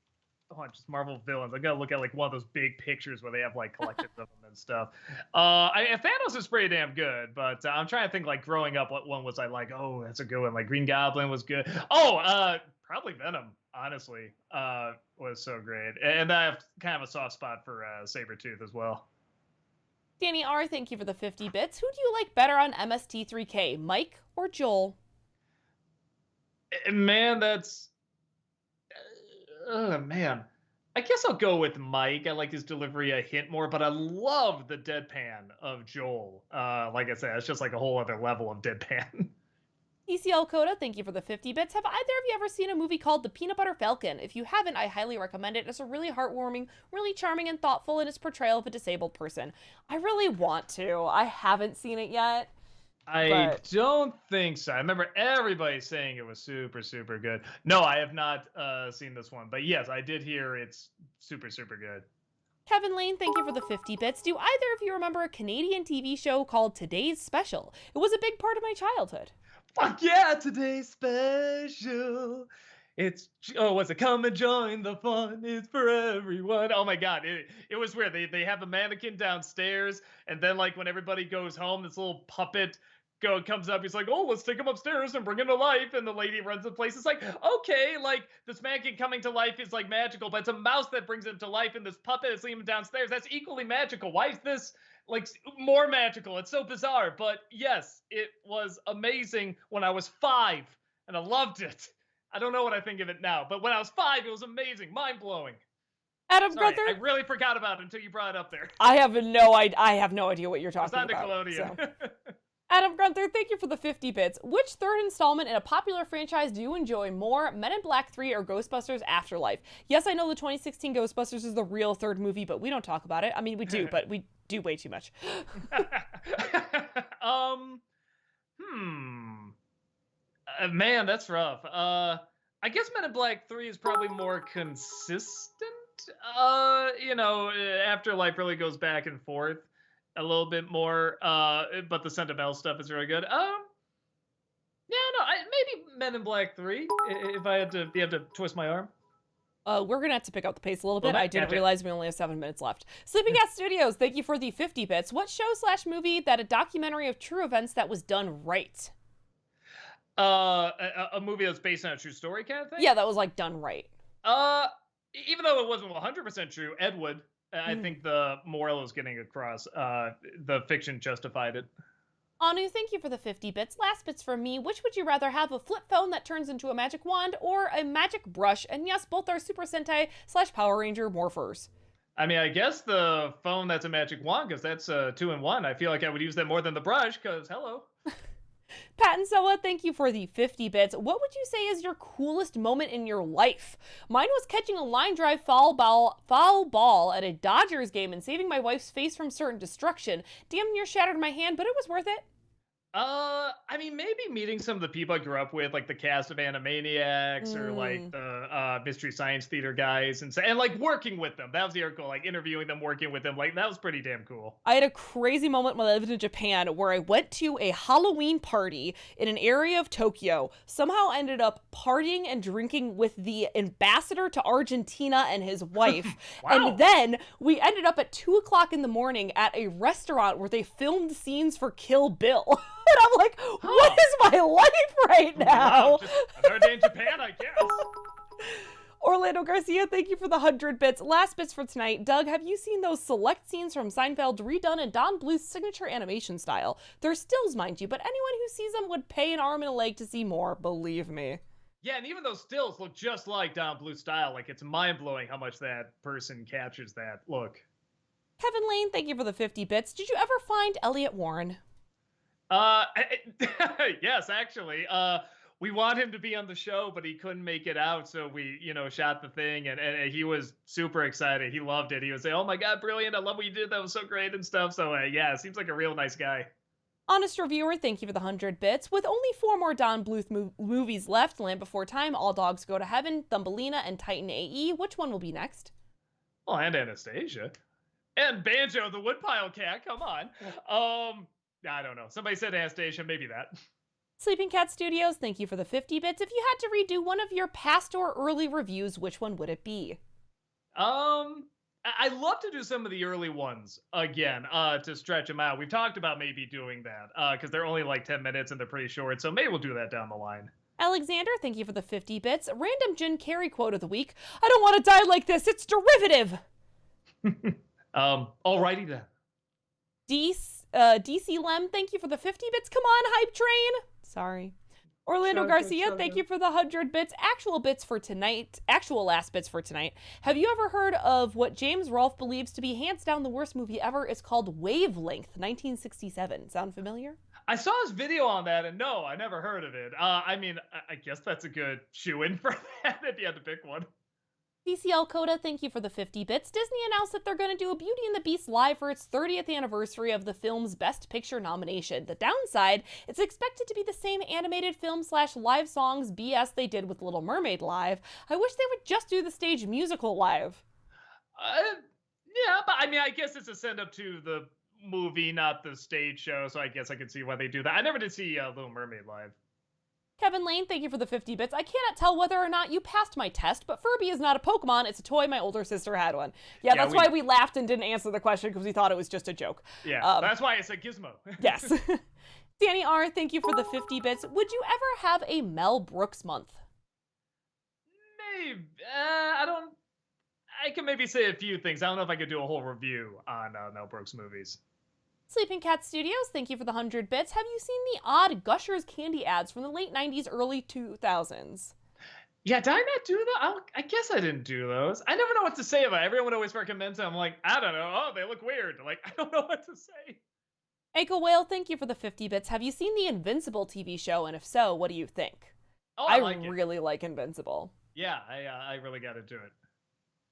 just Marvel villains. I gotta look at like one of those big pictures where they have like collections of them and stuff. Thanos is pretty damn good, but I'm trying to think like growing up, what one was I like? Oh, that's a good one. Like Green Goblin was good. Oh, probably Venom. Honestly, was so great. And I have kind of a soft spot for Sabretooth as well. Danny R, thank you for the 50 bits. Who do you like better on MST3K, Mike or Joel? Man, that's... man. I guess I'll go with Mike. I like his delivery a hint more, but I love the deadpan of Joel. Like I said, it's just like a whole other level of deadpan. ECL Coda, thank you for the 50 bits. Have either of you ever seen a movie called The Peanut Butter Falcon? If you haven't, I highly recommend it. It's a really heartwarming, really charming and thoughtful in its portrayal of a disabled person. I really want to. I haven't seen it yet. I but don't think so. I remember everybody saying it was super, super good. No, I have not seen this one, but yes, I did hear it's super, super good. Kevin Lane, thank you for the 50 bits. Do either of you remember a Canadian TV show called Today's Special? It was a big part of my childhood. Fuck yeah, today's special. It's what's it? Come and join the fun. It's for everyone. Oh my god, it was weird. They have a mannequin downstairs, and then like when everybody goes home, this little puppet comes up. He's like, oh, let's take him upstairs and bring him to life. And the lady runs the place. It's like, okay, like this mannequin coming to life is like magical, but it's a mouse that brings him to life, and this puppet is leaving him downstairs. That's equally magical. Why is this like more magical? It's so bizarre. But yes, it was amazing when I was 5, and I loved it. I don't know what I think of it now, but when I was 5, it was amazing, mind blowing. Adam Sorry, Gunther, I really forgot about it until you brought it up there. I have no idea what you're talking It's on about. Nickelodeon. So. Adam Gunther, thank you for the 50 bits. Which third installment in a popular franchise do you enjoy more, Men in Black 3 or Ghostbusters Afterlife? Yes, I know the 2016 Ghostbusters is the real third movie, but we don't talk about it. I mean, we do, but we do way too much. Man, that's rough. I guess Men in Black 3 is probably more consistent. Afterlife really goes back and forth a little bit more, but the sentimental stuff is really good. Maybe Men in Black 3 if I had to twist my arm. We're going to have to pick up the pace a little bit. Well, I didn't realize we only have 7 minutes left. Sleeping Cat Studios, thank you for the 50 bits. What show/movie that a documentary of true events that was done right? A movie that's based on a true story kind of thing? Yeah, that was like done right. Even though it wasn't 100% true, Ed Wood, I think the moral is getting across. The fiction justified it. Anu, thank you for the 50 bits. Last bits from me. Which would you rather have, a flip phone that turns into a magic wand or a magic brush? And yes, both are Super Sentai/Power Ranger morphers. I mean, I guess the phone that's a magic wand, because that's 2-in-1. I feel like I would use that more than the brush, because hello. Pat and Soa, thank you for the 50 bits. What would you say is your coolest moment in your life? Mine was catching a line drive foul ball at a Dodgers game and saving my wife's face from certain destruction. Damn near shattered my hand, but it was worth it. I mean, maybe meeting some of the people I grew up with, like the cast of Animaniacs or like the Mystery Science Theater guys, and like working with them. That was the article, like interviewing them, working with them. Like that was pretty damn cool. I had a crazy moment when I lived in Japan where I went to a Halloween party in an area of Tokyo. Somehow ended up partying and drinking with the ambassador to Argentina and his wife. Wow. And then we ended up at 2:00 in the morning at a restaurant where they filmed scenes for Kill Bill. And I'm like, what is my life right now? Wow, just another day in Japan, I guess. Orlando Garcia, thank you for the 100 bits. Last bits for tonight. Doug, have you seen those select scenes from Seinfeld redone in Don Bluth's signature animation style? They're stills, mind you, but anyone who sees them would pay an arm and a leg to see more, believe me. Yeah, and even those stills look just like Don Bluth style. Like, it's mind-blowing how much that person captures that look. Kevin Lane, thank you for the 50 bits. Did you ever find Elliot Warren? Yes, actually. We want him to be on the show, but he couldn't make it out, so we, shot the thing, and he was super excited. He loved it. He would say, "Oh my God, brilliant! I love what you did. That was so great and stuff." So yeah, seems like a real nice guy. Honest Reviewer, thank you for the 100 bits. With only 4 more Don Bluth movies left, Land Before Time, All Dogs Go to Heaven, Thumbelina, and Titan AE, which one will be next? Oh, and Anastasia. And Banjo, the Woodpile Cat, come on. I don't know. Somebody said Anastasia, maybe that. Sleeping Cat Studios, thank you for the 50 bits. If you had to redo one of your past or early reviews, which one would it be? I'd love to do some of the early ones again, to stretch them out. We've talked about maybe doing that, because they're only like 10 minutes and they're pretty short, so maybe we'll do that down the line. Alexander, thank you for the 50 bits. Random Jin Carrey quote of the week. I don't want to die like this. It's derivative. Alrighty then. DC Lem, thank you for the 50 bits. Come on, hype train. Sorry. Orlando Garcia, thank you for the 100 bits. Actual last bits for tonight. Have you ever heard of what James Rolfe believes to be hands down the worst movie ever? It's called Wavelength, 1967. Sound familiar? I saw his video on that, and no, I never heard of it. I mean, I guess that's a good shoe-in for that if you had to pick one. DCL Coda, thank you for the 50 bits. Disney announced that they're going to do a Beauty and the Beast live for its 30th anniversary of the film's Best Picture nomination. The downside, it's expected to be the same animated film / live songs BS they did with Little Mermaid live. I wish they would just do the stage musical live. Yeah, but I mean, I guess it's a send up to the movie, not the stage show, so I guess I could see why they do that. I never did see Little Mermaid live. Kevin Lane, thank you for the 50 bits. I cannot tell whether or not you passed my test, but Furby is not a Pokemon. It's a toy. My older sister had one. Yeah, that's why we laughed and didn't answer the question, because we thought it was just a joke. Yeah, that's why it's a gizmo. Yes. Danny R, thank you for the 50 bits. Would you ever have a Mel Brooks month? Maybe. I can maybe say a few things. I don't know if I could do a whole review on Mel Brooks movies. Sleeping Cat Studios, thank you for the 100 bits. Have you seen the odd Gushers candy ads from the late 90s, early 2000s? Yeah, did I not do that? I guess I didn't do those. I never know what to say about it. Everyone always recommends them. I'm like, I don't know. Oh, they look weird. Like, I don't know what to say. Aiko Whale, thank you for the 50 bits. Have you seen the Invincible TV show? And if so, what do you think? Oh, I like really like Invincible. Yeah, I really got to do it.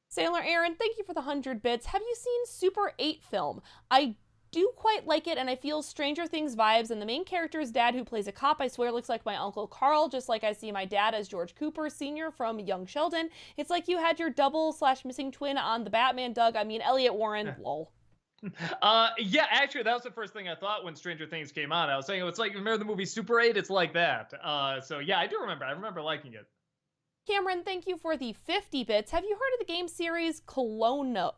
Sailor Aaron, thank you for the 100 bits. Have you seen Super 8 film? I do quite like it, and I feel Stranger Things vibes, and the main character's dad, who plays a cop, I swear looks like my Uncle Carl, just like I see my dad as George Cooper Sr. from Young Sheldon. It's like you had your double / missing twin on the Batman, Doug. I mean, Elliot Warren, lol. Yeah, actually, that was the first thing I thought when Stranger Things came on. I was saying, it's like, remember the movie Super 8? It's like that. So yeah, I do remember. I remember liking it. Cameron, thank you for the 50 bits. Have you heard of the game series Clonua?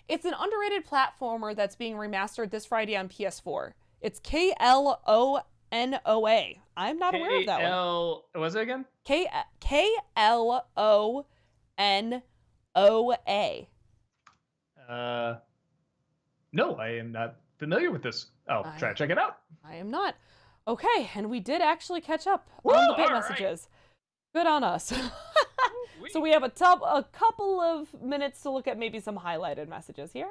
It's an underrated platformer that's being remastered this Friday on PS4. It's Klonoa. I'm not aware of that one. What was it again? Klonoa. No, I am not familiar with this. Try to check it out. I am not. Okay, and we did actually catch up on the bit messages. Good on us. So we have a couple of minutes to look at maybe some highlighted messages here.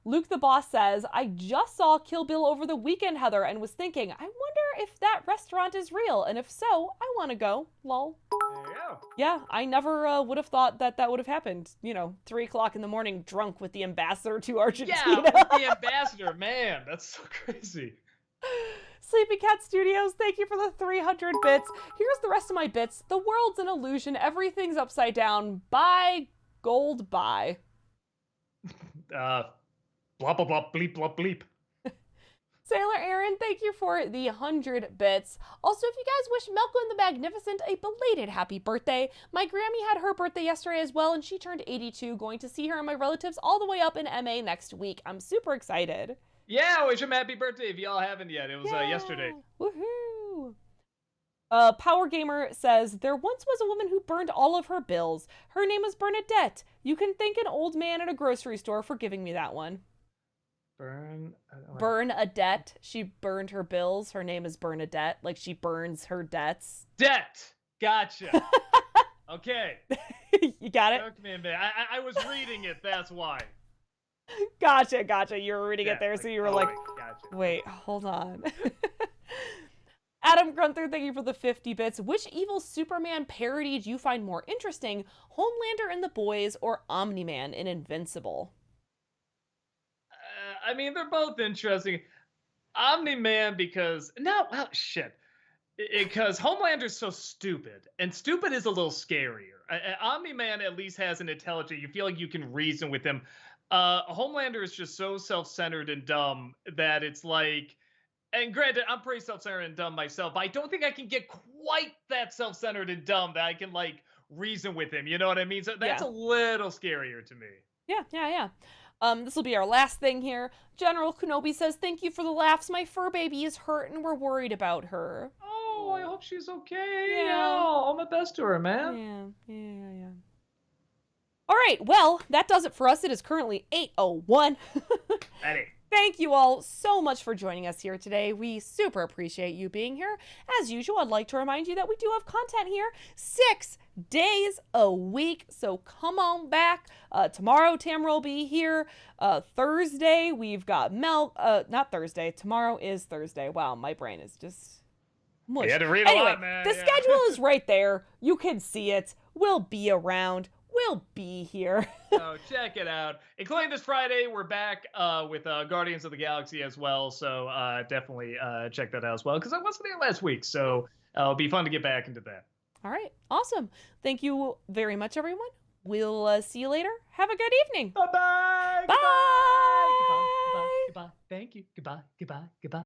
Luke the Boss says, I just saw Kill Bill over the weekend, Heather, and was thinking, I wonder if that restaurant is real, and if so, I want to go. Lol. There you go. Yeah, I never would have thought that would have happened. 3 o'clock in the morning, drunk with the ambassador to Argentina. Yeah, with the ambassador, man, that's so crazy. Sleepy Cat Studios, thank you for the 300 bits. Here's the rest of my bits. The world's an illusion. Everything's upside down. Bye, gold, bye. Blah, blah, blah, bleep, blah, bleep. Sailor Aaron, thank you for the 100 bits. Also, if you guys wish Melko the Magnificent a belated happy birthday, my Grammy had her birthday yesterday as well, and she turned 82. Going to see her and my relatives all the way up in MA next week. I'm super excited. Yeah, wish him happy birthday if y'all haven't yet. It was yesterday. Woohoo! Power Gamer says, there once was a woman who burned all of her bills. Her name was Bernadette. You can thank an old man at a grocery store for giving me that one. Bernadette. She burned her bills. Her name is Bernadette. Like she burns her debts. Debt. Gotcha. Okay. You got it? I was reading it, that's why. Gotcha. You were reading it there, so you were like, gotcha. Wait, hold on. Adam Grunther, thank you for the 50 bits. Which evil Superman parody do you find more interesting? Homelander in The Boys or Omni-Man in Invincible? I mean, they're both interesting. Omni-Man because because Homelander's so stupid, and stupid is a little scarier. Omni-Man at least has an intelligence. You feel like you can reason with him. Homelander is just so self-centered and dumb that it's like, and granted, I'm pretty self-centered and dumb myself, but I don't think I can get quite that self-centered and dumb that I can like reason with him. You know what I mean? So that's a little scarier to me. Yeah. This will be our last thing here. General Kenobi says, thank you for the laughs. My fur baby is hurt and we're worried about her. Oh, I hope she's okay. Yeah. All my best to her, man. Yeah. All right, well, that does it for us. It is currently 8:01. Ready. Thank you all so much for joining us here today. We super appreciate you being here. As usual, I'd like to remind you that we do have content here 6 days a week, so come on back. Tomorrow, Tamara will be here. Thursday, we've got not Thursday. Tomorrow is Thursday. Wow, my brain is just mush. You had to read anyway, a lot, man. The schedule is right there. You can see it. We'll be around. We'll be here. So check it out. Including this Friday, we're back with Guardians of the Galaxy as well. So definitely check that out as well, because I wasn't here last week. So it'll be fun to get back into that. All right. Awesome. Thank you very much, everyone. We'll see you later. Have a good evening. Bye-bye. Bye. Goodbye. Goodbye. Goodbye. Goodbye. Thank you. Goodbye. Goodbye. Goodbye.